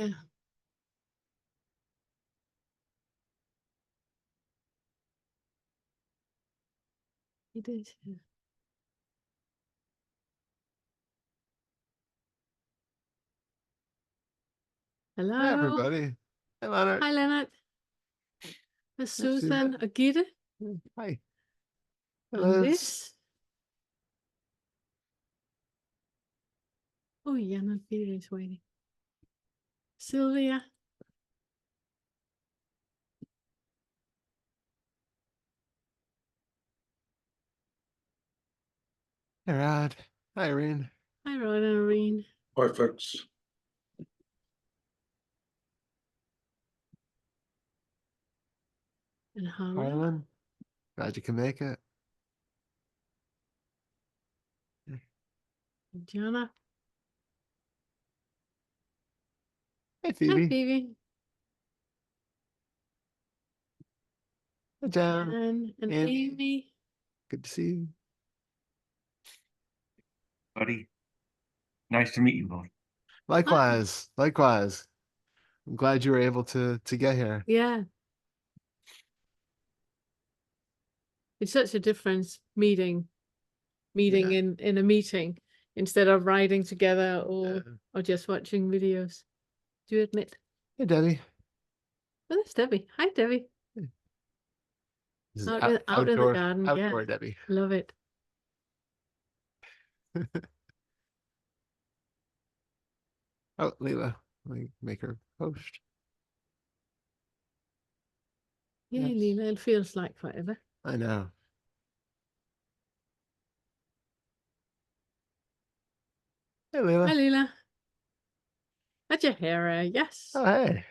Yeah. It is. Yeah. Hello. Hi, everybody. Hi, Leonard. Hi, Leonard. There's Susan og Gitte. Hi. And this. Oh, yeah, not Gitte is waiting. Sylvia. Hi, Rod. Hi, Irene. Hi, Rod and Irene. Hi, folks. And Harlan. Glad you can make it. And Gianna. Hey, Phoebe. Hi, Phoebe. Hi, John. And Amy. Good to see you. Buddy. Nice to meet you both. Likewise. Hi. Likewise. I'm glad you were able to get here. Yeah. It's such a difference meeting in a meeting instead of writing together or just watching videos. Do you admit? Hey, Debbie. Oh, that's Debbie. Hi, Debbie. This is out in the garden. Outdoor Yeah. Debbie. Love it. Oh, Leela. Let me make her host. Yeah, yes. Leela, it feels like forever. I know. Hey, Leela. Hi, Leela. Had your hair, yes. Oh, hey.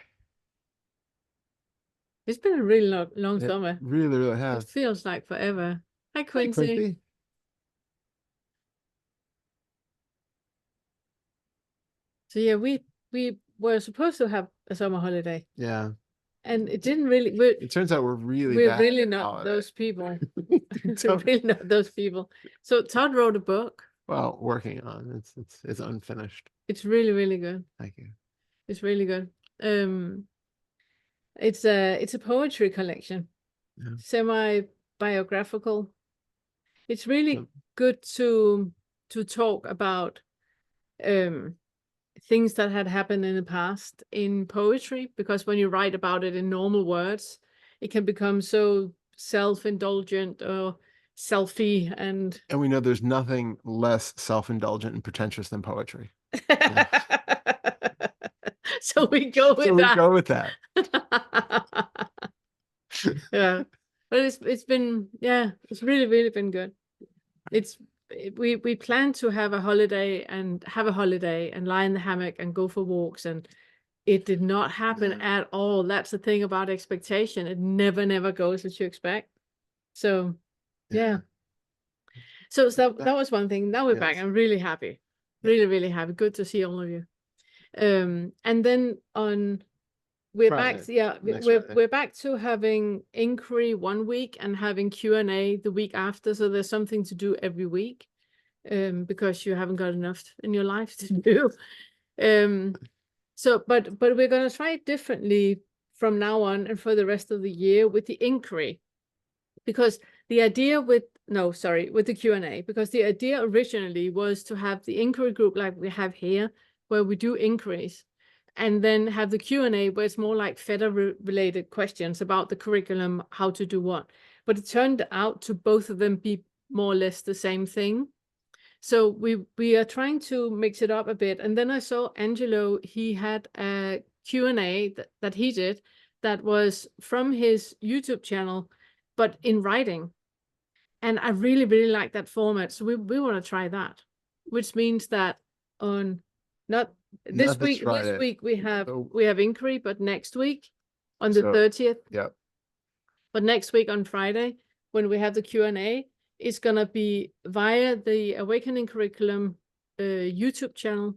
It's been a really long summer. Really, really has. It feels like forever. Hi, Quincy. Hi, Quincy. So yeah, we were supposed to have a summer holiday. Yeah. And it didn't really. It turns out we're really not those people. We're really not those people. So Todd wrote a book. Well, working on it's unfinished. It's really, really good. Thank you. It's really good. It's a poetry collection, semi-biographical. It's really good to talk about things that had happened in the past in poetry, because when you write about it in normal words, it can become so self-indulgent or selfie, and we know there's nothing less self-indulgent and pretentious than poetry. So we go with that. Yeah, but it's been, yeah, it's really been good. We plan to have a holiday and lie in the hammock and go for walks, and it did not happen at all. That's the thing about expectation. It never goes as you expect. So yeah. So that was one thing. Now we're back. I'm really happy. Really happy. Good to see all of you. And then on we're Friday, back. Yeah, we're back to having inquiry one week and having Q&A the week after. So there's something to do every week, because you haven't got enough in your life to do. So, but we're gonna try it differently from now on and for the rest of the year with the inquiry, because the idea with the Q&A, because the idea originally was to have the inquiry group like we have here, where we do inquiries, and then have the Q&A where it's more like Fetter related questions about the curriculum, how to do what. But it turned out to both of them be more or less the same thing. So we are trying to mix it up a bit. And then I saw Angelo, he had a Q&A that he did that was from his YouTube channel, but in writing. And I really like that format. So we want to try that, which means that on this week we have inquiry, but next week on the 30th. Yeah. But next week on Friday, when we have the Q&A, it's gonna be via the Awakening Curriculum YouTube channel.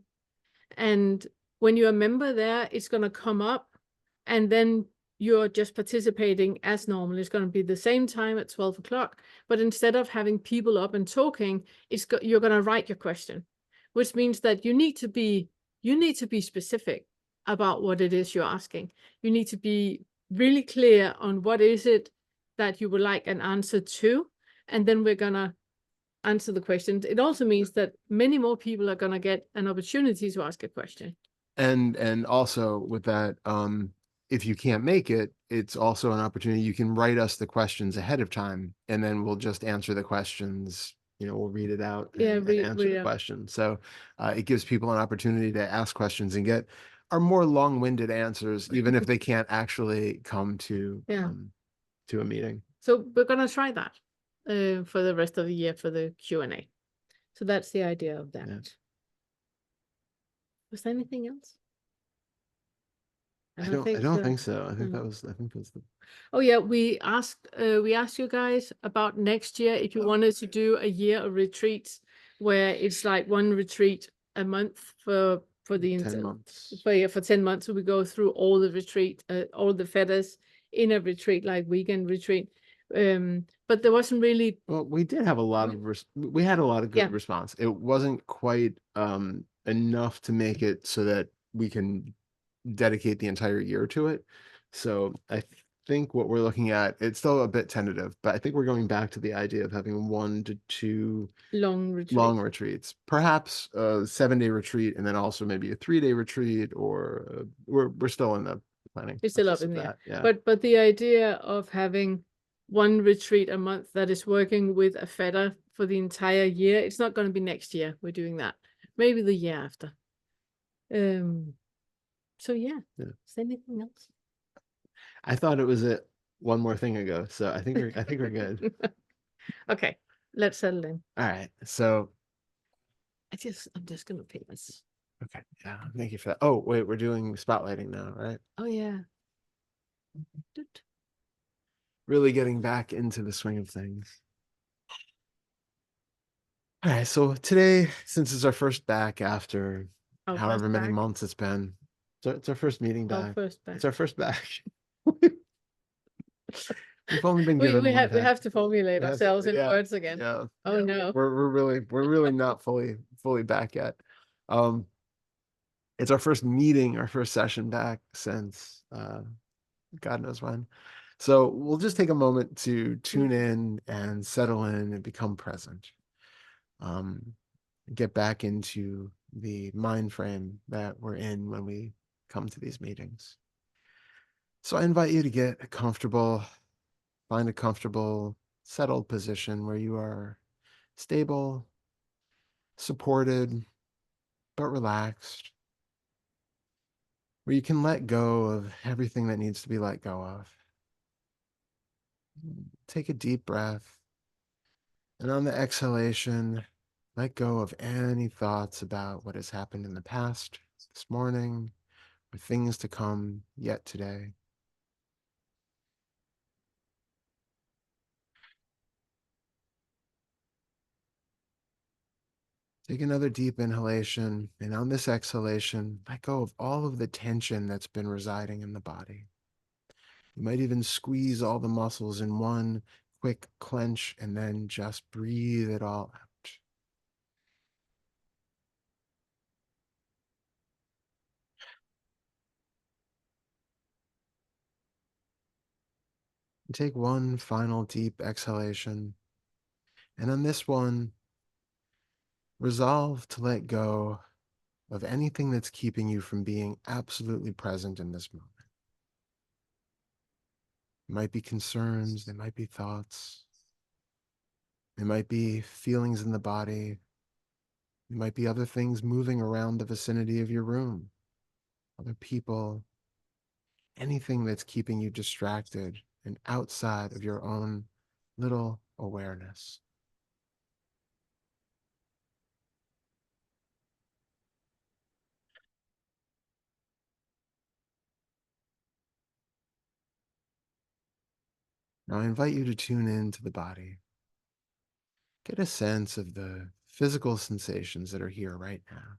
And when you're a member there, it's gonna come up, and then you're just participating as normal. It's going to be the same time at 12 o'clock, but instead of having people up and talking, you're going to write your question, which means that you need to be specific. about what it is you're asking. You need to be really clear on what is it that you would like an answer to, and then we're gonna answer the questions. It also means that many more people are gonna get an opportunity to ask a question. And also with that, if you can't make it, it's also an opportunity. You can write us the questions ahead of time, and then we'll just answer the questions. We'll read it out and answer the question. So it gives people an opportunity to ask questions and get our more long-winded answers, even if they can't actually come to a meeting. So we're gonna try that for the rest of the year for the Q&A. So that's the idea of that. Yeah. Was there anything else? I don't think so. I think that was the. Oh yeah, we asked you guys about next year if you wanted to do a year of retreats where it's like one retreat a month for the 10 months. For 10 months. So we go through all the retreat, all the fetters in a retreat, like weekend retreat. But there wasn't really. Well, we did have a lot of we had a lot of good response. It wasn't quite enough to make it so that we can dedicate the entire year to it. So I think what we're looking at, it's still a bit tentative, but I think we're going back to the idea of having 1 to 2 long retreats, perhaps a 7-day retreat, and then also maybe a 3-day retreat, or we're still in the planning. It's still up in the air. Yeah. But the idea of having 1 retreat a month that is working with a fetter for the entire year, it's not going to be next year. We're doing that. Maybe the year after. So yeah. Is there anything else? I thought it was one more thing ago, so I think we're good. Okay, let's settle in. All right, so I'm just gonna pay this. Okay, yeah, thank you for that. Oh wait, we're doing spotlighting now, right? Oh yeah. Really getting back into the swing of things. All right, so today, since it's our first back after however many months it's been, so it's our first meeting back. It's our first back. We've only been given we have to formulate ourselves in words again. Yeah. Oh no. We're really not fully back yet. It's our first meeting, our first session back since God knows when. So we'll just take a moment to tune in and settle in and become present. Get back into the mind frame that we're in when we come to these meetings. So I invite you to get comfortable, find a comfortable, settled position where you are stable, supported, but relaxed, where you can let go of everything that needs to be let go of. Take a deep breath, and on the exhalation, let go of any thoughts about what has happened in the past, this morning, or things to come yet today. Take another deep inhalation, and on this exhalation, let go of all of the tension that's been residing in the body. You might even squeeze all the muscles in one quick clench and then just breathe it all out. And take one final deep exhalation. And on this one, resolve to let go of anything that's keeping you from being absolutely present in this moment. It might be concerns, there might be thoughts, there might be feelings in the body, there might be other things moving around the vicinity of your room, other people, anything that's keeping you distracted and outside of your own little awareness. Now I invite you to tune into the body. Get a sense of the physical sensations that are here right now.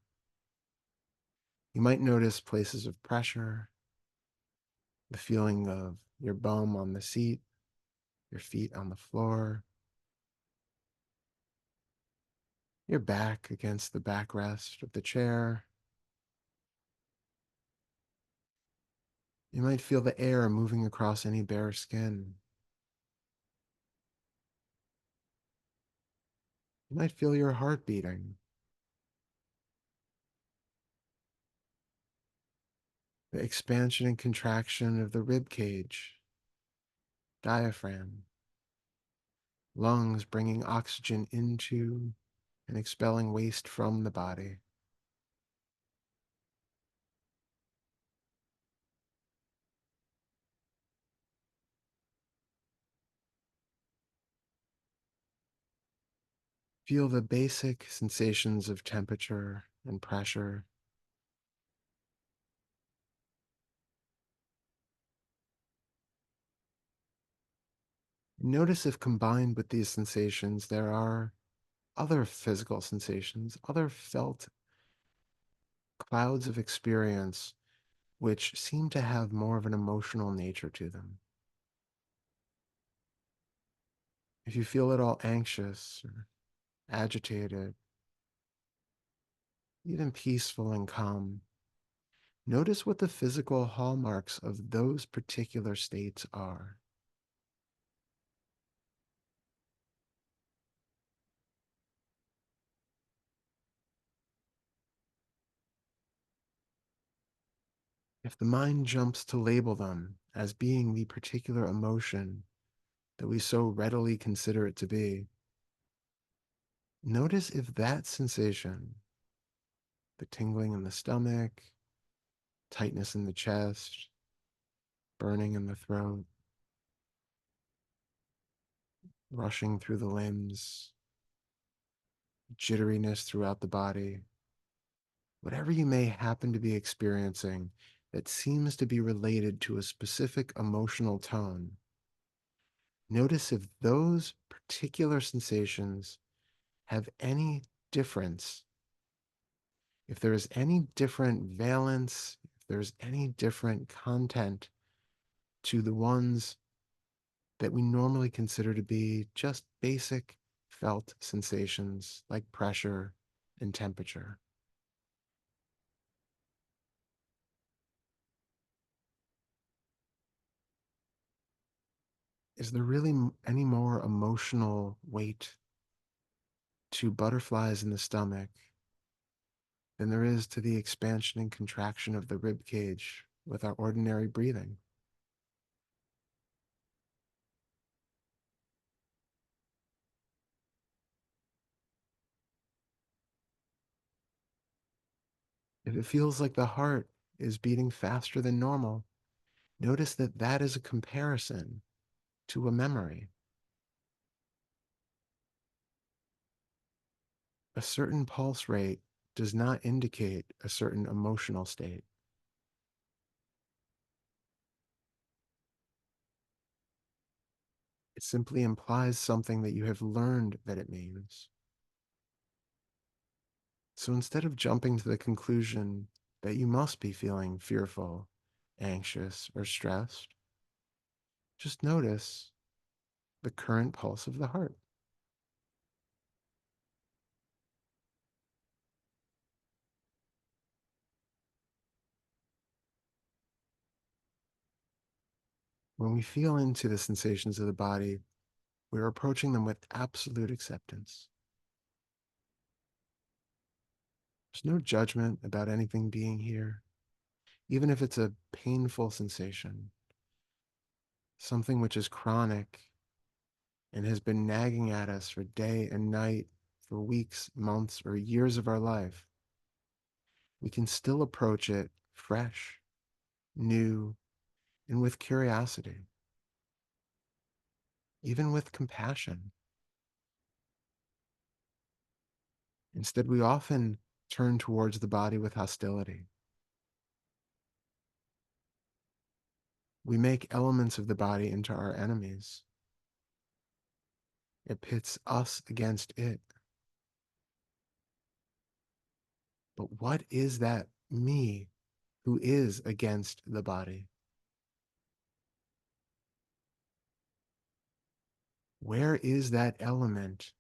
You might notice places of pressure, the feeling of your bum on the seat, your feet on the floor, your back against the backrest of the chair. You might feel the air moving across any bare skin. You might feel your heart beating. The expansion and contraction of the rib cage, diaphragm, lungs bringing oxygen into and expelling waste from the body. Feel the basic sensations of temperature and pressure. Notice if combined with these sensations, there are other physical sensations, other felt clouds of experience which seem to have more of an emotional nature to them. If you feel at all anxious or agitated, even peaceful and calm, notice what the physical hallmarks of those particular states are. If the mind jumps to label them as being the particular emotion that we so readily consider it to be, notice if that sensation, the tingling in the stomach, tightness in the chest, burning in the throat, rushing through the limbs, jitteriness throughout the body, whatever you may happen to be experiencing that seems to be related to a specific emotional tone, notice if those particular sensations have any difference, if there is any different valence, if there's any different content to the ones that we normally consider to be just basic felt sensations like pressure and temperature. Is there really any more emotional weight to butterflies in the stomach than there is to the expansion and contraction of the rib cage with our ordinary breathing? If it feels like the heart is beating faster than normal, notice that that is a comparison to a memory. A certain pulse rate does not indicate a certain emotional state. It simply implies something that you have learned that it means. So instead of jumping to the conclusion that you must be feeling fearful, anxious, or stressed, just notice the current pulse of the heart. When we feel into the sensations of the body, we're approaching them with absolute acceptance. There's no judgment about anything being here, even if it's a painful sensation, something which is chronic and has been nagging at us for day and night, for weeks, months, or years of our life. We can still approach it fresh, new, and with curiosity, even with compassion. Instead, we often turn towards the body with hostility. We make elements of the body into our enemies. It pits us against it. But what is that me who is against the body? Where is that element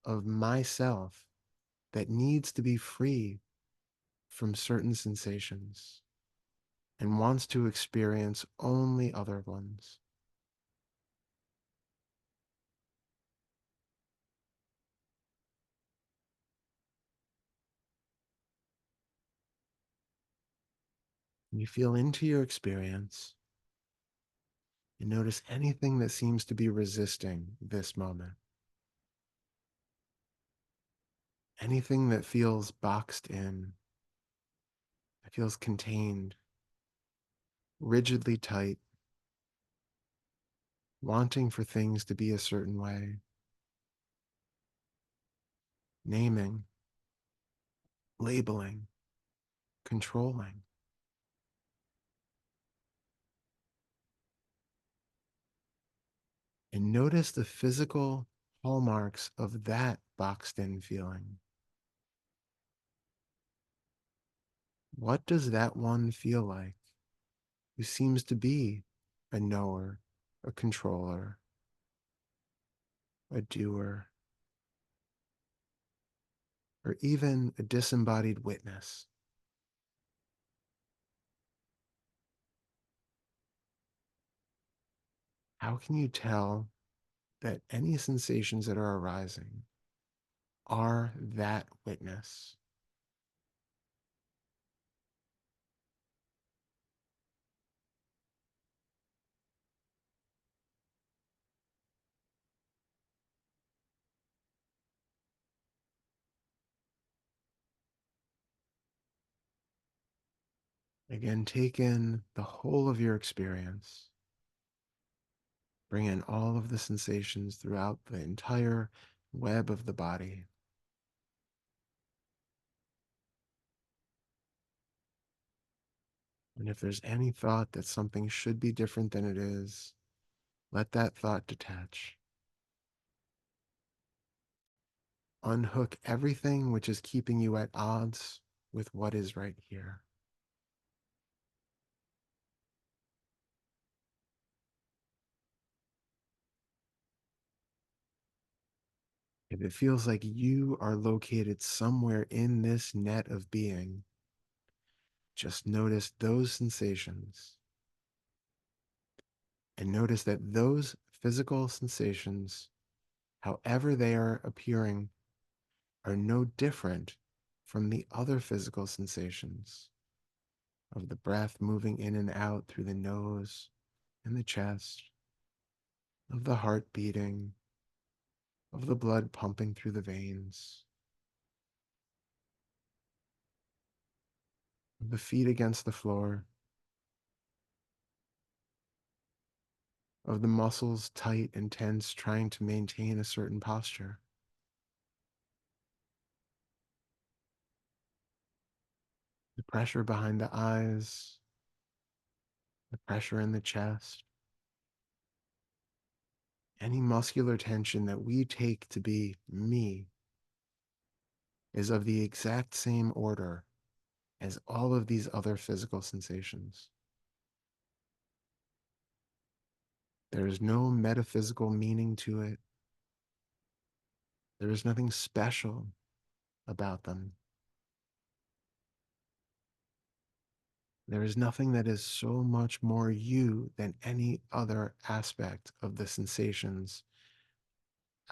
of myself that needs to be free from certain sensations and wants to experience only other ones. You feel into your experience and notice anything that seems to be resisting this moment. Anything that feels boxed in, that feels contained, rigidly tight, wanting for things to be a certain way, naming, labeling, controlling. And notice the physical hallmarks of that boxed in feeling. What does that one feel like who seems to be a knower, a controller, a doer, or even a disembodied witness? How can you tell that any sensations that are arising are that witness? Again, take in the whole of your experience. Bring in all of the sensations throughout the entire web of the body. And if there's any thought that something should be different than it is, let that thought detach. Unhook everything which is keeping you at odds with what is right here. If it feels like you are located somewhere in this net of being, just notice those sensations and notice that those physical sensations, however they are appearing, are no different from the other physical sensations of the breath moving in and out through the nose and the chest, of the heart beating, of the blood pumping through the veins, of the feet against the floor, of the muscles tight and tense trying to maintain a certain posture. The pressure behind the eyes, the pressure in the chest, any muscular tension that we take to be me is of the exact same order as all of these other physical sensations. There is no metaphysical meaning to it. There is nothing special about them. There is nothing that is so much more you than any other aspect of the sensations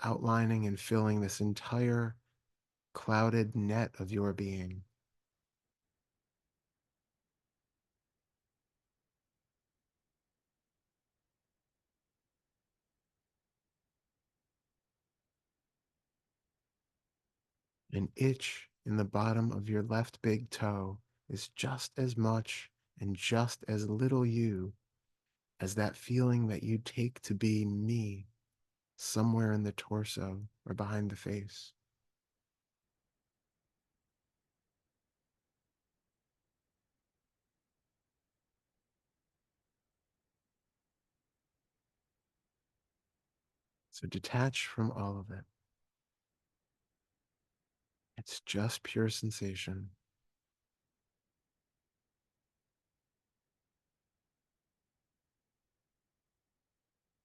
outlining and filling this entire clouded net of your being. An itch in the bottom of your left big toe is just as much and just as little you as that feeling that you take to be me somewhere in the torso or behind the face. So detach from all of it. It's just pure sensation.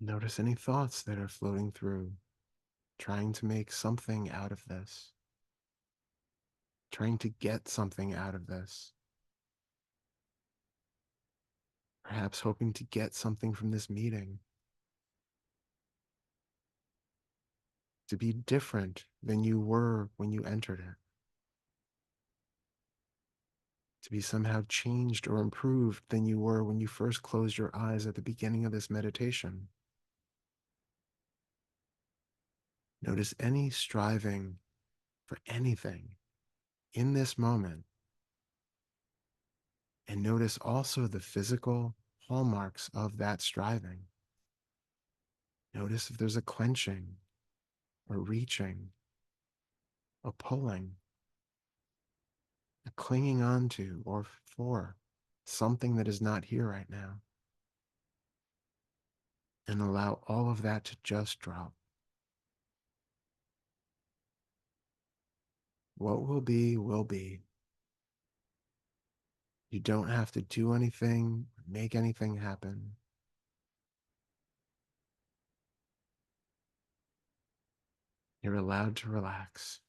Notice any thoughts that are floating through, trying to make something out of this, trying to get something out of this. perhaps hoping to get something from this meeting, to be different than you were when you entered it, to be somehow changed or improved than you were when you first closed your eyes at the beginning of this meditation. Notice any striving for anything in this moment, and notice also the physical hallmarks of that striving. Notice if there's a clenching, or reaching, a pulling, a clinging onto, or for something that is not here right now. And allow all of that to just drop. What will be, will be. You don't have to do anything, make anything happen. You're allowed to relax.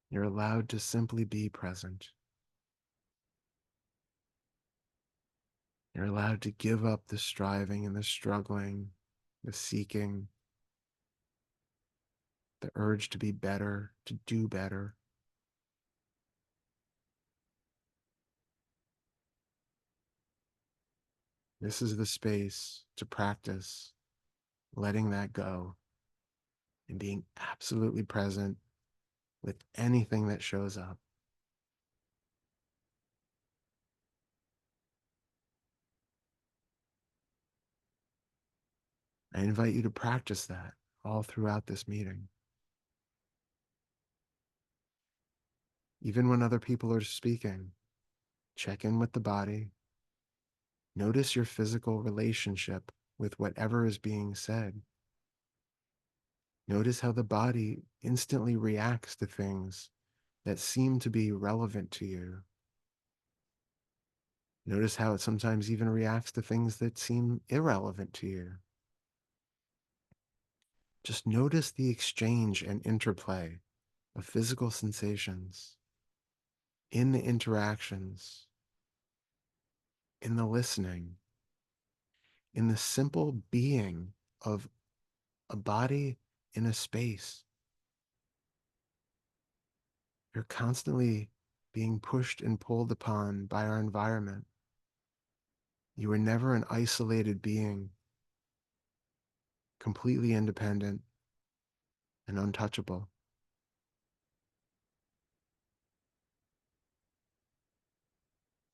You're allowed to simply be present. You're allowed to give up the striving and the struggling, the seeking, the urge to be better, to do better. This is the space to practice letting that go and being absolutely present with anything that shows up. I invite you to practice that all throughout this meeting. Even when other people are speaking, check in with the body. Notice your physical relationship with whatever is being said. Notice how the body instantly reacts to things that seem to be relevant to you. Notice how it sometimes even reacts to things that seem irrelevant to you. Just notice the exchange and interplay of physical sensations in the interactions, in the listening, in the simple being of a body in a space. You're constantly being pushed and pulled upon by our environment. You are never an isolated being, completely independent and untouchable.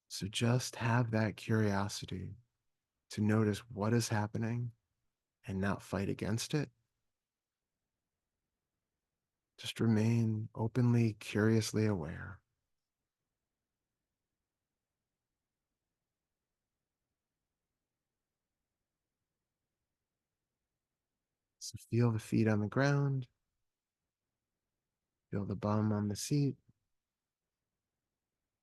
So just have that curiosity to notice what is happening and not fight against it. Just remain openly, curiously aware. So feel the feet on the ground. Feel the bum on the seat.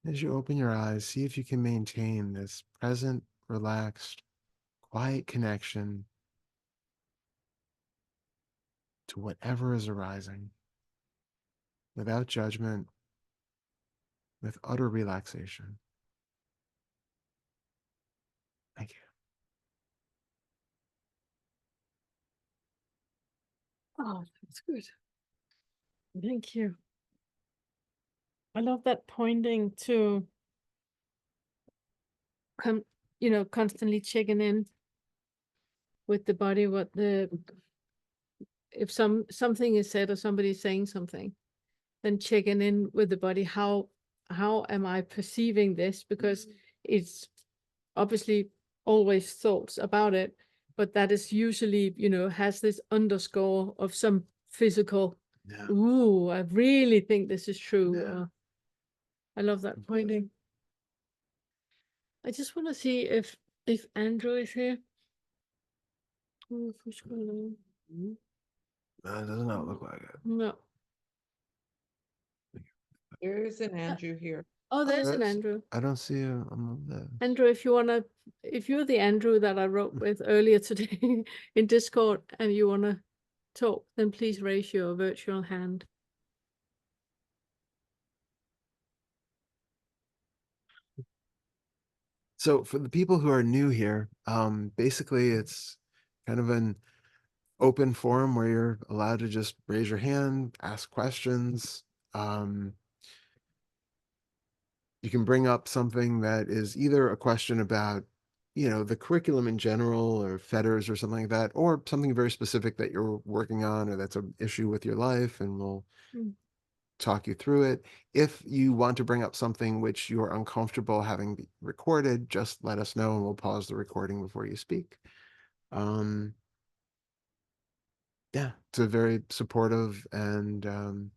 As you open your eyes, see if you can maintain this present, relaxed, quiet connection to whatever is arising, without judgment, with utter relaxation. Thank you. Oh, that's good. Thank you. I love that pointing to constantly checking in with the body, if something is said or somebody's saying something, then checking in with the body, how am I perceiving this? Because it's obviously always thoughts about it, but that is usually, has this underscore of some physical, ooh, I really think this is true. I love that pointing. I just want to see if Andrew is here. Oh, It does not look like it. no. There is an Andrew here. Oh, there's an Andrew. I don't see him on the list. Andrew, if you're the Andrew that I wrote with earlier today in Discord and you want to talk, then please raise your virtual hand. So for the people who are new here, basically it's kind of an open forum where you're allowed to just raise your hand, ask questions. You can bring up something that is either a question about, the curriculum in general or fetters or something like that, or something very specific that you're working on or that's an issue with your life, and we'll talk you through it. If you want to bring up something which you're uncomfortable having recorded, just let us know and we'll pause the recording before you speak. Yeah, it's a very supportive and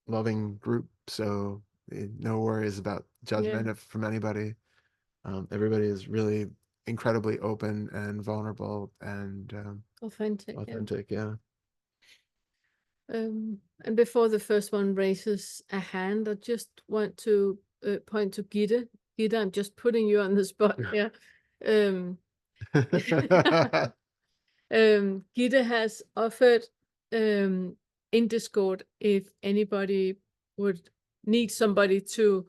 loving group, so no worries about judgment from anybody. Everybody is really incredibly open and vulnerable and Authentic. Yeah. And before the first one raises a hand, I just want to point to Gitte. Gitte, I'm just putting you on the spot here. Gitte has offered in Discord if anybody would need somebody to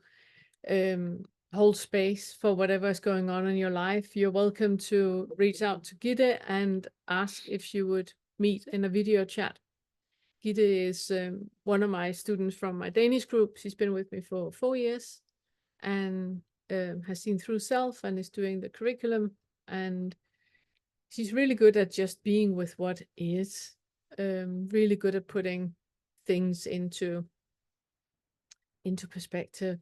hold space for whatever is going on in your life. You're welcome to reach out to Gitte and ask if she would meet in a video chat. Gitte is one of my students from my Danish group. She's been with me for 4 years and has seen through self and is doing the curriculum. And she's really good at just being with what is, really good at putting things into perspective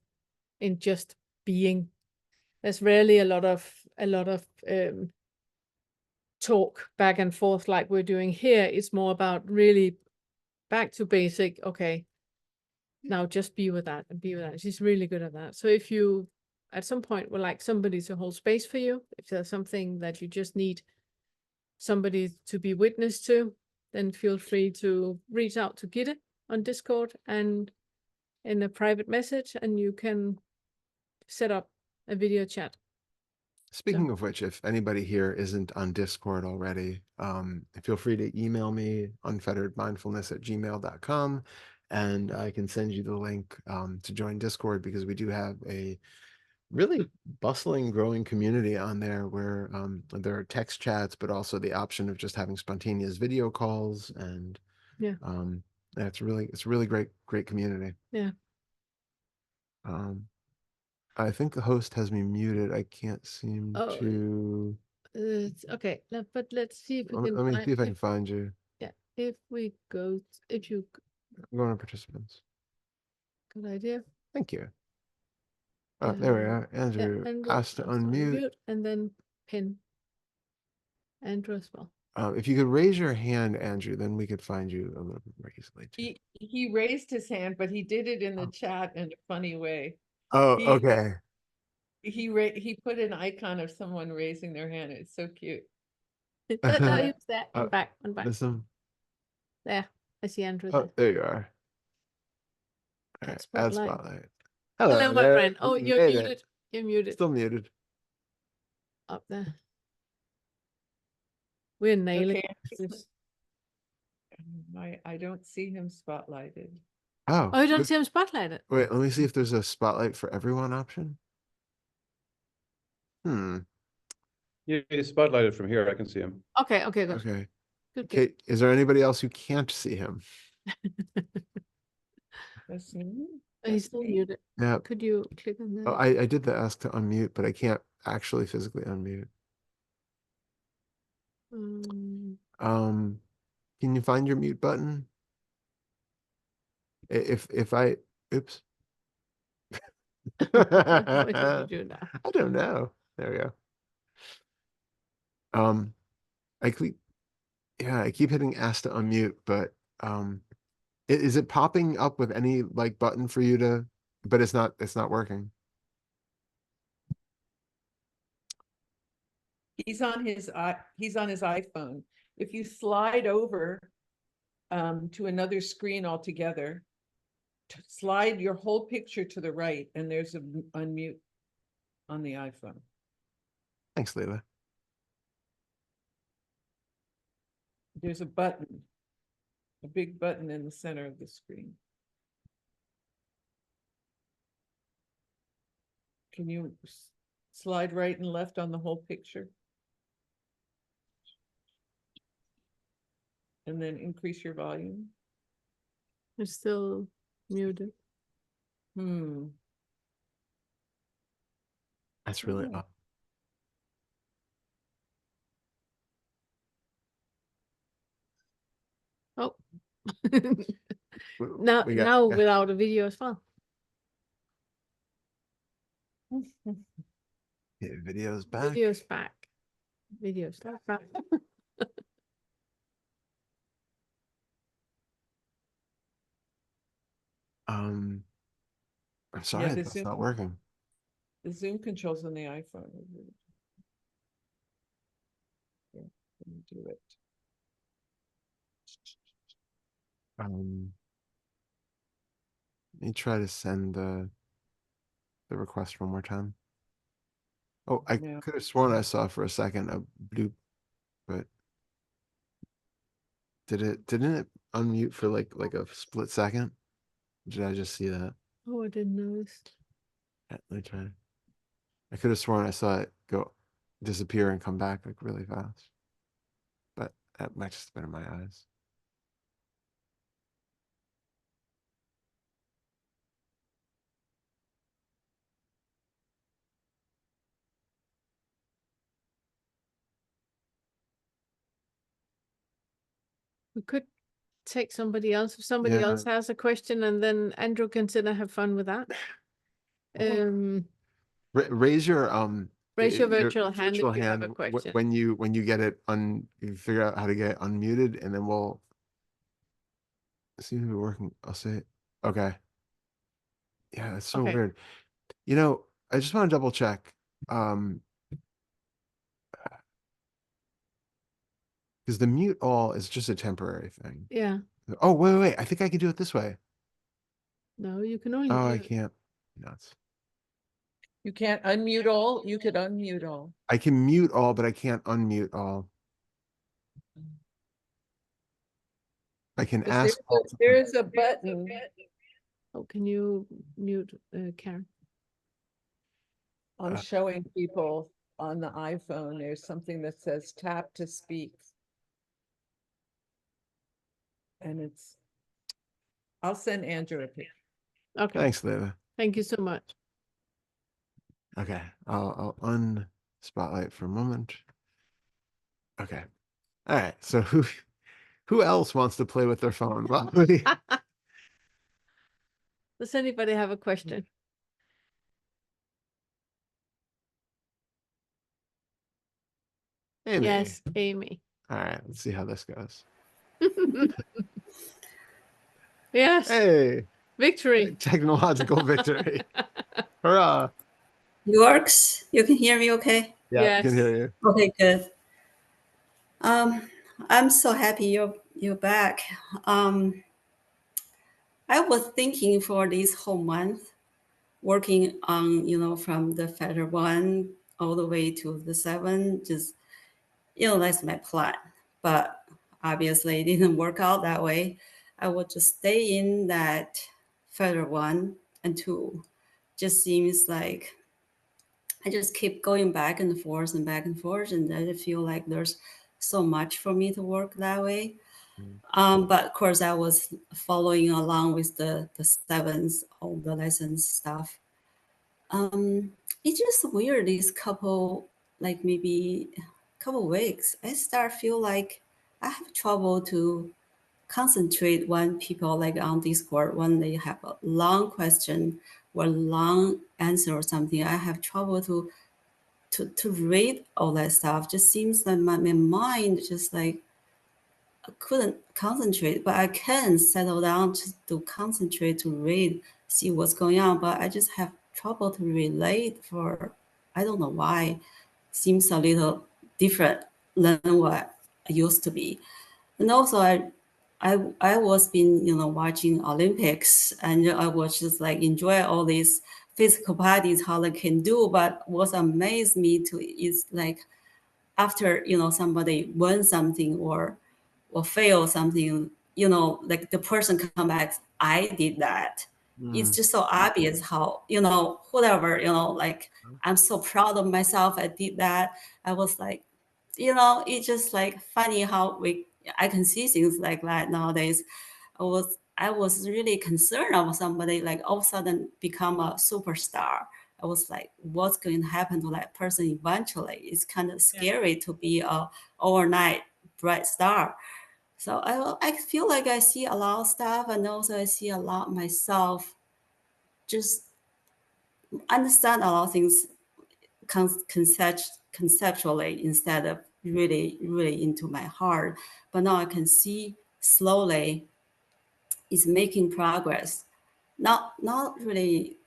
in just being. There's rarely a lot of talk back and forth like we're doing here. It's more about really back to basic. Okay, now just be with that and be with that. She's really good at that. So if you at some point would like somebody to hold space for you, if there's something that you just need somebody to be witness to, then feel free to reach out to Gitte on Discord and in a private message, and you can set up a video chat. Speaking of which, if anybody here isn't on Discord already, feel free to email me unfetteredmindfulness@gmail.com, and I can send you the link to join Discord, because we do have a really bustling, growing community on there where there are text chats, but also the option of just having spontaneous video calls, and it's a really great community. Yeah. I think the host has me muted. I can't seem to. Okay, but let's see if we can. Let me see if I can find you. Yeah, if we go, if you. I'm going to participants. Good idea. Thank you. Oh, there we are. Andrew asked to unmute. And then pin Andrew as well. If you could raise your hand, Andrew, then we could find you a little bit more easily too. He raised his hand, but he did it in the chat in a funny way. Oh, okay. He put an icon of someone raising their hand. It's so cute. No, he was there. One back. There, I see Andrew. Oh, there you are. All right, add Spotlight. spotlight. Hello, my friend. Oh, you're muted. You're muted. Still muted. Up there. We're nailing this. I don't see him spotlighted. Oh, you don't see him spotlighted? Wait, let me see if there's a spotlight for everyone option. Yeah, he's spotlighted from here. I can see him. Okay, good. Okay. Good. Okay, is there anybody else who can't see him? That's me. He's still muted. Yeah. Could you click on that? Oh, I did the ask to unmute, but I can't actually physically unmute. Can you find your mute button? If I, oops. I don't know. There we go. I keep hitting ask to unmute, but is it popping up with any like button for you to, but it's not working. He's on his iPhone. If you slide over to another screen altogether, slide your whole picture to the right, and there's an unmute on the iPhone. Thanks, Leila. There's a button, a big button in the center of the screen. Can you Slide right and left on the whole picture. And then increase your volume. It's still muted. That's really Oh. up. Oh. W- now we got- now yeah. without a video as well. Yeah, video's back. Video's back. Video's back. I'm sorry, the that's Zoom, not working. the Zoom controls on the iPhone. Yeah, let me do it. Let me try to send the request one more time. Oh, I Yeah. could have sworn I saw for a second a bloop, but didn't it unmute for like a split second? Did I just see that? Oh, I didn't notice. Yeah, let me try. I could have sworn I saw it go disappear and come back like really fast. But that might just have been in my eyes. We could take somebody else if somebody Yeah. else has a question, and then Andrew can sit and have fun with that. Raise your Raise your virtual hand virtual if you have a hand question. when you get it you figure out how to get it unmuted, and then we'll see if it's working. I'll say it. Okay. Yeah, it's so Okay. weird. You know, I just want to double check. Because the mute all is just a temporary thing. Yeah. Oh, wait. I think I can do it this way. No, you can only. Oh, I mute. can't. Nuts. You can't unmute all. You could unmute all. I can mute all, but I can't unmute all. I can ask. There's a button. Oh, can you mute Karen? I'm showing people on the iPhone. There's something that says tap to speak. And I'll send Andrew a picture. Okay. Thanks, Leva. Thank you so much. Okay, I'll unspotlight for a moment. Okay. All right. So who else wants to play with their phone? Does anybody have a question? Amy. Yes, Amy. All right, let's see how this goes. Yes. Hey, Victory. technological victory. Hurrah. It works. You can hear me okay? Yeah, Yes. I can hear you. Okay, good. I'm so happy you're back. I was thinking for this whole month, working on, from the Fetter 1 all the way to the 7, just, that's my plan. But obviously it didn't work out that way. I would just stay in that Fetter 1 and 2. Just seems like I just keep going back and forth, and I feel like there's so much for me to work that way. But of course, I was following along with the 7s, all the lessons stuff. It's just weird. These couple, like maybe couple weeks, I start feel like I have trouble to concentrate when people like on Discord, when they have a long question or long answer or something. I have trouble to read all that stuff. Just seems that my mind just like I couldn't concentrate, but I can settle down to concentrate, to read, see what's going on. But I just have trouble to relate for, I don't know why. Seems a little different than what I used to be. And also I was been, watching Olympics, and I was just like enjoy all these physical bodies, how they can do. But what amazed me too is like after, somebody won something or fail something, like the person come back, I did that. it's just so obvious how, you know, whatever, you know, like I'm so proud of myself. I did that. I was like, you know, it's just like funny how I can see things like that nowadays. I was really concerned of somebody like all of a sudden become a superstar. I was like, what's going to happen to that person eventually? It's kind of scary to be a overnight bright star. So I feel like I see a lot of stuff, and also I see a lot myself. Just understand a lot of things conceptually instead of really into my heart. But now I can see slowly it's making progress. Not really,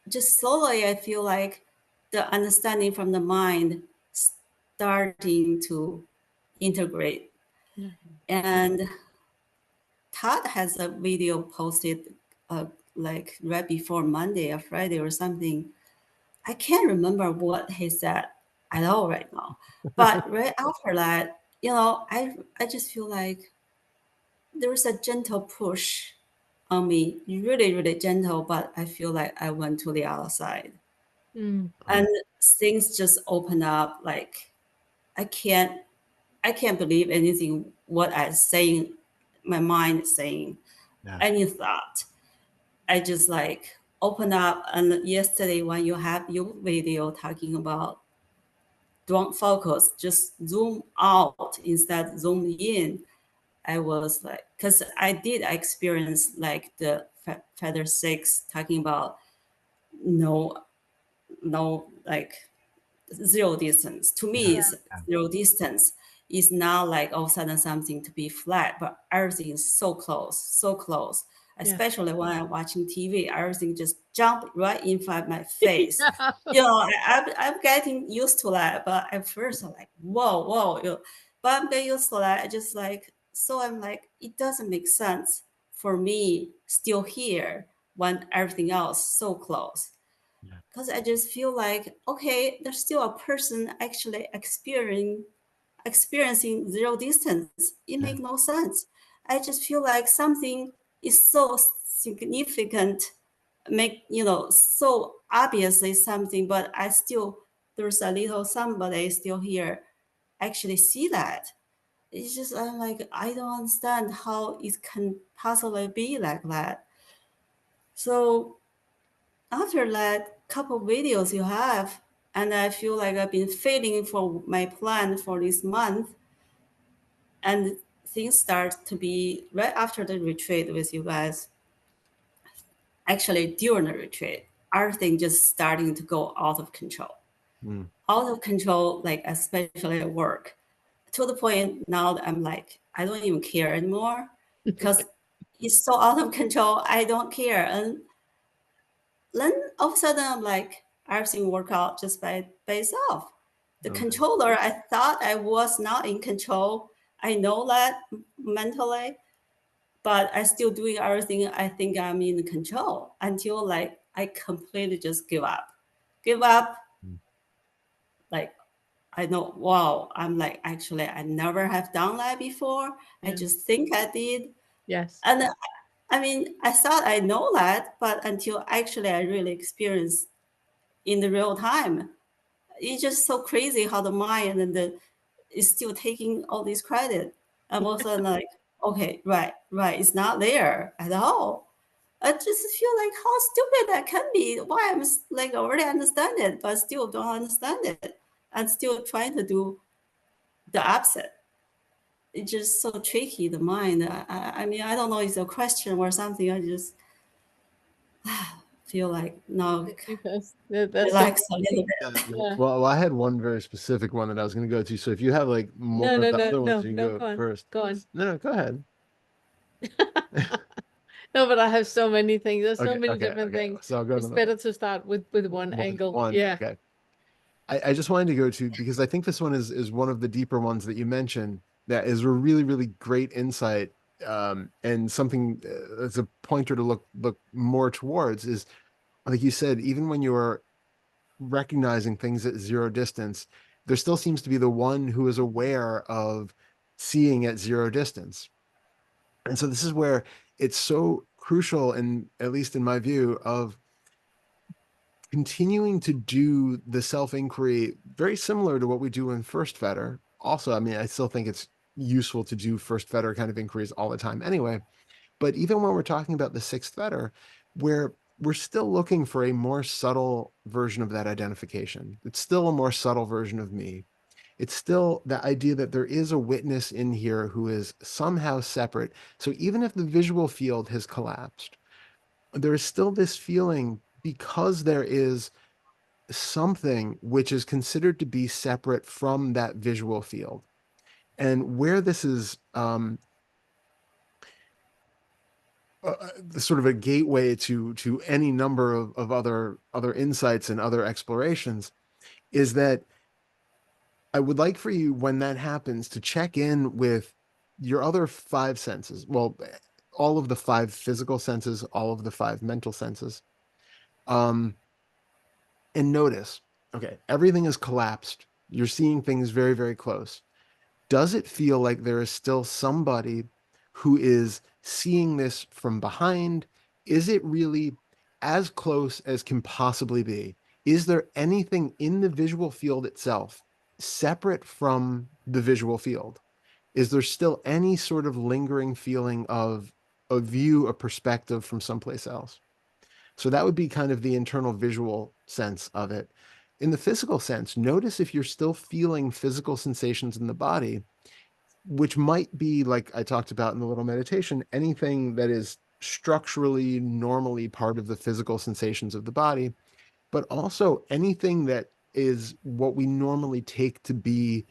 just slowly. I feel like the understanding from the mind starting to integrate. And Todd has a video posted like right before Monday or Friday or something. I can't remember what he said at all right now. But right after that, you know, I just feel like there was a gentle push on me, really gentle, but I feel like I went to the other side. And things just open up. Like I can't believe anything what I'm saying, my mind is saying, any thought. I just like open up. And yesterday when you have your video talking about don't focus, just zoom out instead zoom in, I was like, because I did experience like the Feather 6 talking about no like zero distance. To me, it's zero distance. It's not like all of a sudden something to be flat, but everything is so close, so close. Especially when I'm watching TV, everything just jump right in front of my face. You know, I'm getting used to that, but at first I'm like, whoa, you know, but I'm getting used to that. I just like, so I'm like, it doesn't make sense for me still here when everything else so close. Because I just feel like, okay, there's still a person actually experiencing zero distance. It makes no sense. I just feel like something is so significant, make, you know, so obviously something, but I still, there's a little somebody still here actually see that. It's just, I'm like, I don't understand how it can possibly be like that. So after that couple videos you have, and I feel like I've been failing for my plan for this month, and things start to be right after the retreat with you guys. Actually, during the retreat, everything just starting to go out of control. Out of control, like especially at work, to the point now that I'm like, I don't even care anymore because it's so out of control. I don't care. And then all of a sudden I'm like, everything work out just by itself. The controller, I thought I was not in control. I know that mentally, but I still doing everything. I think I'm in control until like I completely just give up. Like I know, wow, I'm like, actually, I never have done that before. I just think I did. Yes. And I mean, I thought I know that, but until actually I really experienced in the real time, it's just so crazy how the mind and is still taking all this credit. I'm also like, okay, right, it's not there at all. I just feel like how stupid that can be. Why I'm like already understand it, but still don't understand it, and still trying to do the opposite. It's just so tricky, the mind. I mean, I don't know if it's a question or something. I just feel like no, Because that's relax a little bit. Yeah. Well, I had one very specific one that I was going to go to. So if you have like more of the other ones, you can go go on. first. Go on. No, go ahead. No, but I have so many things. There's so Okay, many okay, different okay. things. So I'll go It's to better to start with one angle. one. Yeah. Okay. I just wanted to go to, because I think this one is one of the deeper ones that you mentioned that is a really great insight, and something as a pointer to look more towards is, like you said, even when you are recognizing things at zero distance, there still seems to be the one who is aware of seeing at zero distance. And so this is where it's so crucial, and at least in my view, of continuing to do the self-inquiry very similar to what we do in First Fetter. Also, I mean, I still think it's useful to do First Fetter kind of inquiries all the time anyway. But even when we're talking about the Sixth Fetter, where we're still looking for a more subtle version of that identification. It's still a more subtle version of me. It's still the idea that there is a witness in here who is somehow separate. So even if the visual field has collapsed, there is still this feeling, because there is something which is considered to be separate from that visual field. And where this is sort of a gateway to any number of other insights and other explorations, is that I would like for you, when that happens, to check in with your other five senses. Well, all of the five physical senses, all of the five mental senses. And notice, okay, everything is collapsed. You're seeing things very, very close. Does it feel like there is still somebody who is seeing this from behind? Is it really as close as can possibly be? Is there anything in the visual field itself separate from the visual field? Is there still any sort of lingering feeling of a view, a perspective from someplace else? So that would be kind of the internal visual sense of it. In the physical sense, notice if you're still feeling physical sensations in the body, which might be, like I talked about in the little meditation, anything that is structurally, normally part of the physical sensations of the body, but also anything that is what we normally take to be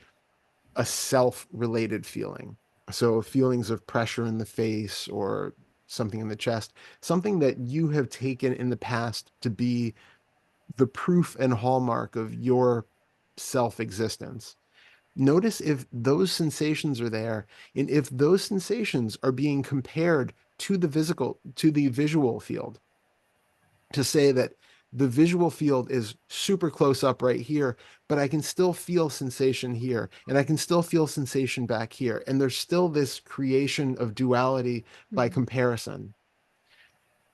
a self-related feeling. So feelings of pressure in the face or something in the chest, something that you have taken in the past to be the proof and hallmark of your self-existence. Notice if those sensations are there, and if those sensations are being compared to the visual field, to say that the visual field is super close up right here, but I can still feel sensation here, and I can still feel sensation back here. And there's still this creation of duality by comparison.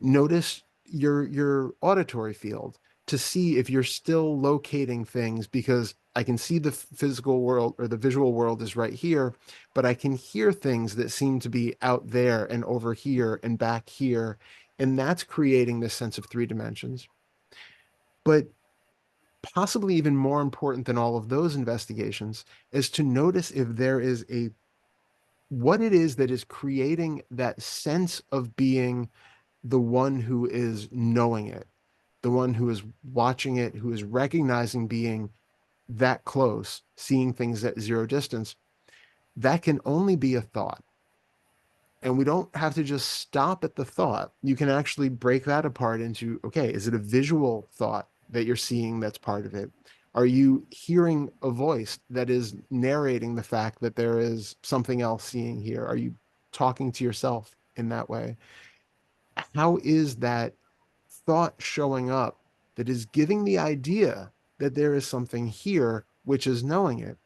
Notice your auditory field to see if you're still locating things, because I can see the physical world, or the visual world is right here, but I can hear things that seem to be out there and over here and back here. And that's creating this sense of three dimensions. But possibly even more important than all of those investigations is to notice if there is what it is that is creating that sense of being the one who is knowing it, the one who is watching it, who is recognizing being that close, seeing things at zero distance. That can only be a thought. And we don't have to just stop at the thought. You can actually break that apart into, okay, is it a visual thought that you're seeing that's part of it? Are you hearing a voice that is narrating the fact that there is something else seeing here? Are you talking to yourself in that way? How is that thought showing up that is giving the idea that there is something here which is knowing it?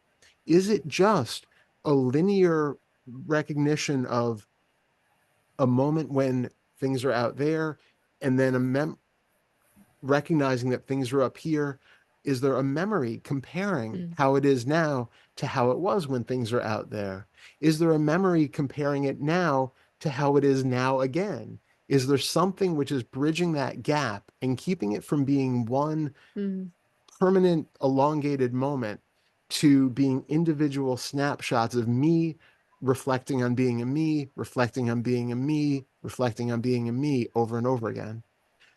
Is it just a linear recognition of a moment when things are out there, and then recognizing that things are up here? Is there a memory comparing how it is now to how it was when things are out there? Is there a memory comparing it now to how it is now again? Is there something which is bridging that gap and keeping it from being one permanent elongated moment to being individual snapshots of me reflecting on being a me, reflecting on being a me, reflecting on being a me over and over again?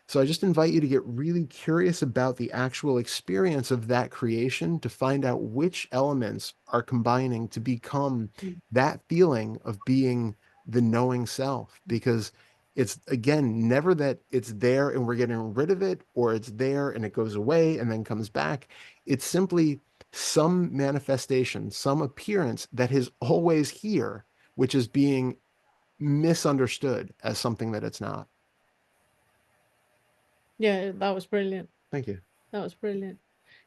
So I just invite you to get really curious about the actual experience of that creation, to find out which elements are combining to become that feeling of being the knowing self. Because it's, again, never that it's there and we're getting rid of it, or it's there and it goes away and then comes back. It's simply some manifestation, some appearance that is always here, which is being misunderstood as something that it's not. Yeah, that was brilliant. Thank you. That was brilliant.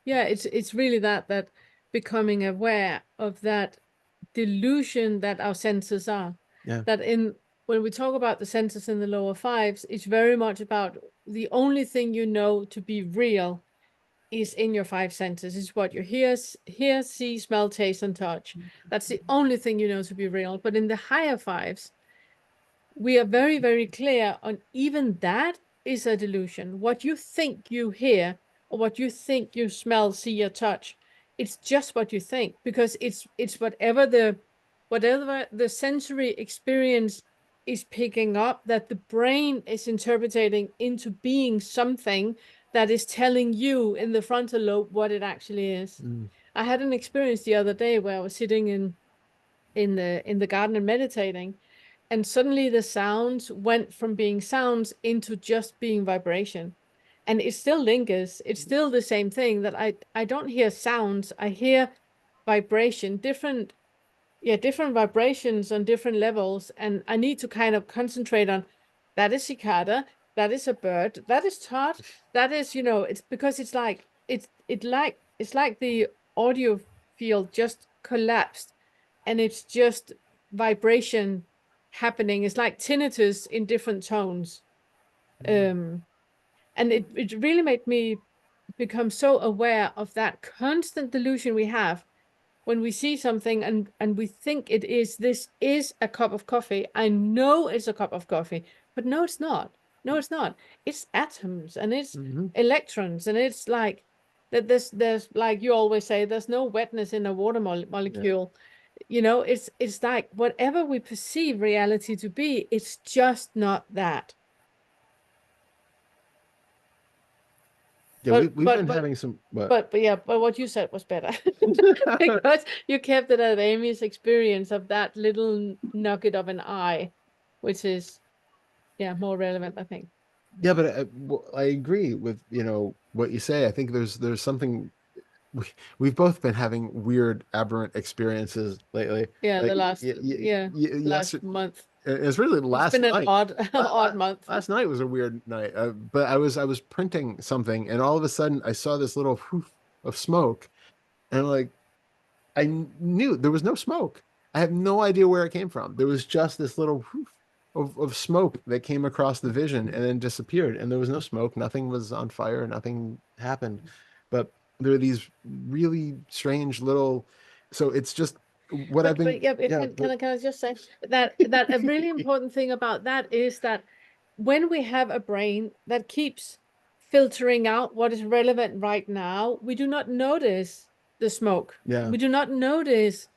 Yeah, it's really that becoming aware of that delusion that our senses are. Yeah. That in when we talk about the senses in the lower fives, it's very much about the only thing you know to be real is in your five senses. It's what you hear, see, smell, taste, and touch. That's the only thing you know to be real. But in the higher fives, we are very, very clear on even that is a delusion. What you think you hear or what you think you smell, see, or touch, it's just what you think, because it's whatever the sensory experience is picking up, that the brain is interpreting into being something that is telling you in the frontal lobe what it actually is. I had an experience the other day where I was sitting in the garden and meditating, and suddenly the sounds went from being sounds into just being vibration. And it still lingers. It's still the same thing, that I don't hear sounds. I hear vibration, different vibrations on different levels. And I need to kind of concentrate on, that is cicada, that is a bird, that is Todd, that is, it's because it's like, it's like the audio field just collapsed, and it's just vibration happening. It's like tinnitus in different tones. And it really made me become so aware of that constant delusion we have when we see something and we think this is a cup of coffee. I know it's a cup of coffee, but no, it's not. No, it's not. It's atoms and it's electrons, and it's like that. There's like you always say, there's no wetness in a water molecule. It's like whatever we perceive reality to be, it's just not that. Yeah, we've been having some. But what you said was better because you kept it at Amy's experience of that little nugget of an eye, which is more relevant, I think. Yeah, but I agree with what you say. I think there's something. We've both been having weird, aberrant experiences lately. Yeah, like, the last last month. It's really last It's been night. an odd month. Last night was a weird night. But I was printing something, and all of a sudden I saw this little whoof of smoke, and I knew there was no smoke. I have no idea where it came from. There was just this little whoof of smoke that came across the vision and then disappeared, and there was no smoke. Nothing was on fire. Nothing happened. But there are these really strange little. So it's just what I've been. Can I just say that a really important thing about that is that when we have a brain that keeps filtering out what is relevant right now, we do not notice the smoke. Yeah. We do not notice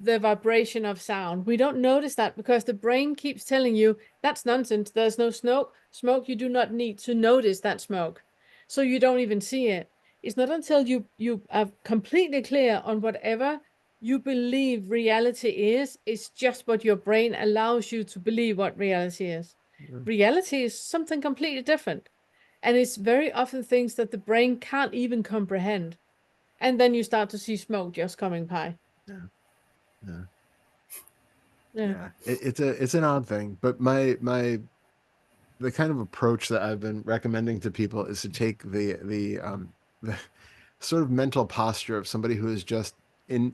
the vibration of sound. We don't notice that because the brain keeps telling you that's nonsense. There's no smoke. You do not need to notice that smoke. So you don't even see it. It's not until you are completely clear on whatever you believe reality is, it's just what your brain allows you to believe what reality is. Reality is something completely different. And it's very often things that the brain can't even comprehend. And then you start to see smoke just coming by. Yeah. It's an odd thing, but the kind of approach that I've been recommending to people is to take the sort of mental posture of somebody who has just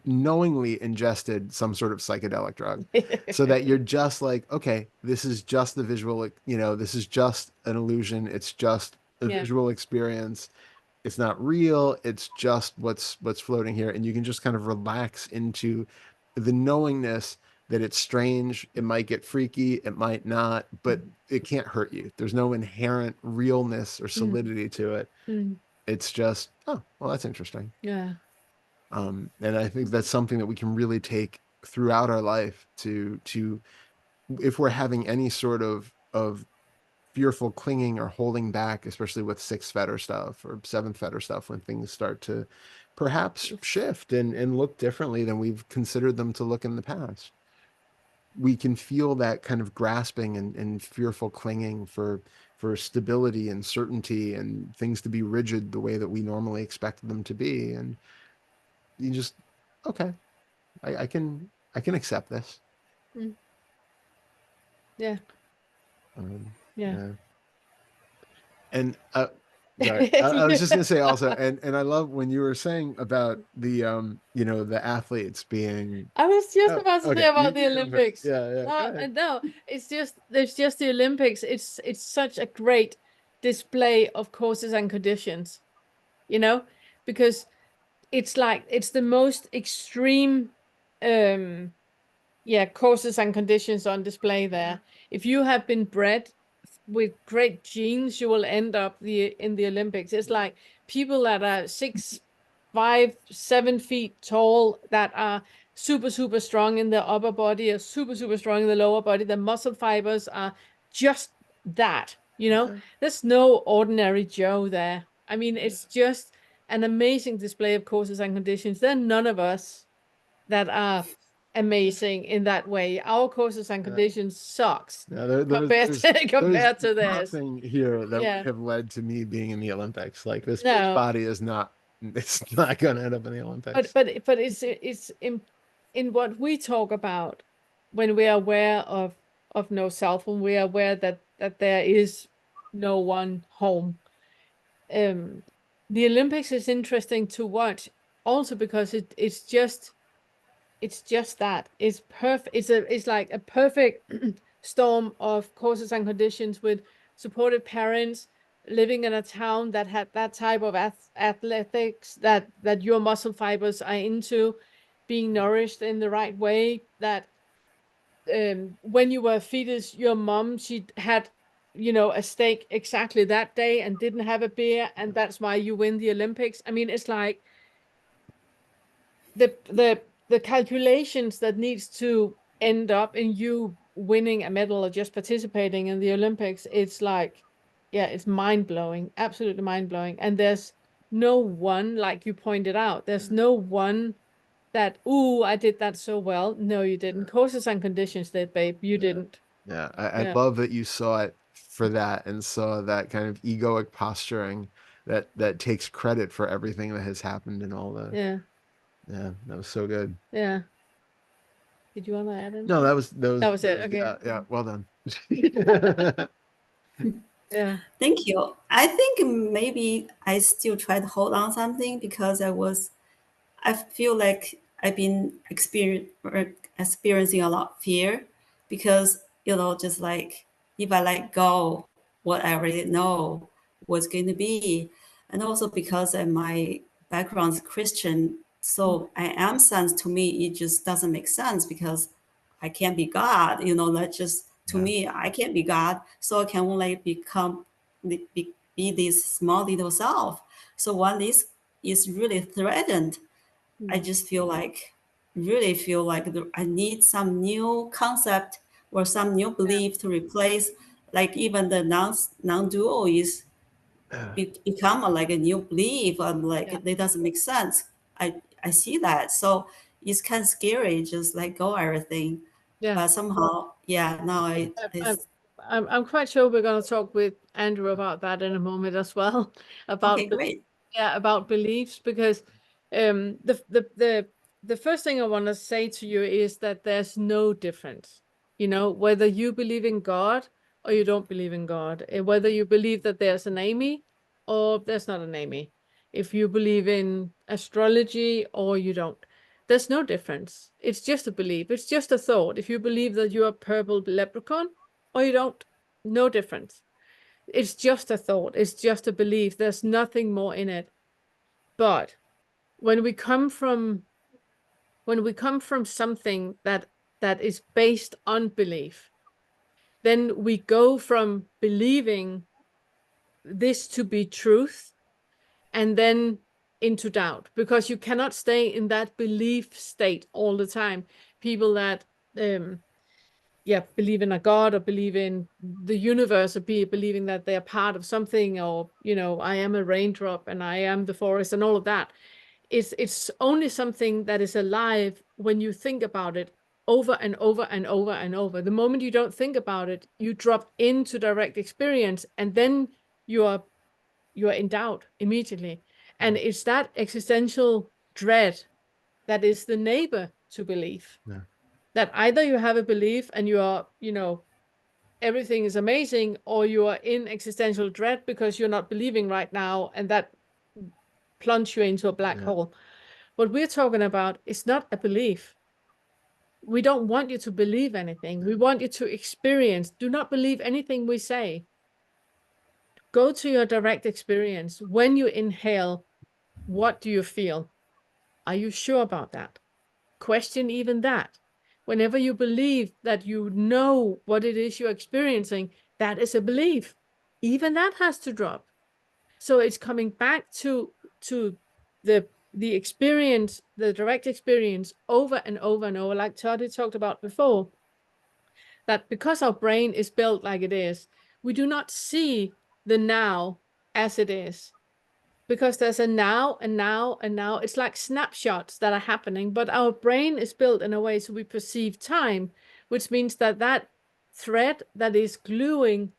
knowingly ingested some sort of psychedelic drug, so that you're just like, okay, this is just the visual, this is just an illusion. It's just a visual experience. It's not real. It's just what's floating here. And you can just kind of relax into the knowingness that it's strange. It might get freaky. It might not, but it can't hurt you. There's no inherent realness or solidity to it. It's just, oh, well, that's interesting. Yeah. And I think that's something that we can really take throughout our life to if we're having any sort of fearful clinging or holding back, especially with 6th Fetter stuff or 7th Fetter stuff, when things start to perhaps shift and look differently than we've considered them to look in the past. We can feel that kind of grasping and fearful clinging for stability and certainty and things to be rigid the way that we normally expect them to be. And you just, okay, I can accept this. Yeah. Yeah. And Sorry. I was just gonna say also, and I love when you were saying about the you know, the athletes being. I was just Oh, about to okay, say about you the go for it. Olympics. Yeah, yeah. Go No, ahead. no, there's just the Olympics. It's such a great display of causes and conditions, you know, because it's like it's the most extreme causes and conditions on display there. If you have been bred with great genes, you will end up in the Olympics. It's like people that are 6, 5, 7 feet tall that are super, super strong in the upper body, are super, super strong in the lower body. The muscle fibers are just that, you know. Okay. There's no ordinary Joe there. I mean, it's just an amazing display of causes and conditions. There are none of us that are amazing in that way. Our causes and conditions sucks Yeah, compared to theirs. nothing here that Yeah. would have led to me being in the Olympics. Like this No. body is not. It's not going to end up in the Olympics. But it's in what we talk about when we are aware of no self, when we are aware that there is no one home. The Olympics is interesting to watch also because it's just that. It's perfect. It's like a perfect storm of causes and conditions with supportive parents living in a town that had that type of athletics that your muscle fibers are into, being nourished in the right way. That when you were a fetus, your mom, she had, you know, a steak exactly that day and didn't have a beer, and that's why you win the Olympics. I mean, it's like the calculations that needs to end up in you winning a medal or just participating in the Olympics, it's like, yeah, it's mind-blowing, absolutely mind-blowing. And there's no one, like you pointed out, there's no one that, ooh, I did that so well. No, you didn't. Causes and conditions did, babe. You didn't. Yeah, I love that you saw it for that and saw that kind of egoic posturing that takes credit for everything that has happened and all the. Yeah, that was so good. Yeah. Did you want to add anything? No, that was it. Okay. Yeah, well done. Yeah. Thank you. I think maybe I still try to hold on something because I feel like I've been experiencing a lot of fear because, you know, just like if I let go what I already know what's going to be, and also because my background is Christian, so I am sense to me, it just doesn't make sense because I can't be God, you know, that just to me, I can't be God. So I can only be this small little self. So when this is really threatened, I just really feel like I need some new concept or some new belief to replace, like even the non-dual is become like a new belief. I'm like, it doesn't make sense. I see that. So it's kind of scary, just let go everything. Yeah. But somehow, now I'm quite sure we're going to talk with Andrew about that in a moment as well. Okay, great. About beliefs, because the first thing I want to say to you is that there's no difference, you know, whether you believe in God or you don't believe in God, whether you believe that there's an Amy or there's not an Amy, if you believe in astrology or you don't. There's no difference. It's just a belief. It's just a thought. If you believe that you're a purple leprechaun or you don't, no difference. It's just a thought. It's just a belief. There's nothing more in it. But when we come from something that is based on belief, then we go from believing this to be truth and then into doubt, because you cannot stay in that belief state all the time. People that believe in a god or believe in the universe or believing that they're part of something, or, you know, I am a raindrop and I am the forest and all of that. It's only something that is alive when you think about it over and over and over and over. The moment you don't think about it, you drop into direct experience, and then you are in doubt immediately. And it's that existential dread that is the neighbor to belief. Yeah. That either you have a belief and you are, you know, everything is amazing, or you are in existential dread because you're not believing right now, and that plunge you into a black hole. What we're talking about is not a belief. We don't want you to believe anything. We want you to experience. Do not believe anything we say. Go to your direct experience. When you inhale, what do you feel? Are you sure about that? Question even that. Whenever you believe that you know what it is you're experiencing, that is a belief. Even that has to drop. So it's coming back to the experience, the direct experience, over and over and over, like Todd talked about before, that because our brain is built like it is, we do not see the now as it is, because there's a now and now and now. It's like snapshots that are happening, but our brain is built in a way so we perceive time, which means that that thread that is gluing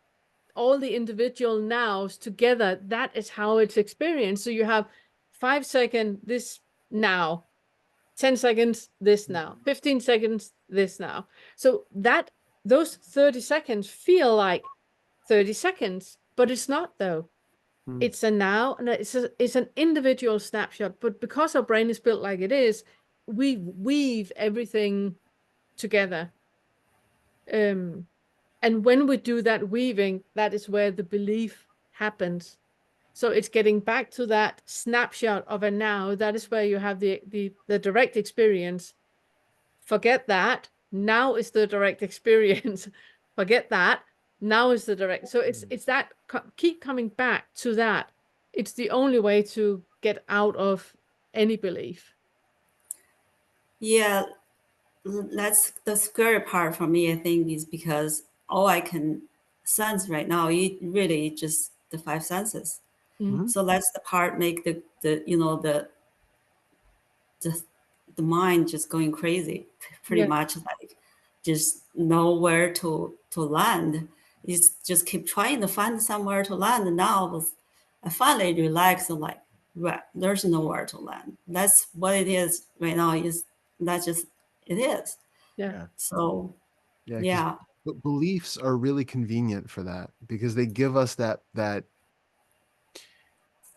all the individual nows together, that is how it's experienced. So you have 5 seconds this now, 10 seconds this now, 15 seconds this now. So that those 30 seconds feel like 30 seconds, but it's not though. It's a now, and it's an individual snapshot. But because our brain is built like it is, we weave everything together. And when we do that weaving, that is where the belief happens. So it's getting back to that snapshot of a now. That is where you have the direct experience. Forget that. Now is the direct experience. Forget that. Now is the direct. So it's that keep coming back to that. It's the only way to get out of any belief. Yeah, that's the scary part for me, I think, is because all I can sense right now, it really just the five senses. So that's the part make the the mind just going crazy, pretty much, like just nowhere to land. It's just keep trying to find somewhere to land. And now I finally relaxed and like, right, there's nowhere to land. That's what it is right now. That's just it is. Yeah. So Yeah. yeah. Beliefs are really convenient for that, because they give us that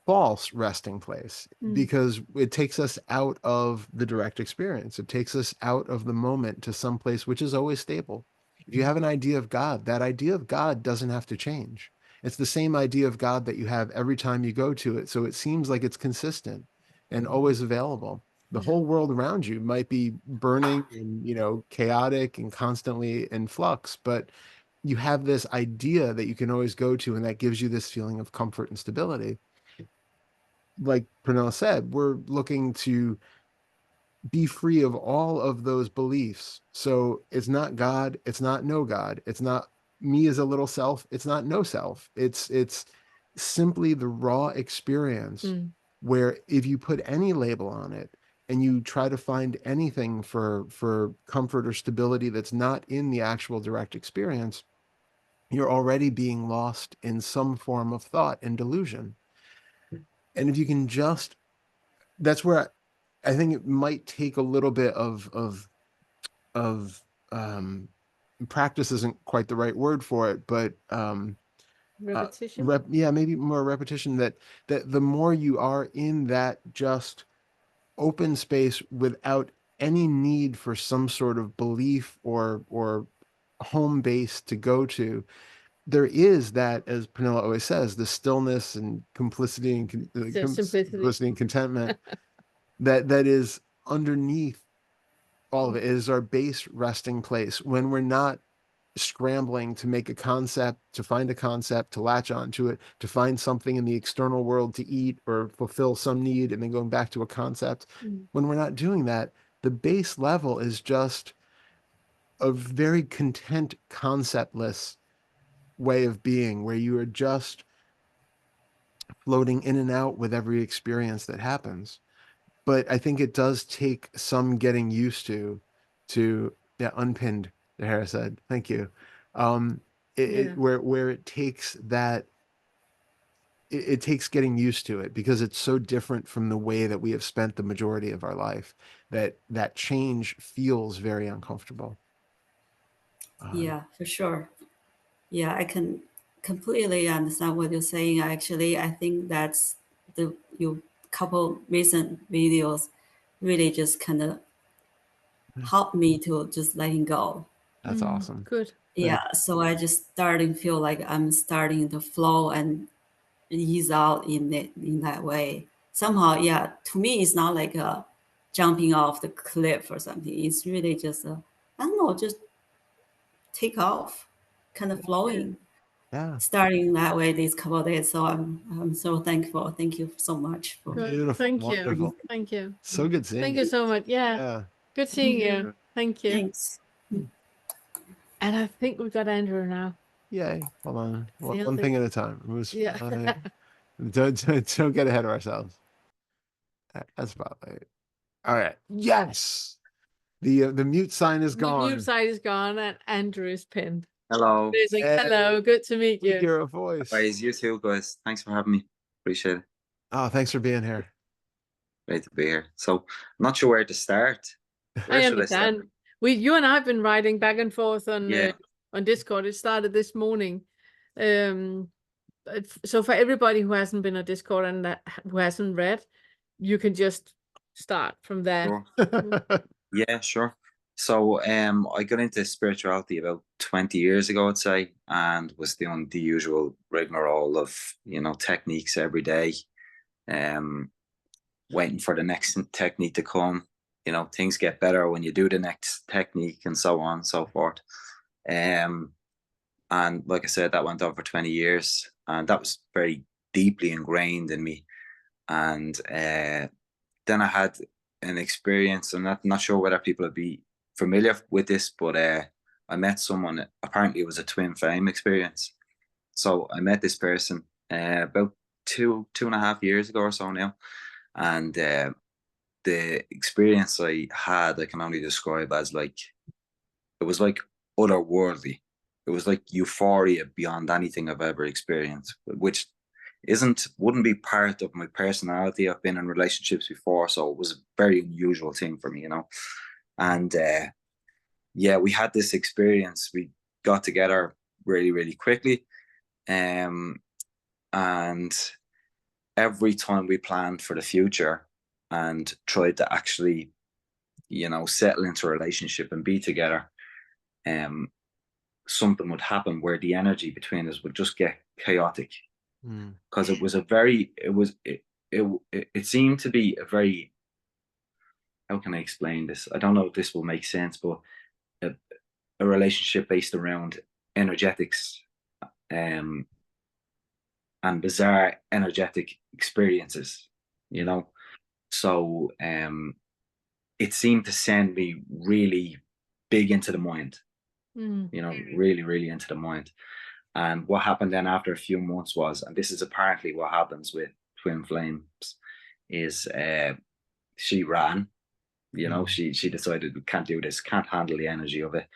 false resting place, because it takes us out of the direct experience. It takes us out of the moment to some place which is always stable. If you have an idea of God, that idea of God doesn't have to change. It's the same idea of God that you have every time you go to it. So it seems like it's consistent and always available. The whole world around you might be burning and, chaotic and constantly in flux, but you have this idea that you can always go to, and that gives you this feeling of comfort and stability. Like Pernille said, we're looking to be free of all of those beliefs. So it's not God, it's not no God, it's not me as a little self, it's not no self. It's simply the raw experience, where if you put any label on it and you try to find anything for comfort or stability that's not in the actual direct experience, you're already being lost in some form of thought and delusion. And if you can that's where I think it might take a little bit of practice isn't quite the right word for it, but repetition. Maybe more repetition, that the more you are in that just open space without any need for some sort of belief or home base to go to, there is that, as Pernille always says, the stillness and simplicity and contentment that is underneath all of it. It is our base resting place when we're not scrambling to make a concept, to find a concept, to latch onto it, to find something in the external world to eat or fulfill some need, and then going back to a concept. When we're not doing that, the base level is just a very content, conceptless way of being, where you are just floating in and out with every experience that happens. But I think it does take some getting used to unpinned, Hera said, thank you. Where it takes that, it takes getting used to it, because it's so different from the way that we have spent the majority of our life, that change feels very uncomfortable. Yeah, for sure. yeah, I can completely understand what you're saying. Actually, I think that's your couple recent videos really just kind of helped me to just letting go. That's awesome. Good. Yeah, so I just starting feel like I'm starting to flow and ease out in that way. Somehow, yeah, to me, it's not like a jumping off the cliff or something. It's really just a, I don't know, just take off, kind of flowing. Yeah. Starting that way these couple of days. So I'm so thankful. Thank you so much for Good. Beautiful. Thank Wonderful. you. Thank you. So good seeing Thank you. you so much. Yeah. Yeah. Good seeing you. Thank you. thanks. And I think we've got Andrew now. Yay. Hold on. See, One thing at a time. It was Yeah. don't get ahead of ourselves. That's about it. All right. Yes. The mute sign is The gone. mute side is gone and Andrew is pinned. Hello. Amazing. Hey. Hello. Good to meet We you. hear a voice. Guys, you too, guys. Thanks for having me. Appreciate it. Oh, thanks for being here. Great to be here. So, I'm not sure where to start. Where I should I start? understand. You and I have been writing back and forth on Yeah. on Discord. It started this morning. So for everybody who hasn't been on Discord and who hasn't read, you can just start from there. Sure. Yeah, sure. So, I got into spirituality about 20 years ago, I'd say, and was doing the usual rigmarole of, techniques every day, waiting for the next technique to come. Things get better when you do the next technique and so on and so forth. And like I said, that went on for 20 years, and that was very deeply ingrained in me. And then I had an experience. I'm not sure whether people would be familiar with this, but I met someone. Apparently, it was a twin flame experience. So I met this person about two and a half years ago or so now, and the experience I had, I can only describe as like, it was like otherworldly. It was like euphoria beyond anything I've ever experienced, which wouldn't be part of my personality. I've been in relationships before, so it was a very unusual thing for me, And yeah, we had this experience. We got together really, really quickly, and every time we planned for the future and tried to actually, settle into a relationship and be together, something would happen where the energy between us would just get chaotic. Because it seemed to be a very, how can I explain this? I don't know if this will make sense, but a relationship based around energetics, and bizarre energetic experiences, So it seemed to send me really big into the mind, really, really into the mind. And what happened then after a few months was, and this is apparently what happens with twin flames, is she ran, she decided, we can't do this, can't handle the energy of it,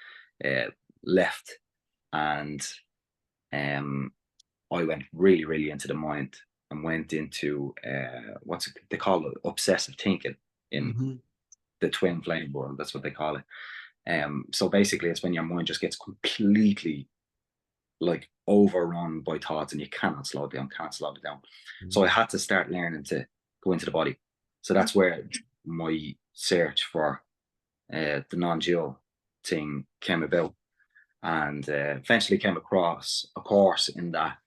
left. And I went really, really into the mind and went into they call it obsessive thinking in the twin flame world. That's what they call it. So basically it's when your mind just gets completely like overrun by thoughts and you cannot slow it down. So I had to start learning to go into the body. So that's where my search for the non-dual thing came about, and eventually came across a course in that,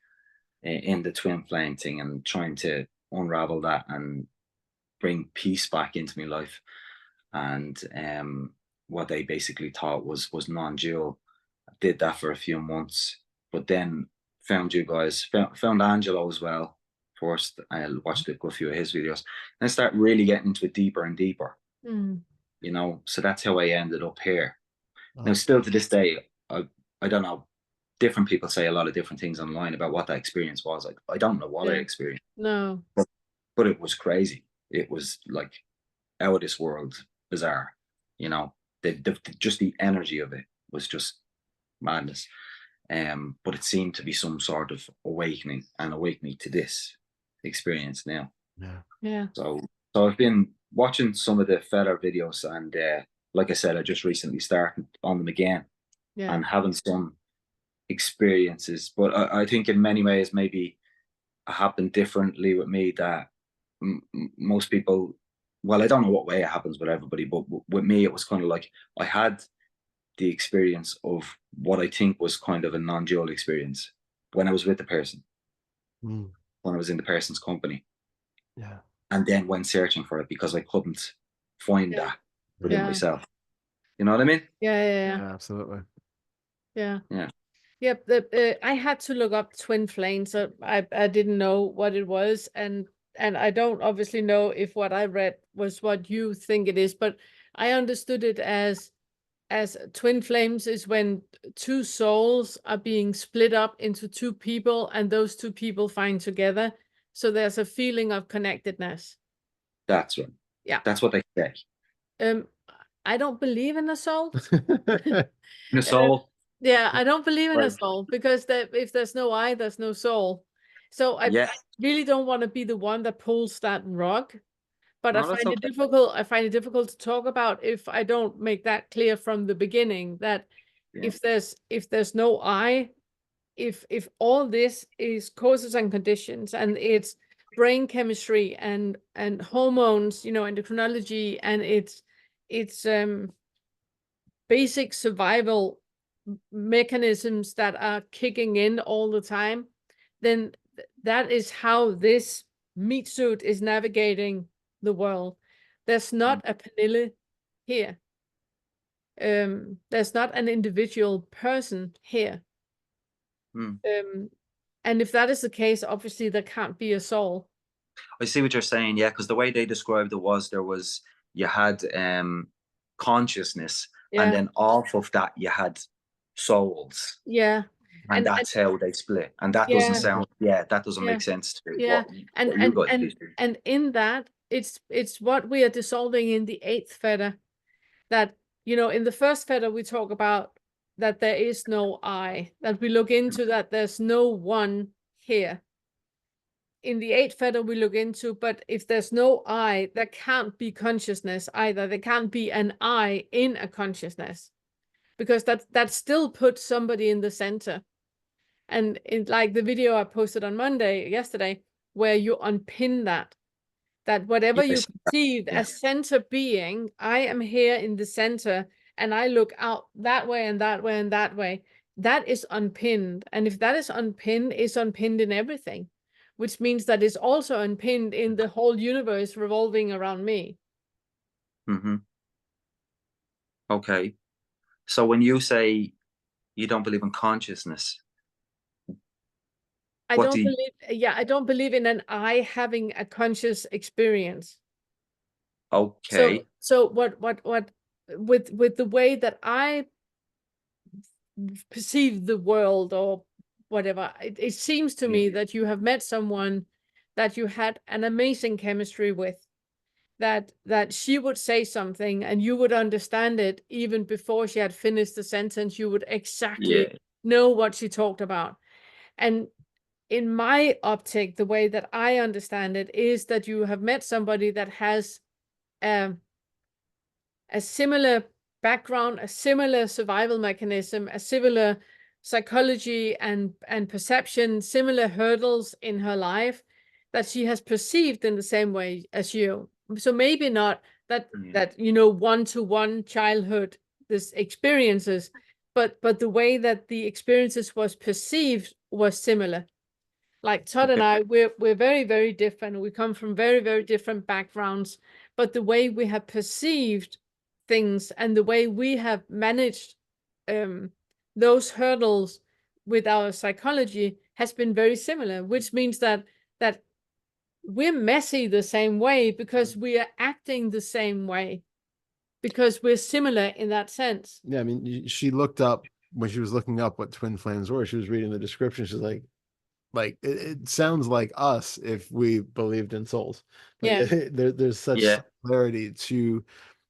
in the twin flame thing, and trying to unravel that and bring peace back into my life. And what they basically taught was non-dual. I did that for a few months, but then found you guys, found Angelo as well first. I watched a few of his videos and I started really getting into it deeper and deeper. So that's how I ended up here. Now, still to this day, I don't know. Different people say a lot of different things online about what that experience was. Like, I don't know what I experienced. No. But it was crazy. It was like out of this world, bizarre. Just the energy of it was just madness. But it seemed to be some sort of awakening to this experience now. Yeah. So I've been watching some of the Fetter videos, and like I said, I just recently started on them again, and having some experiences, but I think in many ways maybe it happened differently with me that most people, well, I don't know what way it happens with everybody, but with me, it was kind of like I had the experience of what I think was kind of a non-dual experience when I was with the person, when I was in the person's company. Yeah. And then went searching for it because I couldn't find that within Yeah. myself. You know what I mean? Yeah. Yeah, absolutely. Yeah. Yeah. Yep. I had to look up twin flames. I didn't know what it was, and I don't obviously know if what I read was what you think it is, but I understood it as twin flames is when two souls are being split up into two people, and those two people find together. So there's a feeling of connectedness. That's right. Yeah. That's what they say. I don't believe in a soul. In a soul. Yeah, I don't believe in a Right. soul because if there's no I, there's no soul. So I really don't want to be the one that pulls that rug. But I No, that's find it okay. difficult. I find it difficult to talk about if I don't make that clear from the beginning that Yeah. if there's no I, if all this is causes and conditions and it's brain chemistry and hormones, endocrinology, and it's basic survival mechanisms that are kicking in all the time, then that is how this meat suit is navigating the world. There's not a Pernille here. There's not an individual person here. And if that is the case, obviously there can't be a soul. I see what you're saying, yeah, because the way they described it was you had consciousness, and then off of that you had souls. Yeah. And that's how they split. And that doesn't sound, that doesn't make sense to me. Yeah. What you guys do. And in that, it's what we are dissolving in the 8th fetter. That, in the first fetter, we talk about that there is no I, that we look into that there's no one here. In the 8th fetter, we look into, but if there's no I, there can't be consciousness either. There can't be an I in a consciousness, because that still puts somebody in the center. And in like the video I posted on yesterday, where you unpin that whatever you perceive as center being, I am here in the center and I look out that way and that way and that way, that is unpinned. And if that is unpinned, it's unpinned in everything, which means that it's also unpinned in the whole universe revolving around me. Okay. So when you say you don't believe in consciousness, I don't believe in an I having a conscious experience. Okay. So what with the way that I perceive the world or whatever, it seems to me that you have met someone that you had an amazing chemistry with, that she would say something and you would understand it even before she had finished the sentence. You would exactly know what she talked about. And in my optic, the way that I understand it is that you have met somebody that has a similar background, a similar survival mechanism, a similar psychology and perception, similar hurdles in her life that she has perceived in the same way as you. So maybe not that one-to-one childhood this experiences, but the way that the experiences was perceived was similar. Like Todd and I, we're very, very different. We come from very, very different backgrounds, but the way we have perceived things and the way we have managed those hurdles with our psychology has been very similar, which means that we're messy the same way because we are acting the same way, because we're similar in that sense. Yeah, I mean, she looked up, when she was looking up what twin flames were, she was reading the description. She's like it sounds like us if we believed in souls. There's such similarity to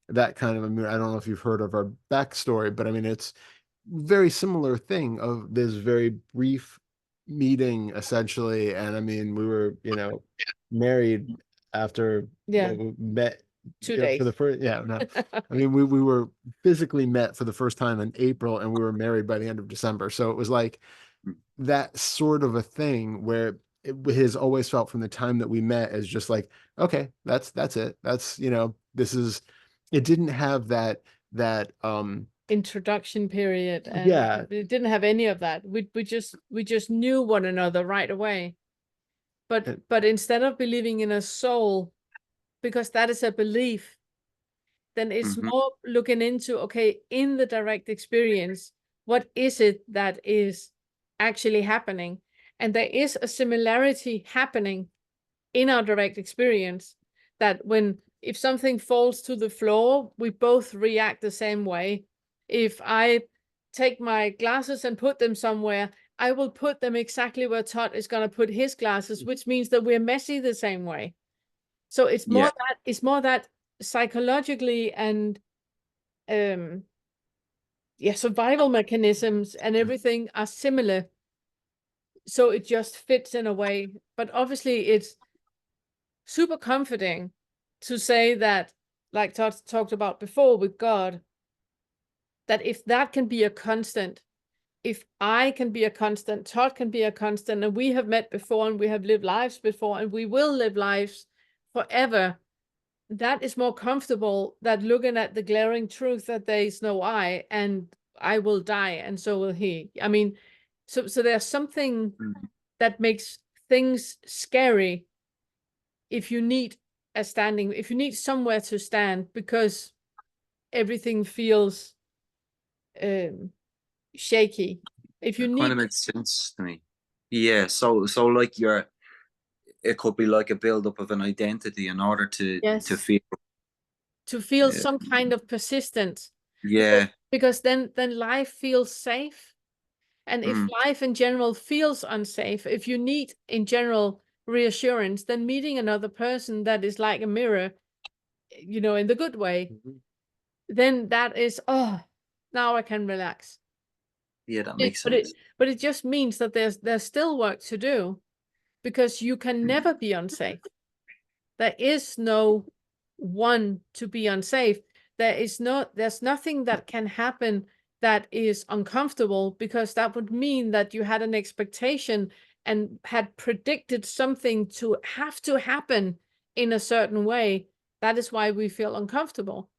that kind of, I mean, I don't know if you've heard of our backstory, but I mean, it's very similar thing of this very brief meeting essentially. And I mean, we were, married after we met 2 Yeah, days. for the first, yeah, no. I mean, we were physically met for the first time in April, and we were married by the end of December. So it was like that sort of a thing where it has always felt from the time that we met as just like, okay, that's it. That's, this is, it didn't have that introduction period, and yeah, it didn't have any of that. We just knew one another right away. But instead of believing in a soul, because that is a belief, then it's more looking into, okay, in the direct experience, what is it that is actually happening? And there is a similarity happening in our direct experience, that if something falls to the floor, we both react the same way. If I take my glasses and put them somewhere, I will put them exactly where Todd is going to put his glasses, which means that we're messy the same way. So it's more that psychologically and survival mechanisms and everything are similar. So it just fits in a way. But obviously it's super comforting to say that, like Todd talked about before with God, that if that can be a constant, if I can be a constant, Todd can be a constant, and we have met before and we have lived lives before and we will live lives forever, that is more comfortable than looking at the glaring truth that there is no I, and I will die and so will he. I mean, so there's something that makes things scary if you need if you need somewhere to stand, because everything feels shaky. If you It need, kind of makes sense to me. Yeah, so like it could be like a build-up of an identity in order to yes, feel to feel some kind of persistence. yeah, Because then life feels safe. And if life in general feels unsafe, if you need in general reassurance, then meeting another person that is like a mirror, in the good way, then that is, oh, now I can relax. yeah, that makes sense. But it just means that there's still work to do, because you can never be unsafe. There is no one to be unsafe. There's nothing that can happen that is uncomfortable, because that would mean that you had an expectation and had predicted something to have to happen in a certain way. That is why we feel uncomfortable.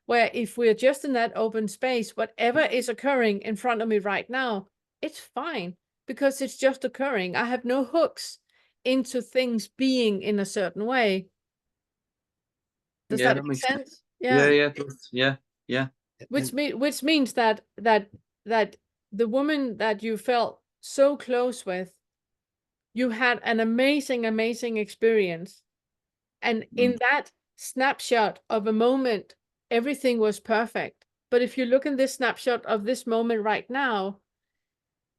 Where if we're just in that open space, whatever is occurring in front of me right now, it's fine, because it's just occurring. I have no hooks into things being in a certain way. Does Yeah, that that make makes sense. sense? Yeah. Yeah, yeah. Which means that the woman that you felt so close with, you had an amazing experience. And in that snapshot of a moment, everything was perfect. But if you look in this snapshot of this moment right now,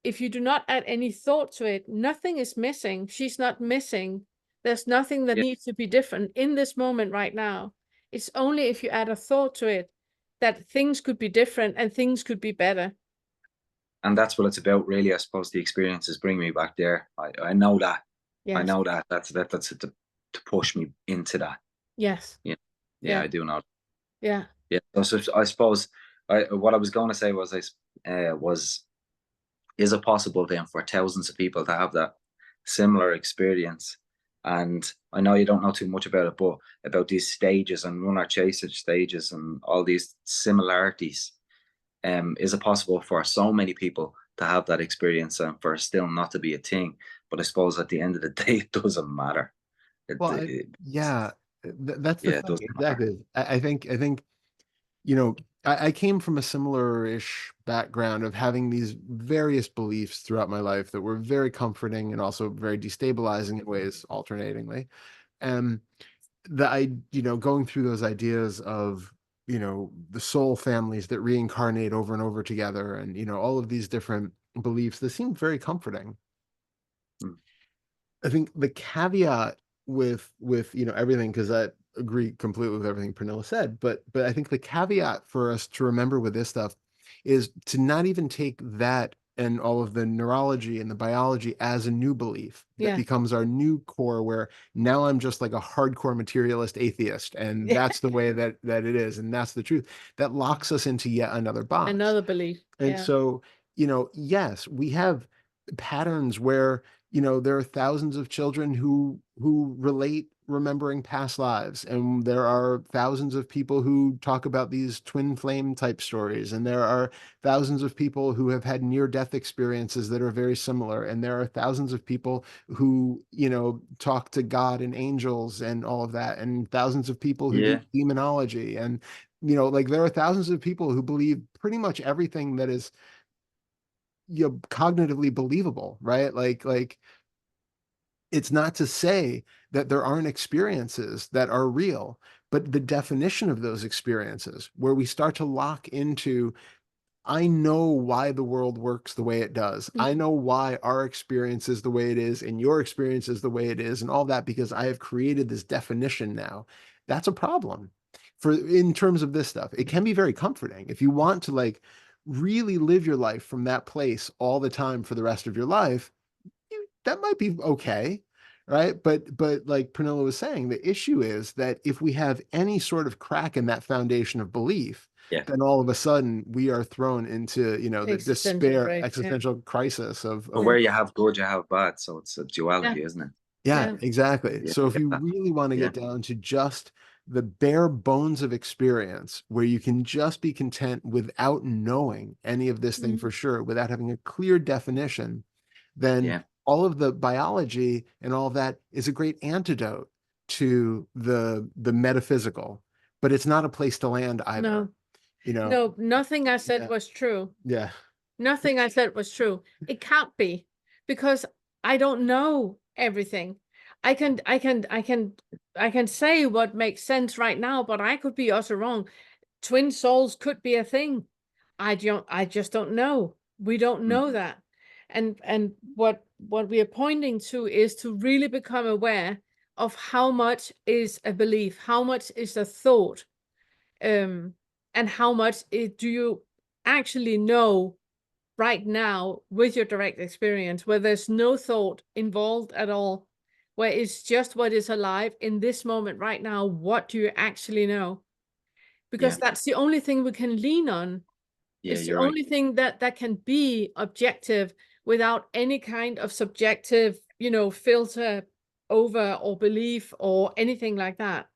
if you do not add any thought to it, nothing is missing. She's not missing. There's nothing that needs to be different in this moment right now. It's only if you add a thought to it that things could be different and things could be better. And that's what it's about, really. I suppose the experiences bring me back there. I know that. Yes. I know that. That's to push me into that. Yes. Yeah, I do know. Yeah. Yeah. So I suppose what I was going to say was is it possible then for thousands of people to have that similar experience? And I know you don't know too much about it, but about these stages and runner chaser stages and all these similarities, is it possible for so many people to have that experience and for it still not to be a thing? But I suppose at the end of the day, it doesn't matter. Well, that's the thing. Exactly. I think I came from a similar-ish background of having these various beliefs throughout my life that were very comforting and also very destabilizing in ways alternatingly. And going through those ideas of, the soul families that reincarnate over and over together, and, all of these different beliefs that seemed very comforting. I think the caveat with everything, because I agree completely with everything Pernille said, but I think the caveat for us to remember with this stuff is to not even take that and all of the neurology and the biology as a new belief that becomes our new core, where now I'm just like a hardcore materialist atheist, and that's the way that it is, and that's the truth. That locks us into yet another box. Another belief. And so, you know, yes, we have patterns where, you know, there are thousands of children who relate remembering past lives, and there are thousands of people who talk about these twin flame type stories, and there are thousands of people who have had near-death experiences that are very similar, and there are thousands of people who, you know, talk to God and angels and all of that, and thousands of people who do demonology, and, you know, like, there are thousands of people who believe pretty much everything that is, you know, cognitively believable, right? Like it's not to say that there aren't experiences that are real, but the definition of those experiences, where we start to lock into, I know why the world works the way it does. I know why our experience is the way it is, and your experience is the way it is, and all that, because I have created this definition now. That's a problem in terms of this stuff. It can be very comforting if you want to, like, really live your life from that place all the time for the rest of your life. That might be okay, right? But like Pernille was saying, the issue is that if we have any sort of crack in that foundation of belief, then all of a sudden we are thrown into, you know, the existential crisis of where you have good, you have bad. So it's a duality, isn't it? Yeah, exactly. So if you really want to get down to just the bare bones of experience, where you can just be content without knowing any of this thing for sure, without having a clear definition, then all of the biology and all of that is a great antidote to the metaphysical, but it's not a place to land either. No, you know, no, nothing I said was true. Nothing I said was true. It can't be, because I don't know everything. I can say what makes sense right now, but I could be also wrong. Twin souls could be a thing. I just don't know. We don't know that. And what we are pointing to is to really become aware of how much is a belief, how much is a thought, and how much do you actually know right now with your direct experience, where there's no thought involved at all, where it's just what is alive in this moment right now. What do you actually know? Because that's the only thing we can lean on. It's the only thing that can be objective without any kind of subjective, you know, filter over or belief or anything like that.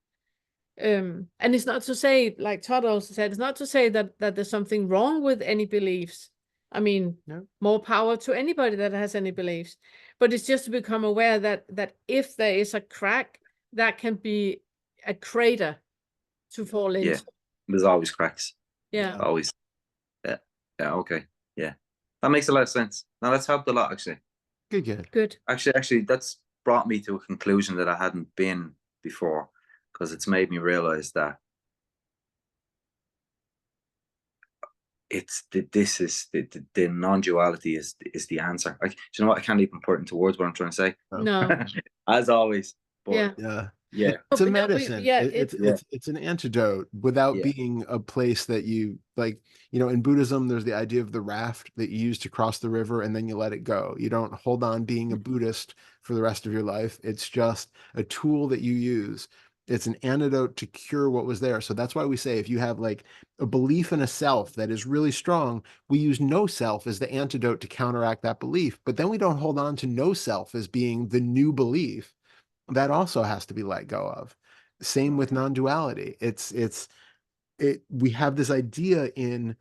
And it's not to say, like Todd also said, it's not to say that there's something wrong with any beliefs. I mean, more power to anybody that has any beliefs, but it's just to become aware that if there is a crack, that can be a crater to fall into. There's always cracks. Always. Okay. That makes a lot of sense. Now that's helped a lot, actually. Good. Actually, that's brought me to a conclusion that I hadn't been before, because it's made me realize that the non-duality is the answer. Do you know what? I can't even put into words what I'm trying to say. No. As always. But it's a medicine. It's an antidote without being a place that you, like, you know, in Buddhism, there's the idea of the raft that you use to cross the river, and then you let it go. You don't hold on being a Buddhist for the rest of your life. It's just a tool that you use. It's an antidote to cure what was there. So that's why we say, if you have like a belief in a self that is really strong, we use no self as the antidote to counteract that belief. But then we don't hold on to no self as being the new belief. That also has to be let go of. Same with non-duality. We have this idea in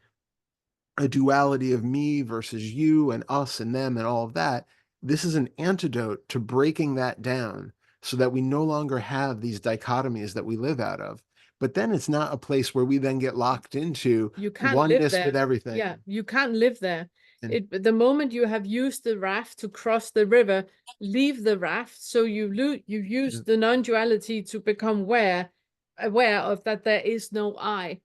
a duality of me versus you and us and them and all of that. This is an antidote to breaking that down, so that we no longer have these dichotomies that we live out of. But then it's not a place where we then get locked into oneness with everything. Yeah, you can't live there. The moment you have used the raft to cross the river, leave the raft. So you've used the non-duality to become aware of that there is no I.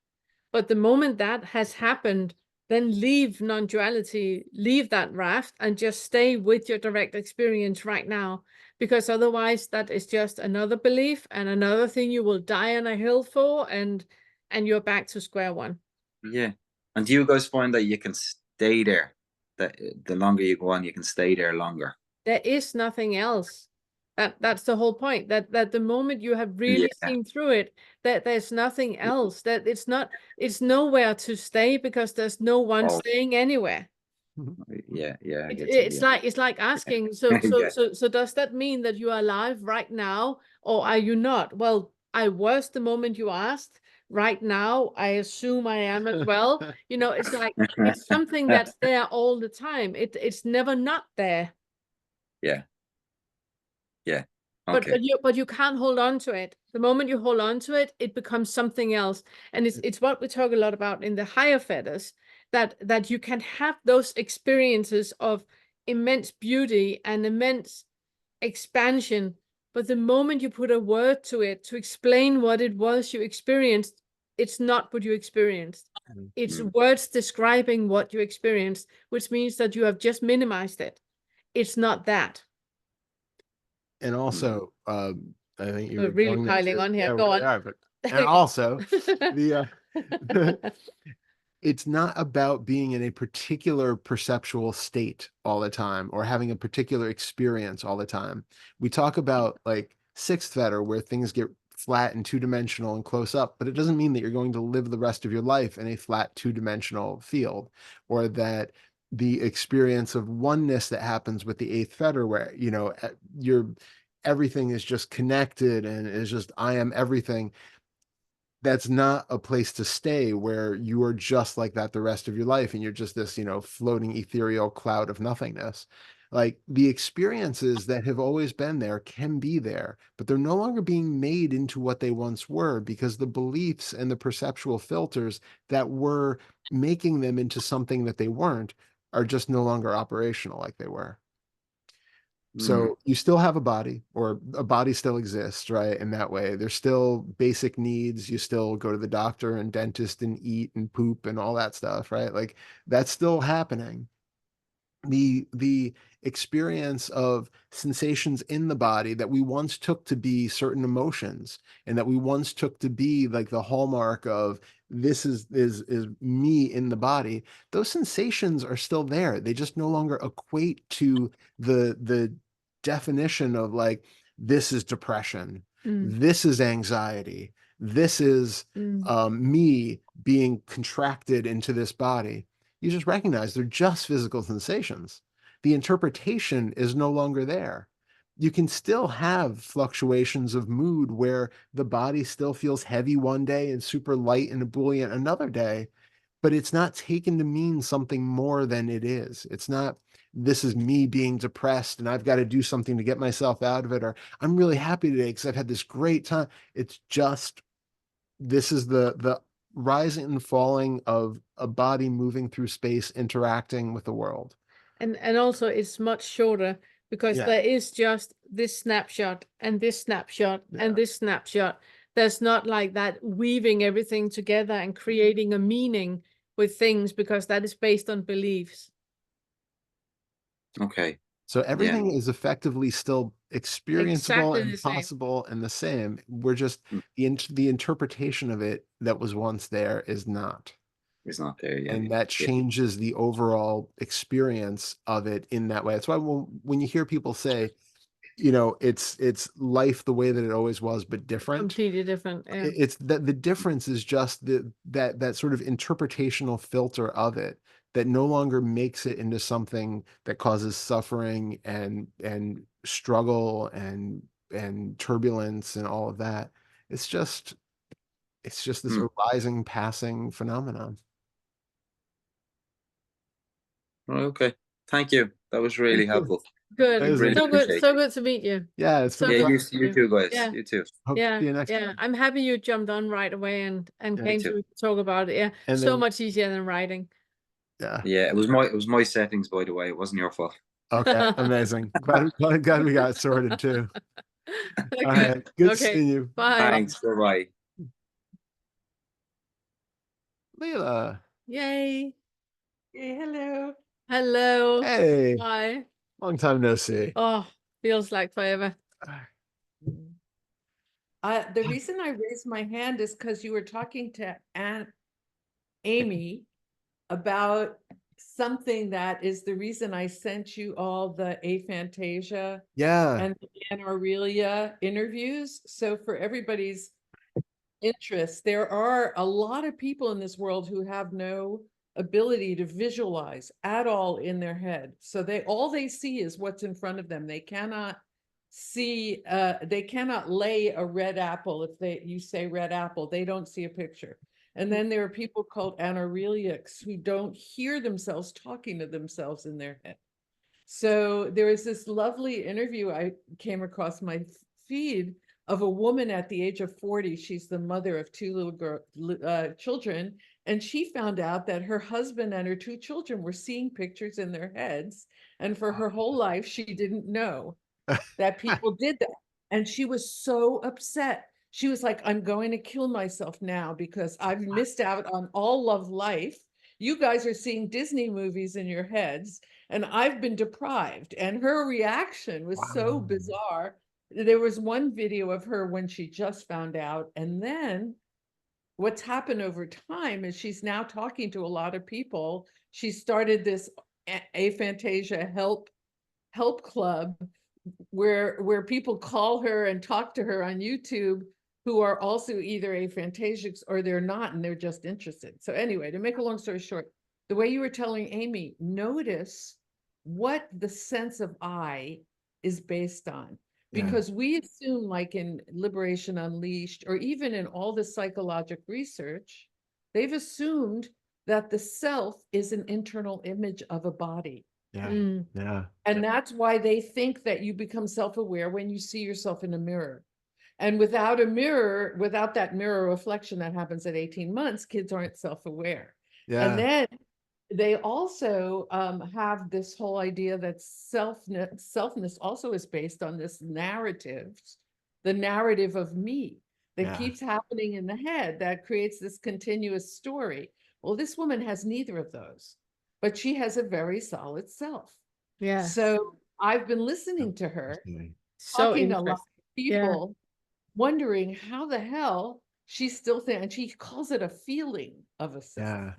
But the moment that has happened, then leave non-duality, leave that raft, and just stay with your direct experience right now. Because otherwise that is just another belief and another thing you will die on a hill for, and you're back to square one. Yeah. And do you guys find that you can stay there that the longer you go on, you can stay there longer. There is nothing else. That's the whole point. That the moment you have really seen through it, that there's nothing else. That it's nowhere to stay because there's no one staying anywhere. Yeah, I get It's like asking, so does that mean that you are alive right now, or are you not? Well, I was the moment you asked. Right now, I assume I am as well. You know, it's like it's something that's there all the time. It's never not there. Yeah. But Okay. you can't hold on to it. The moment you hold on to it, it becomes something else. And it's what we talk a lot about in the higher fetters, that you can have those experiences of immense beauty and immense expansion. But the moment you put a word to it to explain what it was you experienced, it's not what you experienced. It's words describing what you experienced, which means that you have just minimized it. It's not that. And also, I think you We're were really going there piling too. on here. Yeah, Go we on. are, but and also it's not about being in a particular perceptual state all the time or having a particular experience all the time. We talk about like sixth fetter where things get flat and two-dimensional and close up, but it doesn't mean that you're going to live the rest of your life in a flat two-dimensional field, or that the experience of oneness that happens with the eighth fetter where, you know, everything is just connected and is just I am everything. That's not a place to stay where you are just like that the rest of your life and you're just this, you know, floating ethereal cloud of nothingness. Like the experiences that have always been there can be there, but they're no longer being made into what they once were because the beliefs and the perceptual filters that were making them into something that they weren't are just no longer operational like they were. So you still have a body, or a body still exists, right? In that way, there's still basic needs. You still go to the doctor and dentist and eat and poop and all that stuff, right? Like that's still happening. The experience of sensations in the body that we once took to be certain emotions and that we once took to be like the hallmark of this is me in the body, those sensations are still there. They just no longer equate to the definition of like this is depression, this is anxiety, this is me being contracted into this body. You just recognize they're just physical sensations. The interpretation is no longer there. You can still have fluctuations of mood where the body still feels heavy one day and super light and ebullient another day, but it's not taken to mean something more than it is. It's not, this is me being depressed and I've got to do something to get myself out of it, or I'm really happy today because I've had this great time. It's just, this is the rising and falling of a body moving through space, interacting with the world. And also it's much shorter because there is just this snapshot and this snapshot and this snapshot. There's not like that weaving everything together and creating a meaning with things, because that is based on beliefs. Okay. So everything is effectively still experienceable Exactly and the same. possible and the same. We're just the interpretation of it that was once there is not. It's not there yet. And that changes the overall experience of it in that way. That's why when you hear people say, you know, it's life the way that it always was, but different. Completely different. Yeah. It's that the difference is just that sort of interpretational filter of it that no longer makes it into something that causes suffering and struggle and turbulence and all of that. It's just this arising, passing phenomenon. Okay. Thank you. That was really helpful. Good. Amazing. So good to meet you. Yeah, it's So yeah, fun. you too, guys. Yeah. You too. Hope to see you next Yeah. time. I'm happy you jumped on right away and came too. to talk about it. Yeah. And so then- much easier than writing. Yeah. Yeah, it was my settings, by the way. It wasn't your fault. Okay. Amazing. Glad we got it sorted too. Okay. All right. Good Okay. seeing you. Bye. Thanks. Bye-bye. Leela. Yay. Hey, hello. Hello. Hey. Bye. Long time no see. Oh, feels like forever. The reason I raised my hand is because you were talking to Aunt Amy about something that is the reason I sent you all the aphantasia Yeah. and the Aurelia interviews. So for everybody's interest, there are a lot of people in this world who have no ability to visualize at all in their head. So all they see is what's in front of them. They cannot see, they cannot lay a red apple. If you say red apple, they don't see a picture. And then there are people called anoreliacs who don't hear themselves talking to themselves in their head. So there is this lovely interview I came across my feed of a woman at the age of 40. She's the mother of two little children. And she found out that her husband and her two children were seeing pictures in their heads. And for her whole life, she didn't know that people did that. And she was so upset. She was like, I'm going to kill myself now because I've missed out on all of life. You guys are seeing Disney movies in your heads, and I've been deprived. And her reaction was so bizarre. There was one video of her when she just found out. And then what's happened over time is she's now talking to a lot of people. She started this aphantasia help club where people call her and talk to her on YouTube who are also either aphantasics or they're not, and they're just interested. So anyway, to make a long story short, the way you were telling Amy, notice what the sense of I is based on. Because we assume, like in Liberation Unleashed, or even in all the psychological research, they've assumed that the self is an internal image of a body. Yeah. Yeah. And that's why they think that you become self-aware when you see yourself in a mirror. And without a mirror, without that mirror reflection that happens at 18 months, kids aren't self-aware. Yeah. And then they also have this whole idea that selfness also is based on this narrative, the narrative of me that keeps happening in the head that creates this continuous story. Well, this woman has neither of those, but she has a very solid self. Yeah. So I've been listening to her, So talking to a lot of interesting. people, wondering how the hell she's still thinking, and she calls it a feeling of a self. Yeah.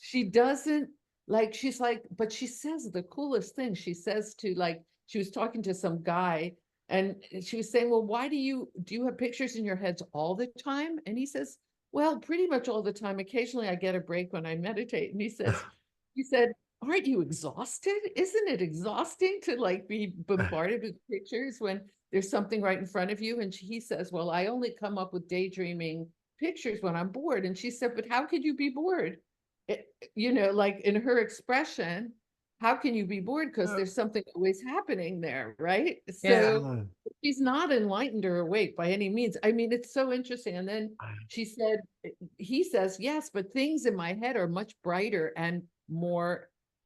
She doesn't like, she's like, but she says the coolest thing. She says to, like, she was talking to some guy and she was saying, well, why do you have pictures in your heads all the time? And he says, well, pretty much all the time. Occasionally I get a break when I meditate. And he said, aren't you exhausted? Isn't it exhausting to like be bombarded with pictures when there's something right in front of you? And he says, well, I only come up with daydreaming pictures when I'm bored. And she said, but how could you be bored? Like in her expression, how can you be bored? Because there's something always happening there, right? So she's not enlightened or awake by any means. I mean, it's so interesting. And then he says, yes, but things in my head are much brighter and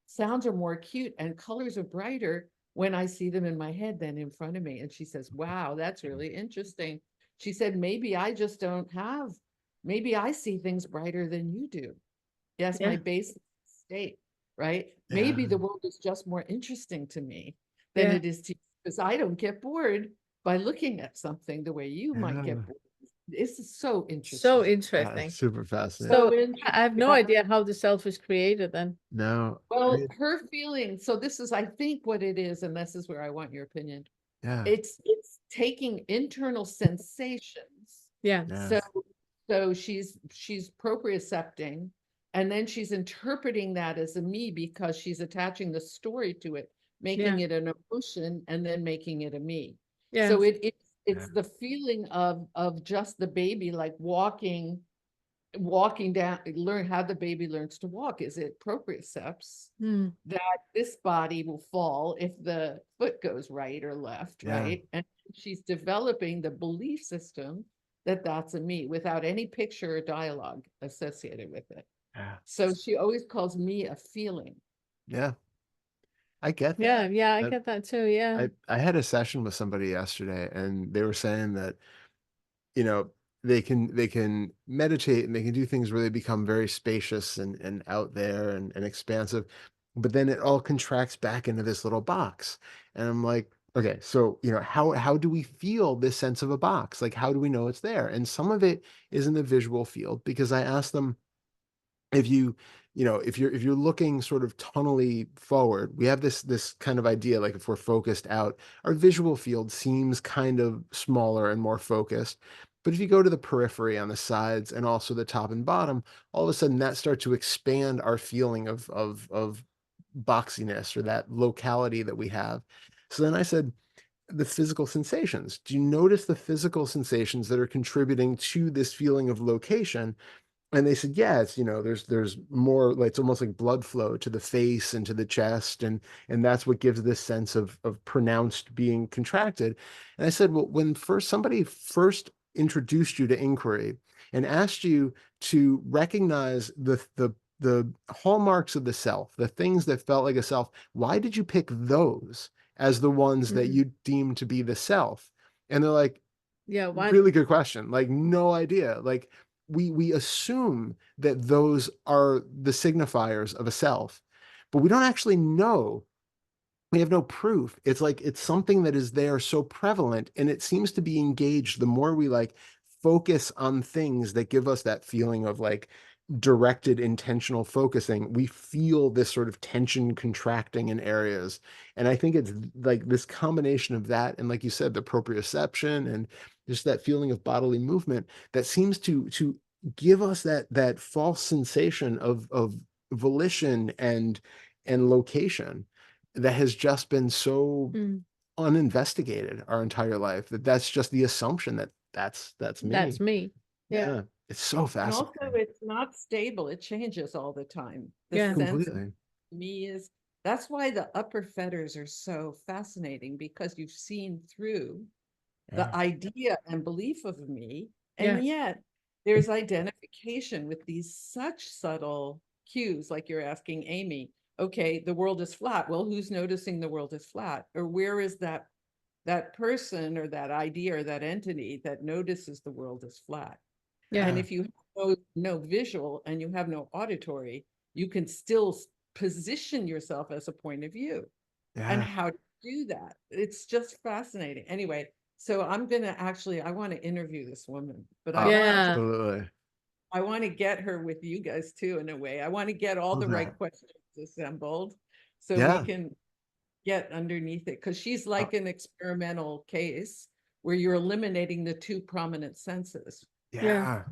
sounds are more acute and colors are brighter when I see them in my head than in front of me. And she says, wow, that's really interesting. She said, maybe I see things brighter than you do. Yes, my basic state, right? Maybe the world is just more interesting to me than it is to you, because I don't get bored by looking at something the way you might get bored. This is so interesting. So interesting. Super fascinating. So I have no idea how the self is created then. No. Well, her feeling, so this is, I think, what it is, and this is where I want your opinion. Yeah. It's taking internal sensations. Yeah. So she's propriocepting. And then she's interpreting that as a me because she's attaching the story to it, making it an emotion, and then making it a me. Yeah. So it's the feeling of just the baby, like walking down, learn how the baby learns to walk. Is it propriocepts that this body will fall if the foot goes right or left, right? And she's developing the belief system that that's a me without any picture or dialogue associated with it. So she always calls me a feeling. Yeah. I get that. Yeah, I get that too. Yeah. I had a session with somebody yesterday and they were saying that, they can meditate and they can do things where they become very spacious and out there and expansive, but then it all contracts back into this little box. And I'm like, okay, so, how do we feel this sense of a box? Like, how do we know it's there? And some of it is in the visual field, because I asked them, if you're looking sort of tunnelly forward, we have this kind of idea, like if we're focused out, our visual field seems kind of smaller and more focused. But if you go to the periphery on the sides and also the top and bottom, all of a sudden that starts to expand our feeling of boxiness, or that locality that we have. So then I said, the physical sensations. Do you notice the physical sensations that are contributing to this feeling of location? And they said, yeah, it's, there's more, like, it's almost like blood flow to the face and to the chest. And that's what gives this sense of pronounced being contracted. And I said, well, when somebody first introduced you to inquiry and asked you to recognize the hallmarks of the self, the things that felt like a self, why did you pick those as the ones that you deem to be the self? And they're like, yeah, really good question. Like, no idea. Like, we assume that those are the signifiers of a self, but we don't actually know. We have no proof. It's like, it's something that is there so prevalent, and it seems to be engaged the more we like focus on things that give us that feeling of like directed intentional focusing. We feel this sort of tension contracting in areas. And I think it's like this combination of that and, like you said, the proprioception and just that feeling of bodily movement that seems to give us that false sensation of volition and location that has just been so uninvestigated our entire life, that's just the assumption that that's me. That's me. Yeah. It's so fascinating. And also, it's not stable. It changes all the time. The Yeah. sense Completely. of me is, that's why the upper fetters are so fascinating, because you've seen through the idea and belief of me, and yet there's identification with these such subtle cues, like you're asking Amy, okay, the world is flat. Well, who's noticing the world is flat? Or where is that person or that idea or that entity that notices the world is flat? Yeah. And if you have no visual and you have no auditory, you can still position yourself as a point of view. And how to do that, it's just fascinating. Anyway, so I'm gonna I want to interview this woman, but Absolutely. I want to get her with you guys too, in a way. I want to get all the right questions assembled so we can get underneath it, because she's like an experimental case where you're eliminating the two prominent senses. Yeah.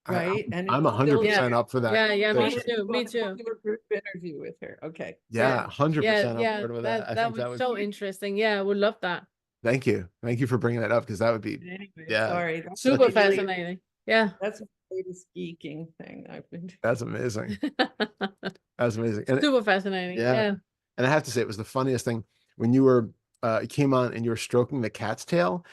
Right. I'm 100% up for that. Yeah, me too. Me too. Do a group interview with her. Okay. Yeah, 100% Yeah, on board with that. I that think that was would so interesting. Yeah, I would love that. Thank you for bringing that up, because that would be Anyway, sorry. Super fascinating. Yeah. That's the latest geeking thing I've been doing. That's amazing. That's amazing. And super fascinating. Yeah. And I have to say, it was the funniest thing when you came on and you were stroking the cat's tail.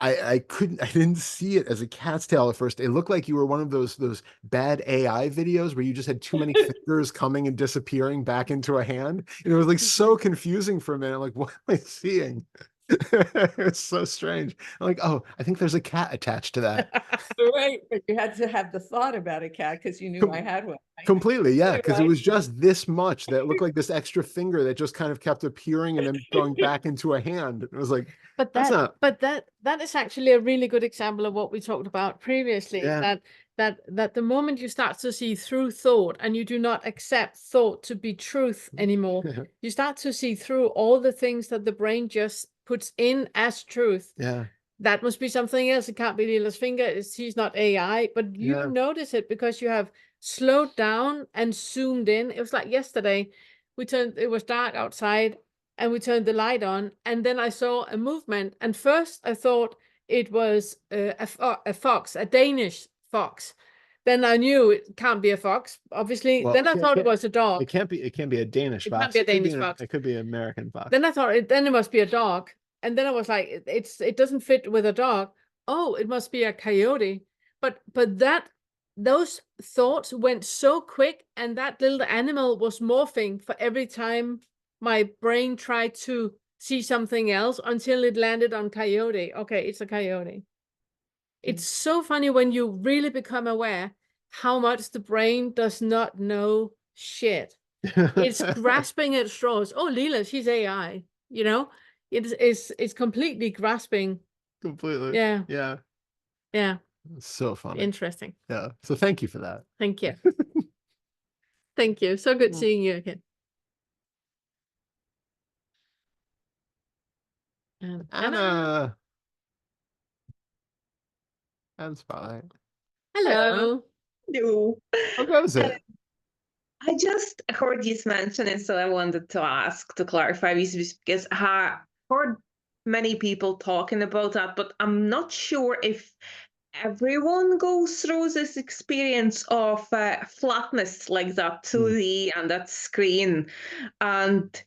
I didn't see it as a cat's tail at first. It looked like you were one of those bad AI videos where you just had too many fingers coming and disappearing back into a hand. And it was like so confusing for a minute. I'm like, what am I seeing? It's so strange. I'm like, oh, I think there's a cat attached to that. Right, but you had to have the thought about a cat because you knew I had one. Completely, yeah, because it was just this much that looked like this extra finger that just kind of kept appearing and then going back into a hand. It was like, but that is actually a really good example of what we talked about previously. That the moment you start to see through thought and you do not accept thought to be truth anymore, you start to see through all the things that the brain just puts in as truth. Yeah. That must be something else. It can't be Lila's finger. She's not AI, but you notice it because you have slowed down and zoomed in. It was like yesterday, it was dark outside and we turned the light on, and then I saw a movement. And first I thought it was a fox, a Danish fox. Then I knew it can't be a fox, obviously. Well, then I thought it was a dog. It can't be a Danish fox. It can't be a Danish fox. It could be an American fox. Then I thought then it must be a dog. And then I was like, it doesn't fit with a dog. Oh, it must be a coyote. But those thoughts went so quick, and that little animal was morphing for every time my brain tried to see something else until it landed on coyote. Okay, it's a coyote. It's so funny when you really become aware how much the brain does not know shit. It's grasping at straws. Oh, Lila, she's AI, you know? It's completely grasping. Completely. Yeah. Yeah. Yeah. It's so funny. Interesting. Yeah. So thank you for that. Thank you. Thank you. So good seeing you again. Anna. And Spotlight. Hello. Hello. How goes it? I just heard you mention it, so I wanted to ask to clarify this because I heard many people talking about that, but I'm not sure if everyone goes through this experience of flatness like that 2D and that screen. And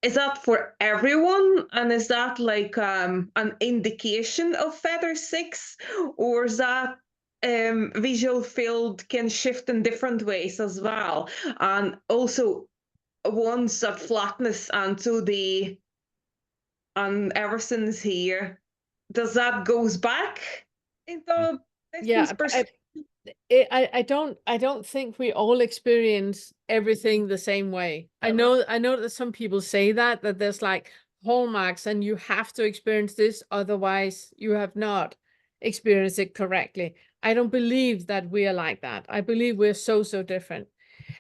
is that for everyone? And is that like an indication of Feather 6? Or is that visual field can shift in different ways as well? And also, once that flatness and 2D and everything's here, does that goes back into Yeah, perspective? I don't think we all experience everything the same way. I know that some people say that there's like hallmarks and you have to experience this, otherwise you have not experienced it correctly. I don't believe that we are like that. I believe we're so different.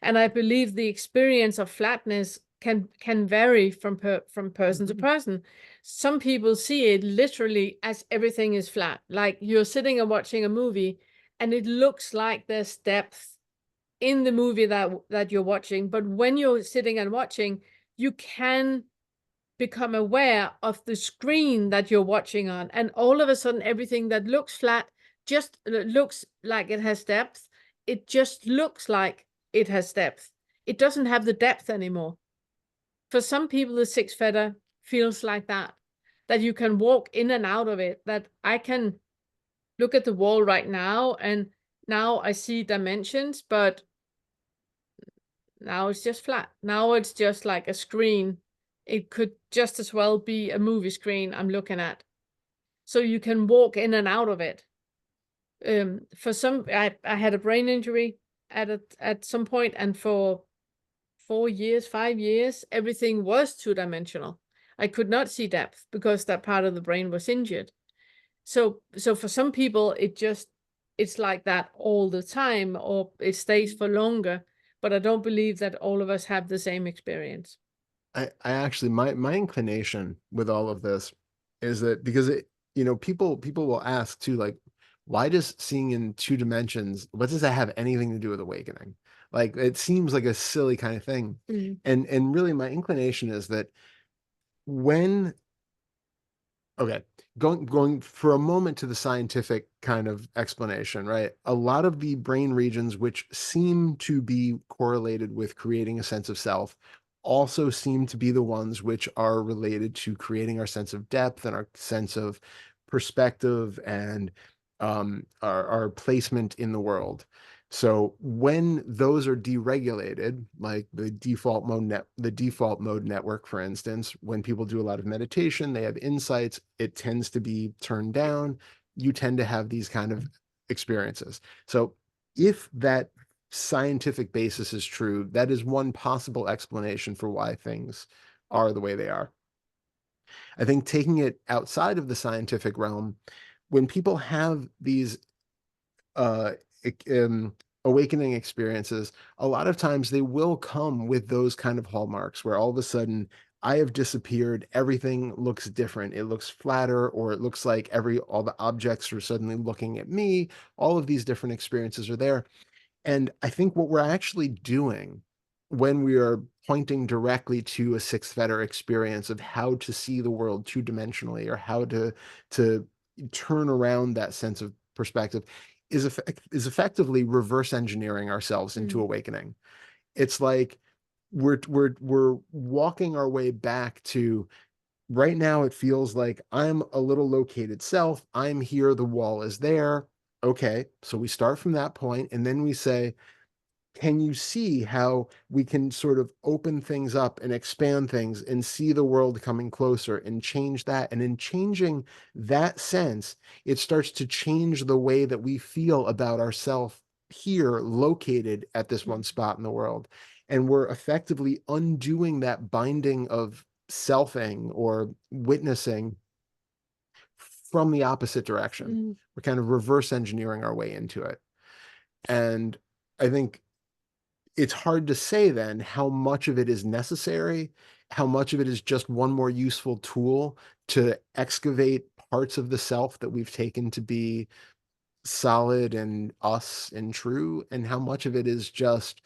And I believe the experience of flatness can vary from person to person. Some people see it literally as everything is flat. Like you're sitting and watching a movie and it looks like there's depth in the movie that you're watching, but when you're sitting and watching, you can become aware of the screen that you're watching on, and all of a sudden everything that looks flat just looks like it has depth. It just looks like it has depth. It doesn't have the depth anymore. For some people, the 6 feather feels like that you can walk in and out of it, that I can look at the wall right now and now I see dimensions, but now it's just flat. Now it's just like a screen. It could just as well be a movie screen I'm looking at. So you can walk in and out of it. For some, I had a brain injury at some point, and for 4 years, 5 years, everything was 2-dimensional. I could not see depth because that part of the brain was injured. So for some people, it's like that all the time, or it stays for longer. But I don't believe that all of us have the same experience. I actually, my inclination with all of this is that because people will ask too, like, why does seeing in 2 dimensions, what does that have anything to do with awakening? Like, it seems like a silly kind of thing. And really my inclination is that going for a moment to the scientific kind of explanation, right? A lot of the brain regions which seem to be correlated with creating a sense of self also seem to be the ones which are related to creating our sense of depth and our sense of perspective and our placement in the world. So when those are deregulated, like the default mode network, for instance, when people do a lot of meditation, they have insights, it tends to be turned down. You tend to have these kind of experiences. So if that scientific basis is true, that is one possible explanation for why things are the way they are. I think taking it outside of the scientific realm, when people have these awakening experiences, a lot of times they will come with those kind of hallmarks where all of a sudden I have disappeared, everything looks different, it looks flatter, or it looks like all the objects are suddenly looking at me. All of these different experiences are there. And I think what we're actually doing when we are pointing directly to a 6 fetter experience of how to see the world 2-dimensionally, or how to turn around that sense of perspective, is effectively reverse engineering ourselves into awakening. It's like we're walking our way back to, right now it feels like I'm a little located self. I'm here, the wall is there. Okay, so we start from that point, and then we say, can you see how we can sort of open things up and expand things and see the world coming closer and change that? And in changing that sense, it starts to change the way that we feel about ourselves here, located at this one spot in the world. And we're effectively undoing that binding of selfing or witnessing from the opposite direction. We're kind of reverse engineering our way into it. And I think it's hard to say then how much of it is necessary, how much of it is just one more useful tool to excavate parts of the self that we've taken to be solid and us and true, and how much of it is just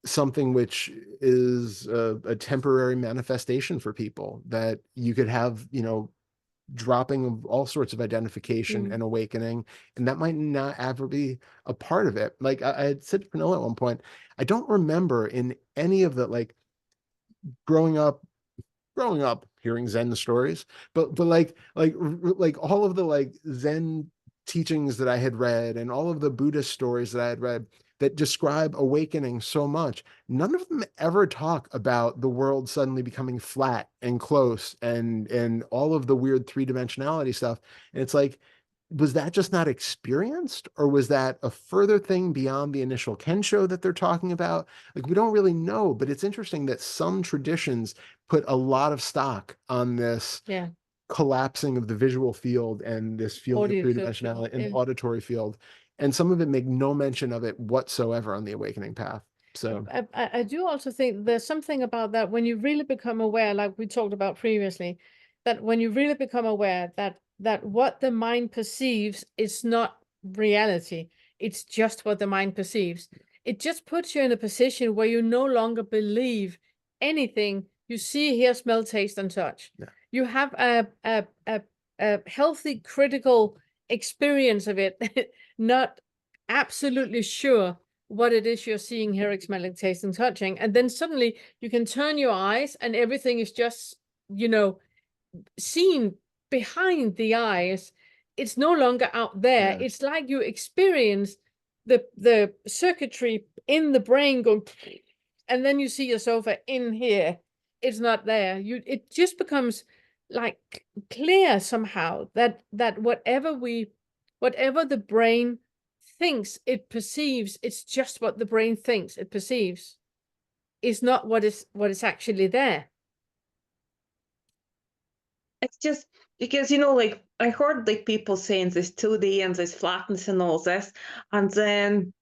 something which is a temporary manifestation for people, that you could have, you know, dropping of all sorts of identification and awakening, and that might not ever be a part of it. Like I had said to Pernille at one point, I don't remember in any of the, like, growing up hearing Zen stories, but like all of the like Zen teachings that I had read and all of the Buddhist stories that I had read that describe awakening so much, none of them ever talk about the world suddenly becoming flat and close and all of the weird three-dimensionality stuff. And it's like, was that just not experienced, or was that a further thing beyond the initial Kensho that they're talking about? Like, we don't really know, but it's interesting that some traditions put a lot of stock on this collapsing of the visual field and this field of three-dimensionality and the auditory field. And some of it make no mention of it whatsoever on the awakening path. So I do also think there's something about that when you really become aware, like we talked about previously, that when you really become aware that what the mind perceives is not reality, it's just what the mind perceives. It just puts you in a position where you no longer believe anything you see, hear, smell, taste, and touch. Yeah. You have a healthy, critical experience of it, not absolutely sure what it is you're seeing, hearing, smelling, tasting, touching. And then suddenly you can turn your eyes and everything is just, you know, seen behind the eyes. It's no longer out there. Yeah. It's like you experience the circuitry in the brain going, and then you see your sofa in here. It's not there. It just becomes like clear somehow that whatever the brain thinks it perceives, it's just what the brain thinks it perceives. Is not what is actually there. It's just because, you know, like I heard like people saying this 2D and this flatness and all this, and then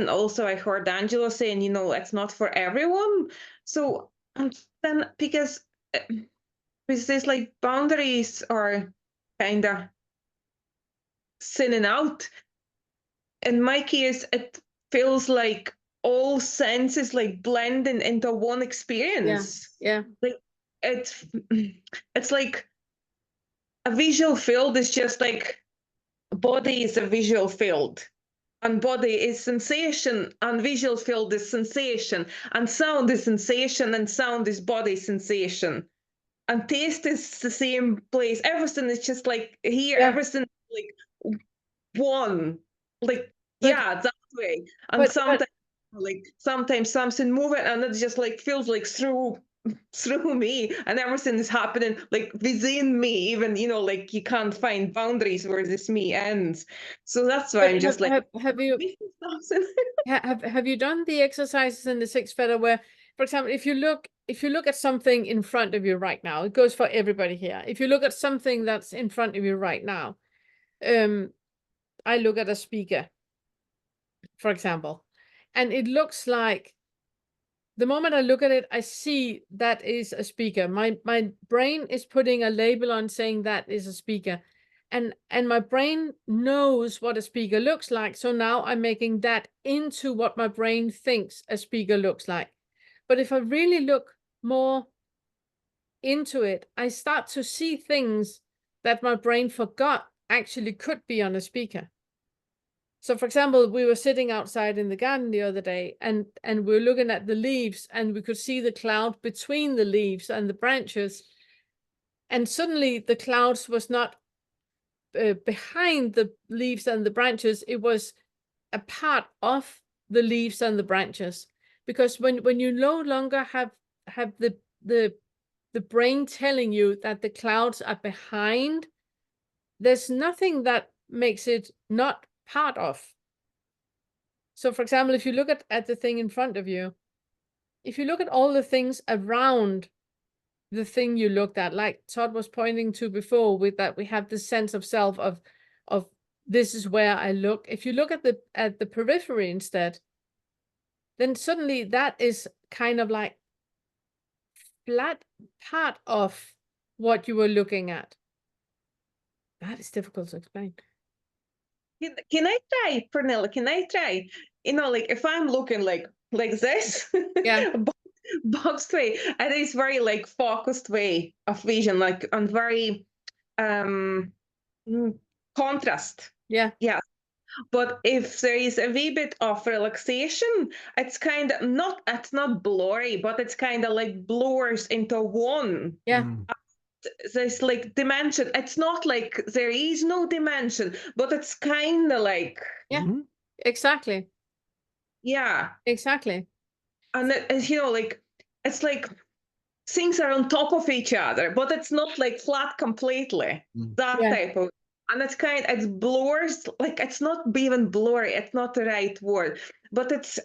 also I heard Angela saying, you know, it's not for everyone. So and then because this like boundaries are kind of thinning out. In my case, it feels like all senses like blending into one experience. Yeah. Like it's like a visual field is just like body is a visual field, and body is sensation, and visual field is sensation, and sound is sensation, and sound is body sensation, and taste is the same place. Everything is just like here. Everything is like one, like that way. And sometimes something moving, and it just like feels like through me, and everything is happening like within me, even, you know, like you can't find boundaries where this me ends. So that's why I'm just like, have you have you done the exercises in the 6 Fetter where, for example, if you look at something in front of you right now, it goes for everybody here. If you look at something that's in front of you right now, I look at a speaker, for example, and it looks like, the moment I look at it, I see that is a speaker. My brain is putting a label on saying that is a speaker. And my brain knows what a speaker looks like. So now I'm making that into what my brain thinks a speaker looks like. But if I really look more into it, I start to see things that my brain forgot actually could be on a speaker. So, for example, we were sitting outside in the garden the other day, and we were looking at the leaves, and we could see the cloud between the leaves and the branches. And suddenly the clouds was not behind the leaves and the branches. It was a part of the leaves and the branches. Because when you no longer have the brain telling you that the clouds are behind, there's nothing that makes it not part of. So, for example, if you look at the thing in front of you, if you look at all the things around the thing you looked at, like Todd was pointing to before, with that we have this sense of self of this is where I look. If you look at the periphery instead, then suddenly that is kind of like flat part of what you were looking at. That is difficult to explain. Can I try, Pernille? Can I try? You know, like if I'm looking like this, Yeah. boxed way, and it's very like focused way of vision, like on very contrast. Yeah. Yeah. But if there is a wee bit of relaxation, it's kind of not, it's not blurry, but it's kind of like blurs into one. Yeah. There's like dimension. It's not like there is no dimension, but it's kind of like, Yeah, exactly. yeah. Exactly. And you know, like, it's like things are on top of each other, but it's not like flat completely. That Yeah. type of, and it's blurs, like it's not even blurry, it's not the right word, but it's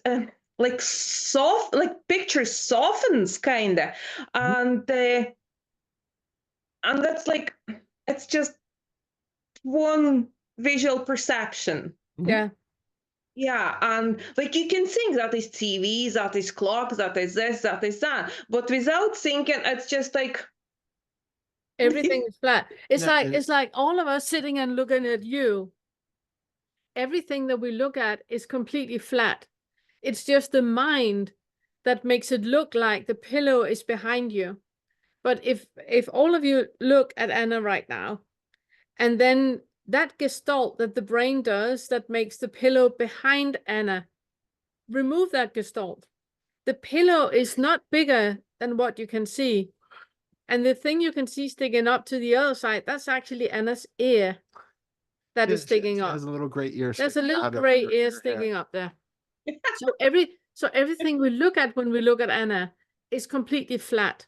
like soft, like picture softens kind of, and that's like, it's just one visual perception. Yeah. Yeah, and like you can think that is TV, that is clock, that is this, that is that, but without thinking, it's just like Everything is flat. It's Yeah, like, it's like all of us sitting and looking at you. Everything that we look at is completely flat. It's just the mind that makes it look like the pillow is behind you. But if all of you look at Anna right now, and then that gestalt that the brain does that makes the pillow behind Anna, remove that gestalt. The pillow is not bigger than what you can see. And the thing you can see sticking up to the other side, that's actually Anna's ear that is sticking up. Has a little gray ear. There's a sticking little out of gray her ear hair. sticking up there. So everything we look at when we look at Anna is completely flat.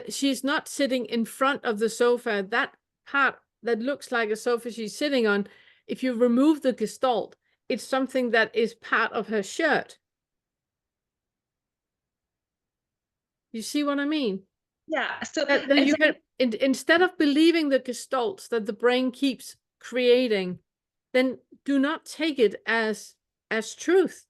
She's not sitting in front of the sofa. That part that looks like a sofa she's sitting on, if you remove the gestalt, it's something that is part of her shirt. You see what I mean? yeah. So That you can, instead of believing the gestalts that the brain keeps creating, then do not take it as truth.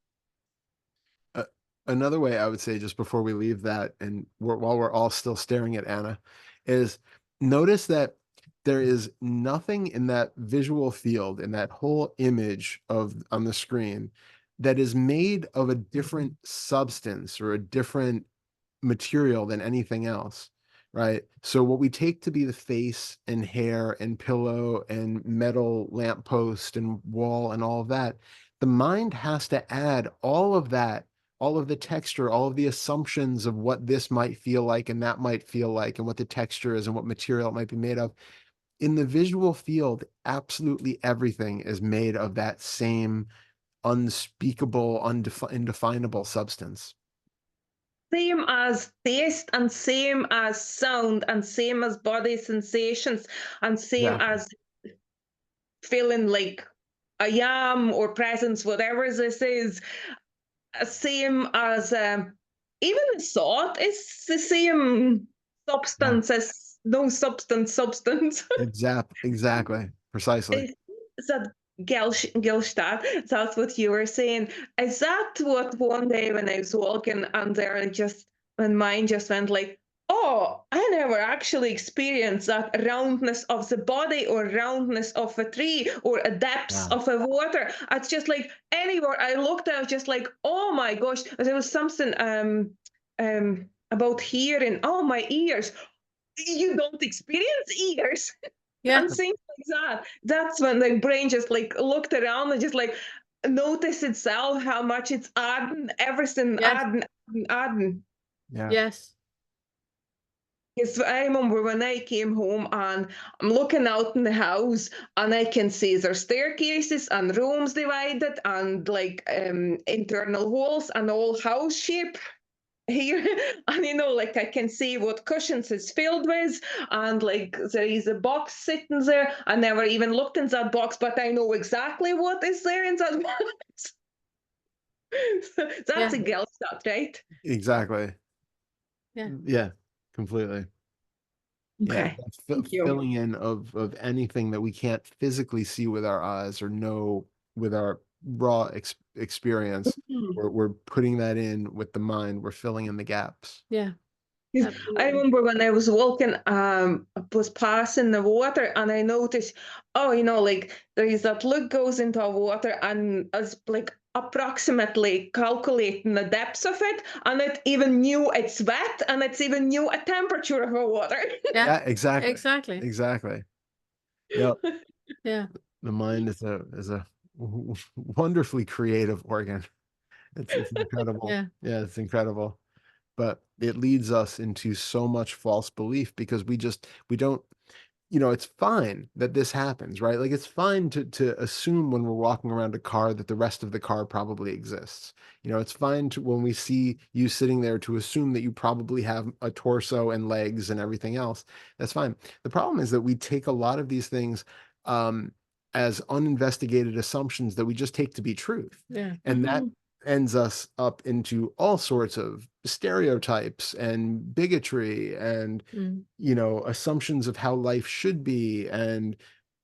Another way I would say, just before we leave that, and while we're all still staring at Anna, is notice that there is nothing in that visual field, in that whole image on the screen, that is made of a different substance or a different material than anything else, right? So what we take to be the face and hair and pillow and metal lamppost and wall and all of that, the mind has to add all of that, all of the texture, all of the assumptions of what this might feel like and that might feel like, and what the texture is and what material it might be made of. In the visual field, absolutely everything is made of that same unspeakable, indefinable substance. same as taste and same as sound and same as body sensations and same as feeling like a yam or presence, whatever this is, same as even the thought is the same substance as no substance. Exactly. Precisely. Is that Gilstad? That's what you were saying. Is that what one day when I was walking and there just my mind just went like, oh, I never actually experienced that roundness of the body or roundness of a tree or a depth of a water. It's just like anywhere I looked, I was just like, oh my gosh, there was something about hearing. Oh, my ears. You don't experience ears. Yeah. And things like that. That's when the brain just like looked around and just like noticed itself how much it's adding, everything adding. Yeah. Yes. Because I remember when I came home and I'm looking out in the house and I can see there's staircases and rooms divided and like internal walls and all house shape here. And you know, like I can see what cushions it's filled with, and like there is a box sitting there. I never even looked in that box, but I know exactly what is there in that box. That's a girl stuff, right? Exactly. Yeah. Completely. Okay. Thank you. Filling in of anything that we can't physically see with our eyes or know with our raw experience. We're putting that in with the mind. We're filling in the gaps. Yeah. I remember when I was walking, was passing the water, and I noticed, oh, like there is that look goes into the water, and it's like approximately calculating the depths of it, and it even knew it's wet, and it's even knew a temperature of the water. Yeah, exactly. Exactly. Yep. Yeah. The mind is a wonderfully creative organ. It's incredible. Yeah. Yeah, it's incredible. But it leads us into so much false belief because we don't, it's fine that this happens, right? Like it's fine to assume when we're walking around a car that the rest of the car probably exists. It's fine to, when we see you sitting there, to assume that you probably have a torso and legs and everything else. That's fine. The problem is that we take a lot of these things as uninvestigated assumptions that we just take to be truth. Yeah. And that ends us up into all sorts of stereotypes and bigotry and assumptions of how life should be and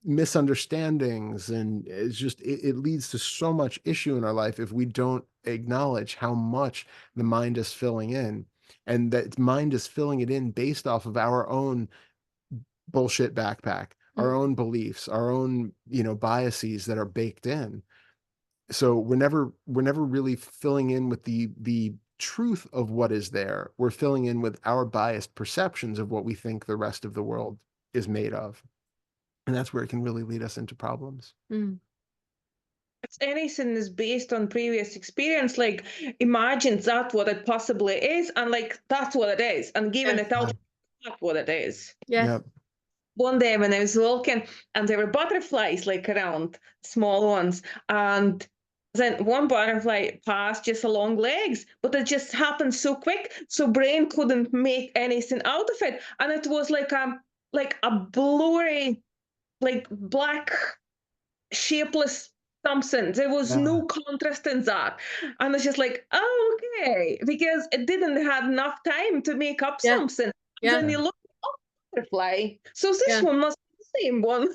misunderstandings, and it leads to so much issue in our life if we don't acknowledge how much the mind is filling in, and that mind is filling it in based off of our own bullshit backpack, our own beliefs, our own biases that are baked in. So we're never really filling in with the truth of what is there. We're filling in with our biased perceptions of what we think the rest of the world is made of. And that's where it can really lead us into problems. It's anything is based on previous experience, like imagine that what it possibly is, and like that's what it is, and giving it out that's what it is. Yes. One day when I was walking, and there were butterflies like around, small ones, and then one butterfly passed just along legs, but it just happened so quick, so brain couldn't make anything out of it, and it was like a blurry, like black, shapeless something. There was no contrast in that, and it's just like, oh, okay, because it didn't have enough time to make up something. Then you look, oh, butterfly. So this one must be the same one.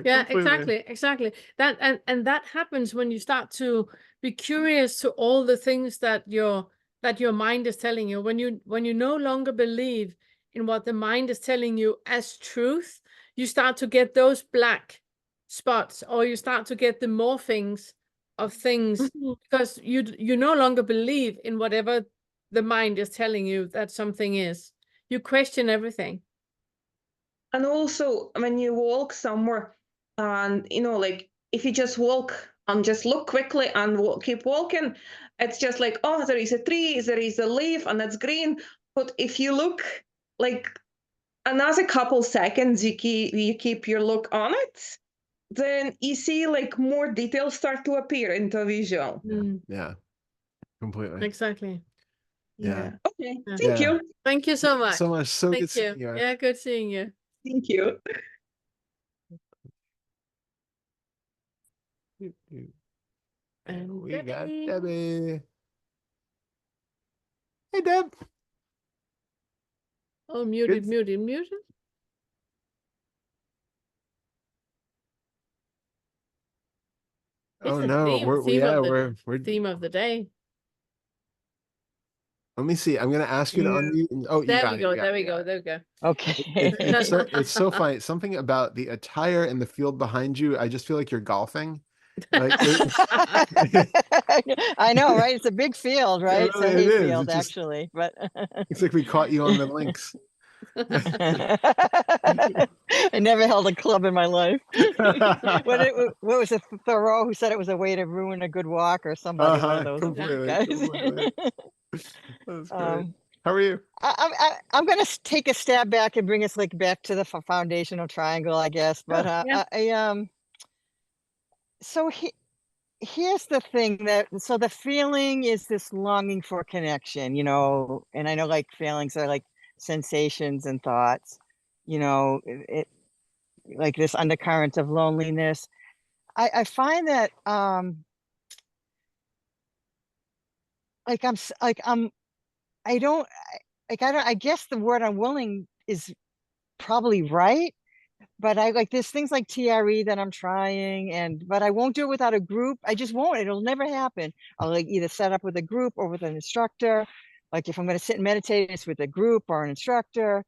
Yeah, exactly. That and that happens when you start to be curious to all the things that your mind is telling you. When you no longer believe in what the mind is telling you as truth, you start to get those black spots, or you start to get the morphings of things because you no longer believe in whatever the mind is telling you that something is. You question everything. And also when you walk somewhere, and like if you just walk and just look quickly and keep walking, it's just like, oh, there is a tree, there is a leaf, and it's green. But if you look like another couple seconds, you keep your look on it, then you see like more details start to appear into visual. Yeah, completely. Exactly. Yeah. Okay. Yeah. Thank you. Thank you so much. So much. So Thank good seeing you. Yeah, good seeing you. Thank you. And we got Debbie. Hey, Deb. Oh, muted. Oh no, we're theme of the day. Let me see. I'm gonna ask you to unmute. Oh, there we go. Okay. It's so funny. Something about the attire and the field behind you. I just feel like you're golfing. Like, I know, right? It's a big field, right? It's a hay field, just, actually. But it's like we caught you on the links. I never held a club in my life. What was it, Thoreau who said it was a way to ruin a good walk, or somebody, one of those guys? Completely. That's great. How are you? I'm going to take a step back and bring us like back to the foundational triangle, I guess. But so here's the thing, so the feeling is this longing for connection, and I know like feelings are like sensations and thoughts, it like this undercurrent of loneliness. I find that I guess the word unwilling is probably right, but I like there's things like TRE that I'm trying, but I won't do it without a group. I just won't. It'll never happen. I'll like either set up with a group or with an instructor. Like if I'm going to sit and meditate, it's with a group or an instructor.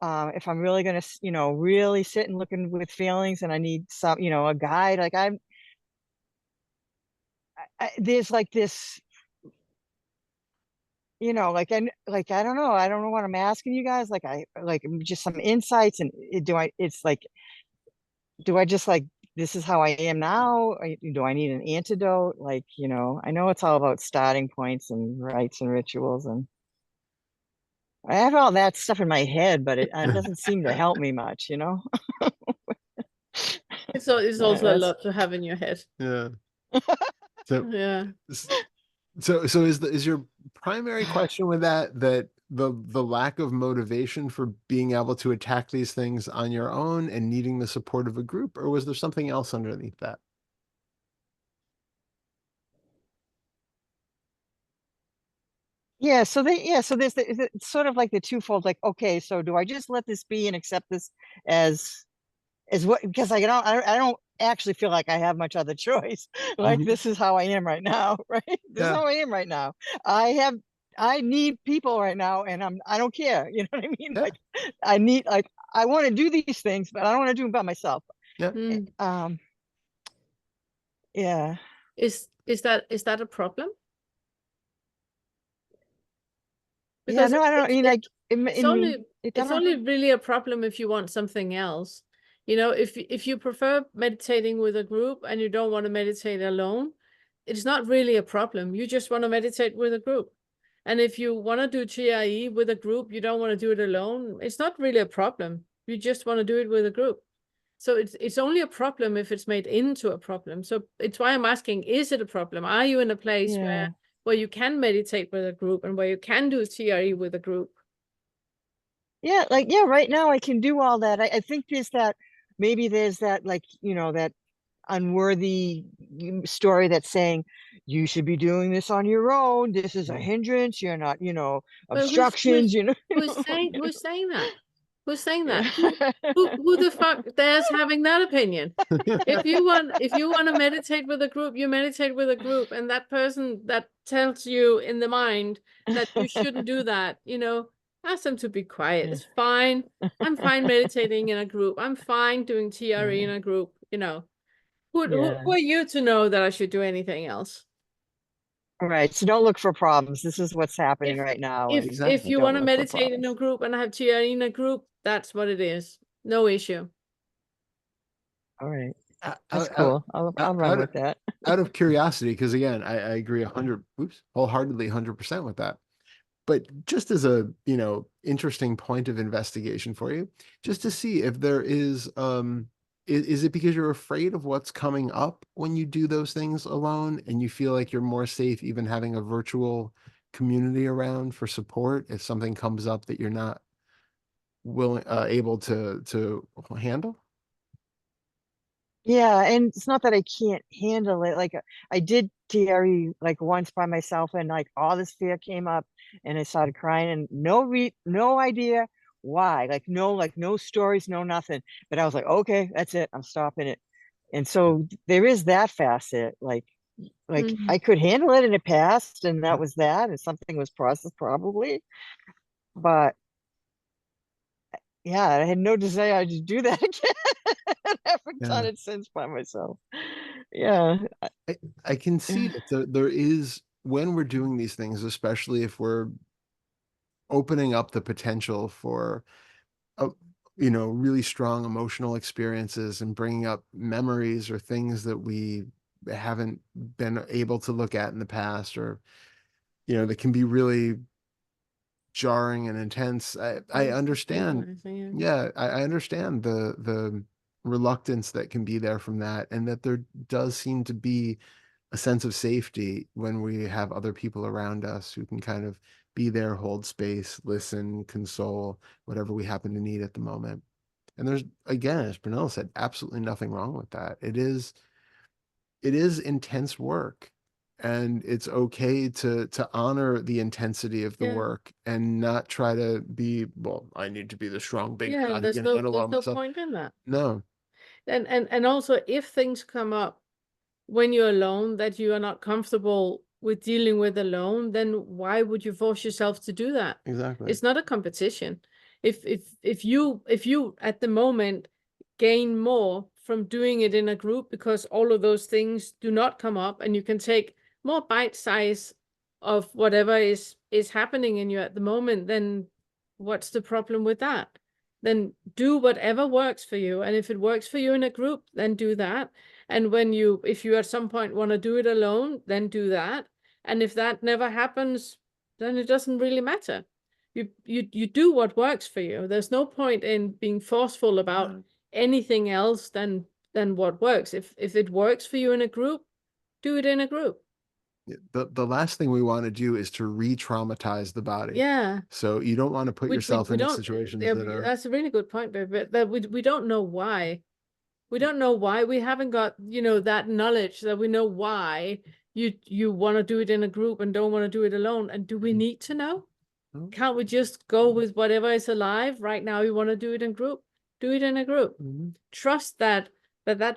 If I'm really going to, really sit and looking with feelings and I need some, a guide, like there's like this, like I don't know what I'm asking you guys. Like I like just some insights, and it's like, do I just like this is how I am now? Do I need an antidote? Like, I know it's all about starting points and rites and rituals, and I have all that stuff in my head, but it doesn't seem to help me much, It's also a lot to have in your head. Yeah. So yeah. So is your primary question with that the lack of motivation for being able to attack these things on your own and needing the support of a group, or was there something else underneath that? Yeah, so there's it's sort of like the twofold, like, okay, so do I just let this be and accept this as what, because I don't actually feel like I have much other choice. Like this is how I am right now, right? This is how I am right now. I need people right now, and I don't care. You know what I mean? Like I want to do these things, but I don't want to do them by myself. Yeah. Yeah. Is that a problem? Because yeah, no, I don't mean like it's only really a problem if you want something else. If you prefer meditating with a group and you don't want to meditate alone, it's not really a problem. You just want to meditate with a group. And if you want to do GIE with a group, you don't want to do it alone, it's not really a problem. You just want to do it with a group. So it's only a problem if it's made into a problem. So it's why I'm asking, is it a problem? Are you in a place where you can meditate with a group and where you can do TRE with a group? Yeah, right now I can do all that. I think there's that, maybe there's that, like, that unworthy story that's saying you should be doing this on your own. This is a hindrance. You're not, obstructions, Who's saying that? Who's saying that? Who the fuck dares having that opinion? If you want to meditate with a group, you meditate with a group, and that person that tells you in the mind that you shouldn't do that, ask them to be quiet. It's fine. I'm fine meditating in a group. I'm fine doing TRE in a group. Who are you to know that I should do anything else? Right. So don't look for problems. This is what's happening right now. If you want to meditate in a group and have TRE in a group, that's what it is. No issue. All right. That's cool. I'll run with that. Out of curiosity, because again, I agree wholeheartedly 100% with that. But just as a, interesting point of investigation for you, just to see if there is it because you're afraid of what's coming up when you do those things alone and you feel like you're more safe even having a virtual community around for support if something comes up that you're not able to handle? Yeah, and it's not that I can't handle it. Like I did TRE like once by myself, and like all this fear came up and I started crying, and no idea why. Like no stories, no nothing. But I was like, okay, that's it. I'm stopping it. And so there is that facet. Like I could handle it and it passed, and that was that, and something was processed probably. But yeah, I had no desire to do that again. I haven't done it since by myself. Yeah. I can see that there is, when we're doing these things, especially if we're opening up the potential for really strong emotional experiences and bringing up memories or things that we haven't been able to look at in the past, or that can be really jarring and intense. I understand. I understand the reluctance that can be there from that, and that there does seem to be a sense of safety when we have other people around us who can kind of be there, hold space, listen, console, whatever we happen to need at the moment. And there's, again, as Pernille said, absolutely nothing wrong with that. It is intense work. and it's okay to honor the intensity of the work and not try to be, well, I need to be the strong big guy, there's and allow no myself. point in that. No. And also, if things come up when you're alone that you are not comfortable with dealing with alone, then why would you force yourself to do that? Exactly. It's not a competition. If you at the moment gain more from doing it in a group because all of those things do not come up, and you can take more bite size of whatever is happening in you at the moment, then what's the problem with that? Then do whatever works for you. And if it works for you in a group, then do that. And if you at some point want to do it alone, then do that. And if that never happens, then it doesn't really matter. You do what works for you. There's no point in being forceful about anything else than what works. If it works for you in a group, do it in a group. The last thing we want to do is to re-traumatize the body. Yeah. So you don't want to put yourself in situations that are. That's a really good point, baby. But we don't know why. We don't know why. We haven't got, that knowledge that we know why you want to do it in a group and don't want to do it alone. And do we need to know? No. Can't we just go with whatever is alive right now? You want to do it in group, do it in a group. Trust that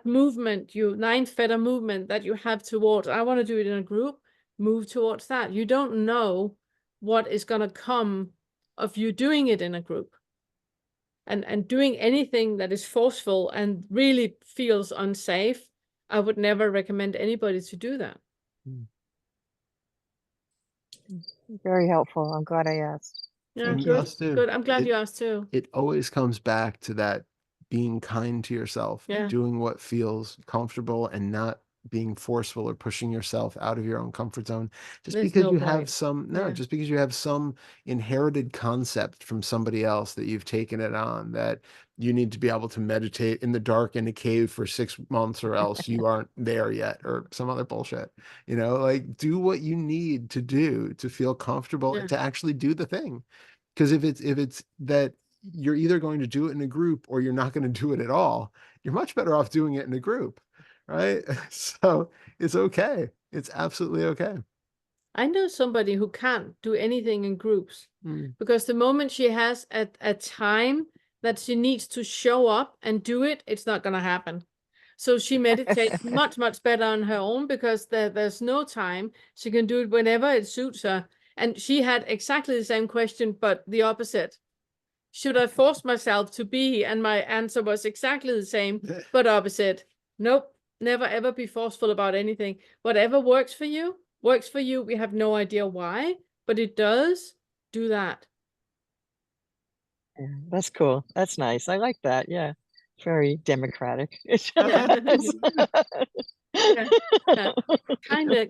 movement, 9 fetter movement that you have towards, I want to do it in a group, move towards that. You don't know what is going to come of you doing it in a group. And doing anything that is forceful and really feels unsafe, I would never recommend anybody to do that. Very helpful. I'm glad I asked. Yeah, Good. good. I'm glad you asked too. It always comes back to that being kind to yourself, doing what feels comfortable and not being forceful or pushing yourself out of your own comfort zone just because you have just because you have some inherited concept from somebody else that you've taken it on, that you need to be able to meditate in the dark in a cave for 6 months or else you aren't there yet, or some other bullshit. Like, do what you need to do to feel comfortable and to actually do the thing. Because if it's that you're either going to do it in a group or you're not going to do it at all, you're much better off doing it in a group, right? So it's okay. It's absolutely okay. I know somebody who can't do anything in groups because the moment she has a time that she needs to show up and do it, it's not going to happen. So she meditates much, much better on her own because there's no time. She can do it whenever it suits her. And she had exactly the same question, but the opposite. Should I force myself to be? And my answer was exactly the same, but opposite. Nope, never ever be forceful about anything. Whatever works for you, works for you. We have no idea why, but it does. Do that. Yeah, that's cool. That's nice. I like that. Yeah. Very democratic.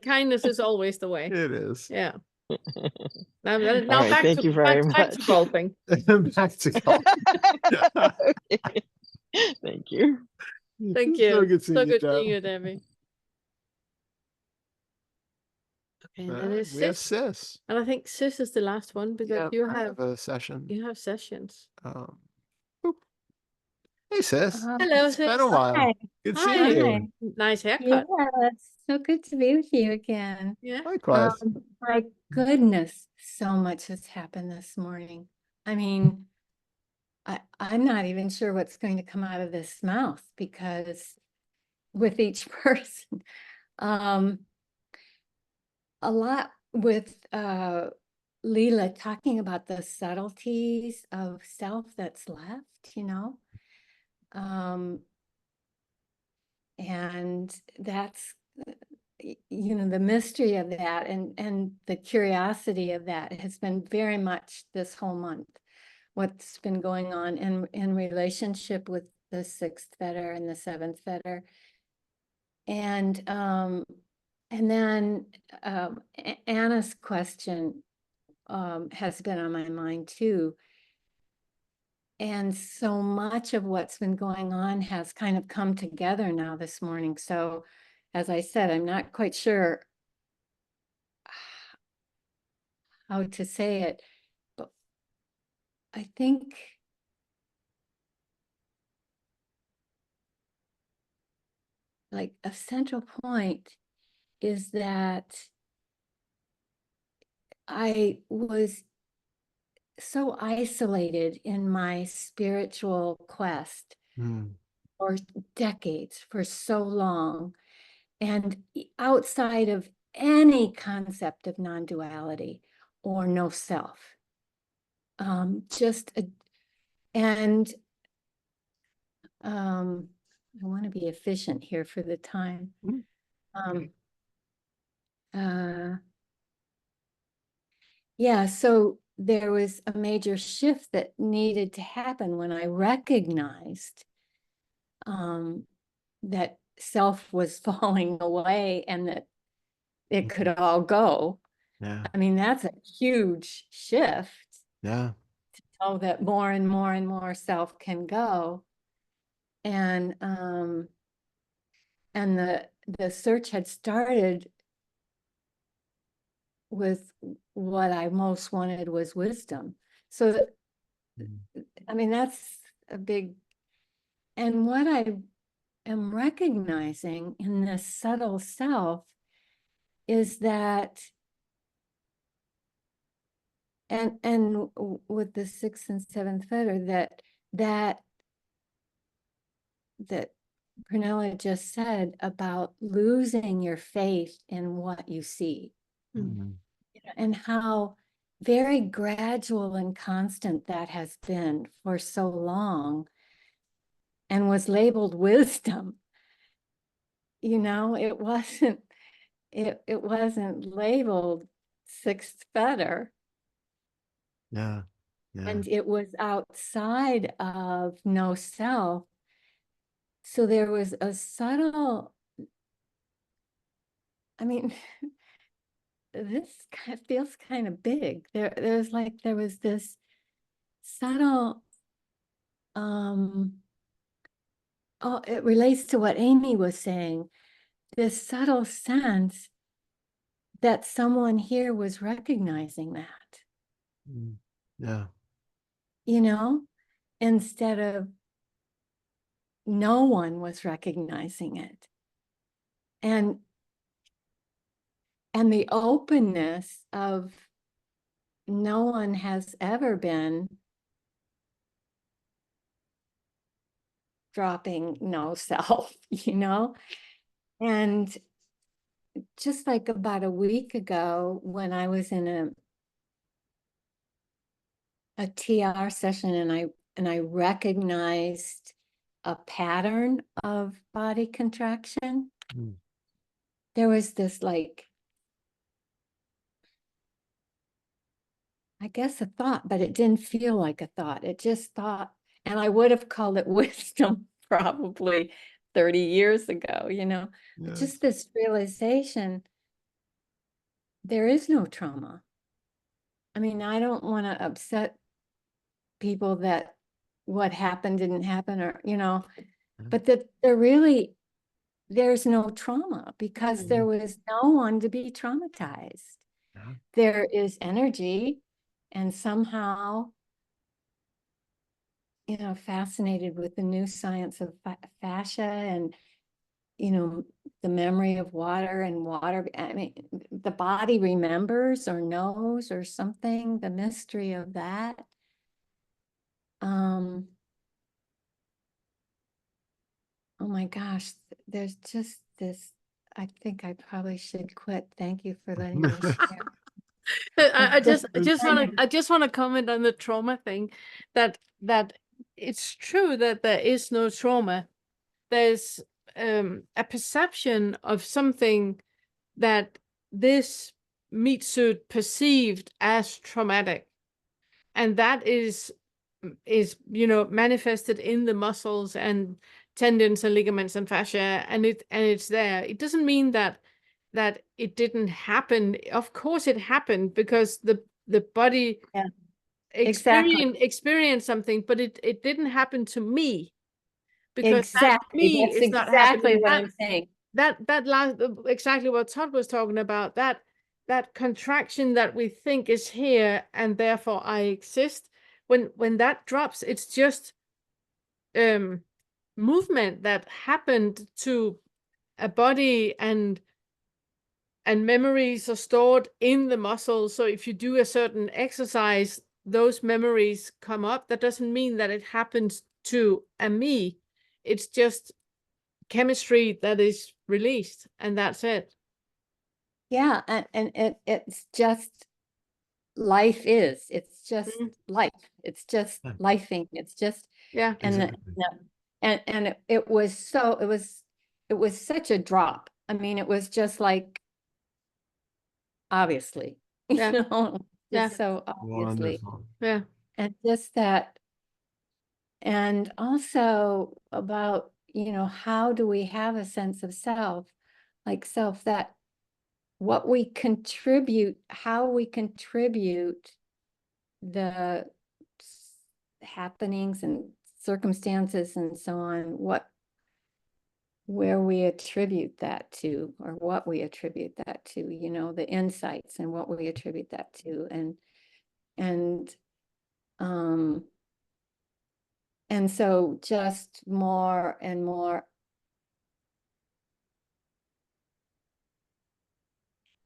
Kindness is always the way. It is. Yeah. Now right, back thank to, you very much. back to golfing. Back to golf. Okay. Thank you. Thank you. So good seeing you, seeing you, Debbie. Okay, and then we have Sis. And I think Sis is the last one because you have a session. You have sessions. Hey, Sis. Hello, It's Sis. been a while. Hi. Good seeing you. Nice haircut. Yeah, it's so good to be with you again. Yeah. Likewise. My goodness, so much has happened this morning. I mean, I'm not even sure what's going to come out of this mouth because with each person, a lot with Leela talking about the subtleties of self that's left, and that's, the mystery of that and the curiosity of that has been very much this whole month. What's been going on in relationship with the 6th fetter and the 7th fetter. And then Anna's question has been on my mind too. And so much of what's been going on has kind of come together now this morning. So as I said, I'm not quite sure how to say it, but I think like a central point is that I was so isolated in my spiritual quest for decades, for so long, and outside of any concept of non-duality or no self. I want to be efficient here for the time. Yeah, so there was a major shift that needed to happen when I recognized that self was falling away and that it could all go. Yeah. I mean, that's a huge shift. Yeah. To know that more and more and more self can go. And the search had started with what I most wanted was wisdom. So, I mean, that's a big, and what I am recognizing in this subtle self is that, and with the 6th and 7th fetter, that Pernille just said about losing your faith in what you see, and how very gradual and constant that has been for so long, and was labeled wisdom. You know, it wasn't labeled 6th fetter. Yeah. Yeah. And it was outside of no self. So there was a subtle, I mean, this kind of feels kind of big. There was this subtle, it relates to what Amy was saying, this subtle sense that someone here was recognizing that. Yeah. You know, instead of no one was recognizing it. And the openness of no one has ever been dropping no self, you know? And just like about a week ago, when I was in a TR session and I recognized a pattern of body contraction, there was this, like, I guess a thought, but it didn't feel like a thought. It just thought, and I would have called it wisdom probably 30 years ago, you know, just this realization, there is no trauma. I mean, I don't want to upset people that what happened didn't happen, or, you know, but that there's no trauma because there was no one to be traumatized. There is energy, and somehow, you know, fascinated with the new science of fascia and, you know, the memory of water and water. I mean, the body remembers or knows or something, the mystery of that. Oh my gosh, there's just this, I think I probably should quit. Thank you for letting me share. I just want to comment on the trauma thing, that it's true that there is no trauma. There's a perception of something that this meat suit perceived as traumatic, and that is you know, manifested in the muscles and tendons and ligaments and fascia, and it's there. It doesn't mean that it didn't happen. Of course it happened, because the body experienced something, but it didn't happen to me, because exactly me that's is not exactly happening. what I'm saying. That last, exactly what Todd was talking about, that contraction that we think is here and therefore I exist, when that drops, it's just movement that happened to a body, and and memories are stored in the muscle. So if you do a certain exercise, those memories come up. That doesn't mean that it happens to a me. It's just chemistry that is released, and that's it. Yeah, and it's just life is. It's just life. It's just lifing. It's just Yeah. and Exactly. it was such a drop. I mean, it was just like obviously, Yeah. you know, Yeah. just so obviously. Wonderful. Yeah. And just that, and also about, you know, how do we have a sense of self, like self, that what we contribute, how we contribute the happenings and circumstances and so on, where we attribute that to, or what we attribute that to, you know, the insights and what we attribute that to, and so just more and more.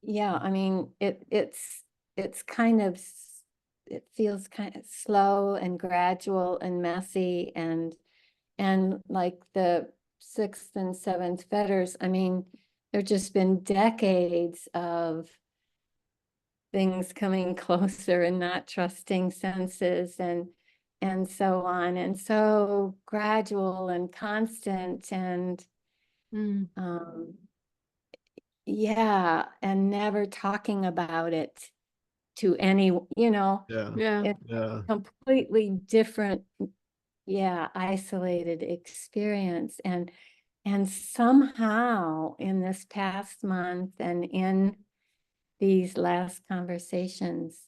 Yeah, I mean, it's kind of, it feels kind of slow and gradual and messy, and like the 6th and 7th fetters, I mean, there've just been decades of things coming closer and not trusting senses and so on, and so gradual and constant, and yeah, and never talking about it to any, you know, Yeah. it's Yeah. completely different, yeah, isolated experience. And somehow in this past month and in these last conversations,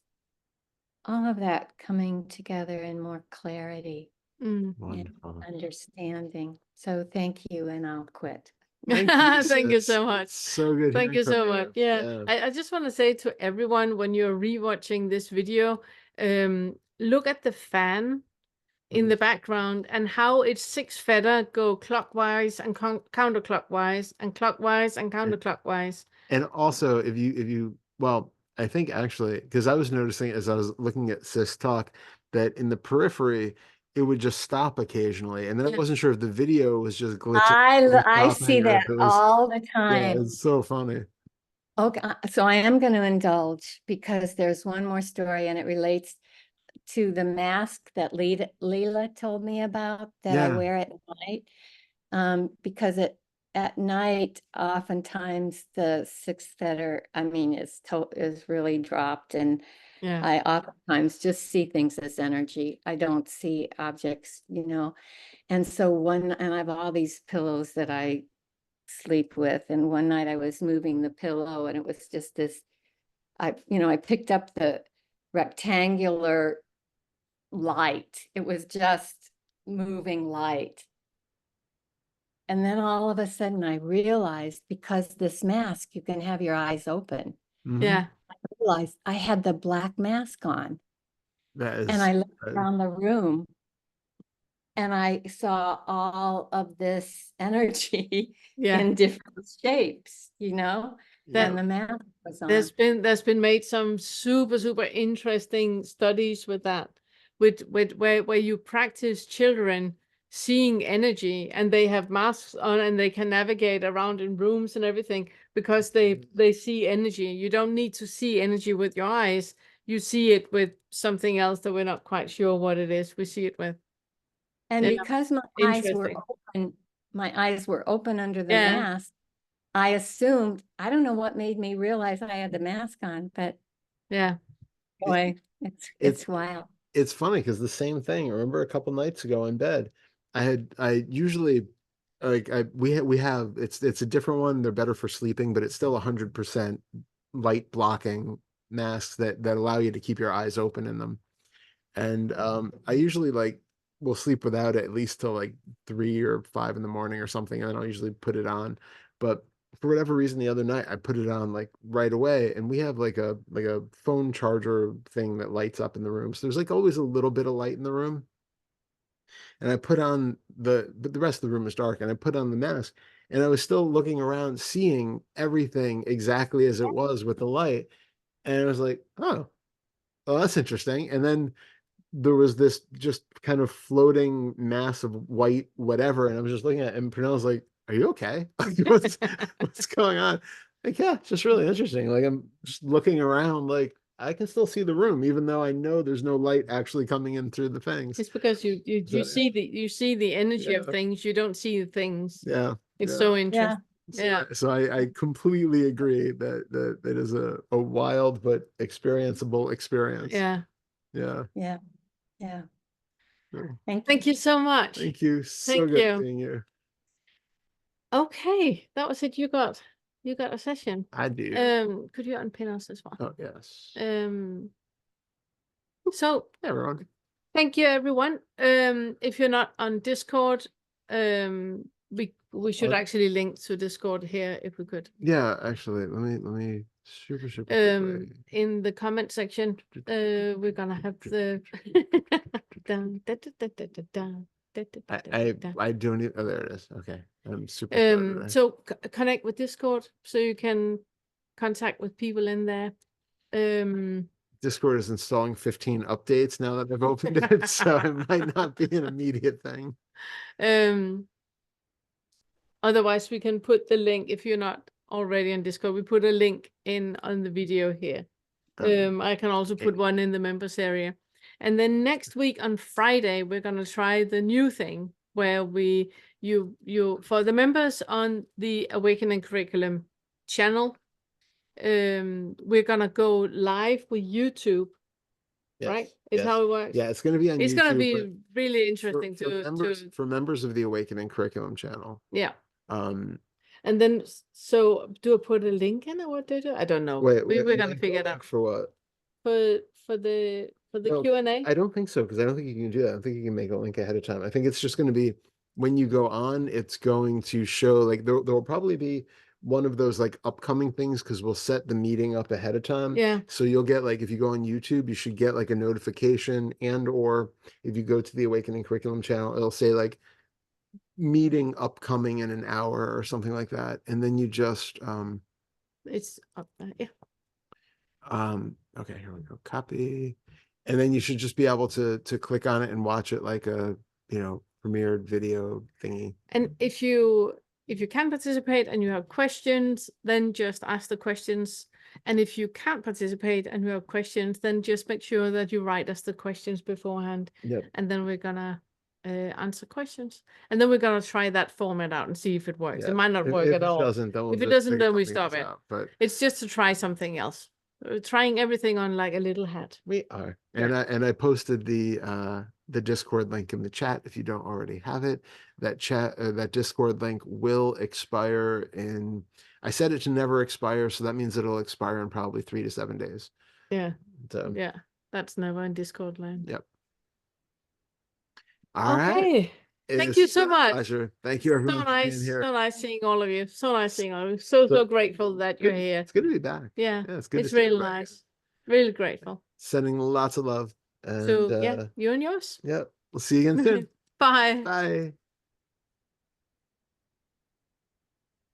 all of that coming together in more clarity and Wonderful. understanding. So thank you, and I'll quit. Thank you. Thank you so much. So good. Thank hearing you from so much. Yeah. Yeah. I just want to say to everyone, when you're rewatching this video, look at the fan in the background and how its 6 fetter go clockwise and counterclockwise and clockwise and counterclockwise. And also, if you, well, I think actually, because I was noticing as I was looking at Sis talk, that in the periphery, it would just stop occasionally. And then I wasn't sure if the video was just glitching. I see stopping, or that if it was, all the yeah, time. it's so funny. Okay, so I am going to indulge because there's one more story, and it relates to the mask that Leela told me about that I Yeah. wear at night. Because at night, oftentimes the 6th fetter, I mean, is really dropped, and Yeah. I oftentimes just see things as energy. I don't see objects, you know. And so and I have all these pillows that I sleep with, and one night I was moving the pillow, and it was just this, I picked up the rectangular light. It was just moving light. And then all of a sudden I realized, because this mask, you can have your eyes open. Yeah. I realized I had the black mask on. That is, and I looked around the room, and I saw all of this energy in different shapes, you know, and the mask was on. There's been made some super interesting studies with that, with where you practice children seeing energy, and they have masks on and they can navigate around in rooms and everything because they see energy. You don't need to see energy with your eyes. You see it with something else that we're not quite sure what it is. We see it with. And because my eyes were open under the mask, I assumed, I don't know what made me realize I had the mask on, but yeah, boy, it's wild. It's funny because the same thing. I remember a couple nights ago in bed, I usually we have it's a different one. They're better for sleeping, but it's still 100% light blocking masks that allow you to keep your eyes open in them. And I usually will sleep without it at least till like 3 or 5 in the morning or something, and then I'll usually put it on. But for whatever reason, the other night I put it on like right away, and we have like a phone charger thing that lights up in the room. So there's like always a little bit of light in the room. And I put on but the rest of the room is dark, and I put on the mask, and I was still looking around, seeing everything exactly as it was with the light. And I was like, oh, that's interesting. And then there was this just kind of floating mass of white whatever, and I was just looking at it, and Pernille's like, are you okay? What's going on? Like, yeah, it's just really interesting. Like, I'm just looking around, like, I can still see the room, even though I know there's no light actually coming in through the things. It's because you see the energy of things. You don't see the things. Yeah. It's so interesting. Yeah. So I completely agree that it is a wild but experienceable experience. Yeah. Yeah. Yeah. Yeah. Thank you so much. Thank you. So Thank good you. seeing you. Okay, that was it. You got a session. I do. Could you unpin us as well? Oh yes. So everyone. Thank you, everyone. If you're not on Discord, we should actually link to Discord here if we could. Yeah, actually, let me super quickly. In the comment section, we're gonna have the I don't even, oh, there it is. Okay. I'm super so connect with Discord so you can contact with people in there. Discord is installing 15 updates now that I've opened it, so it might not be an immediate thing. Otherwise we can put the link, if you're not already on Discord, we put a link in on the video here. I can also put one in the members area. And then next week on Friday, we're gonna try the new thing where you for the members on the Awakening Curriculum channel, we're gonna go live with YouTube. Yes, right? Is how it works. Yeah, it's gonna be on YouTube. It's gonna be really interesting for members of the Awakening Curriculum channel. Yeah. And then so do I put a link in or what do I do? I don't know. We're gonna figure it out. For what? For the Q&A? I don't think so, because I don't think you can do that. I don't think you can make a link ahead of time. I think it's just going to be when you go on, it's going to show like there will probably be one of those like upcoming things, because we'll set the meeting up ahead of time. Yeah. So you'll get like, if you go on YouTube, you should get like a notification, and or if you go to the Awakening Curriculum channel, it'll say like meeting upcoming in an hour or something like that. And then you just it's up there, yeah. Okay, here we go. Copy. And then you should just be able to click on it and watch it like a, premiered video thingy. And if you can participate and you have questions, then just ask the questions. And if you can't participate and you have questions, then just make sure that you write us the questions beforehand. Yep. And then we're gonna answer questions. And then we're gonna try that format out and see if it works. It might not work at all. If it doesn't, then we stop it. But it's just to try something else. We're trying everything on like a little hat. We are. And I posted the Discord link in the chat if you don't already have it. That Discord link will expire in, I set it to never expire, so that means it'll expire in probably 3 to 7 days. Yeah. So yeah, that's never in Discord land. Yep. All right. Thank you so much. Pleasure. Thank you, everyone. So nice. For being here. So nice seeing all of you. So nice seeing all of you. So grateful that you're here. It's good to be back. Yeah. It's good. It's really nice. Really grateful. Sending lots of love. And, so yeah, you and yours. Yep. We'll see you again soon. Bye. Bye.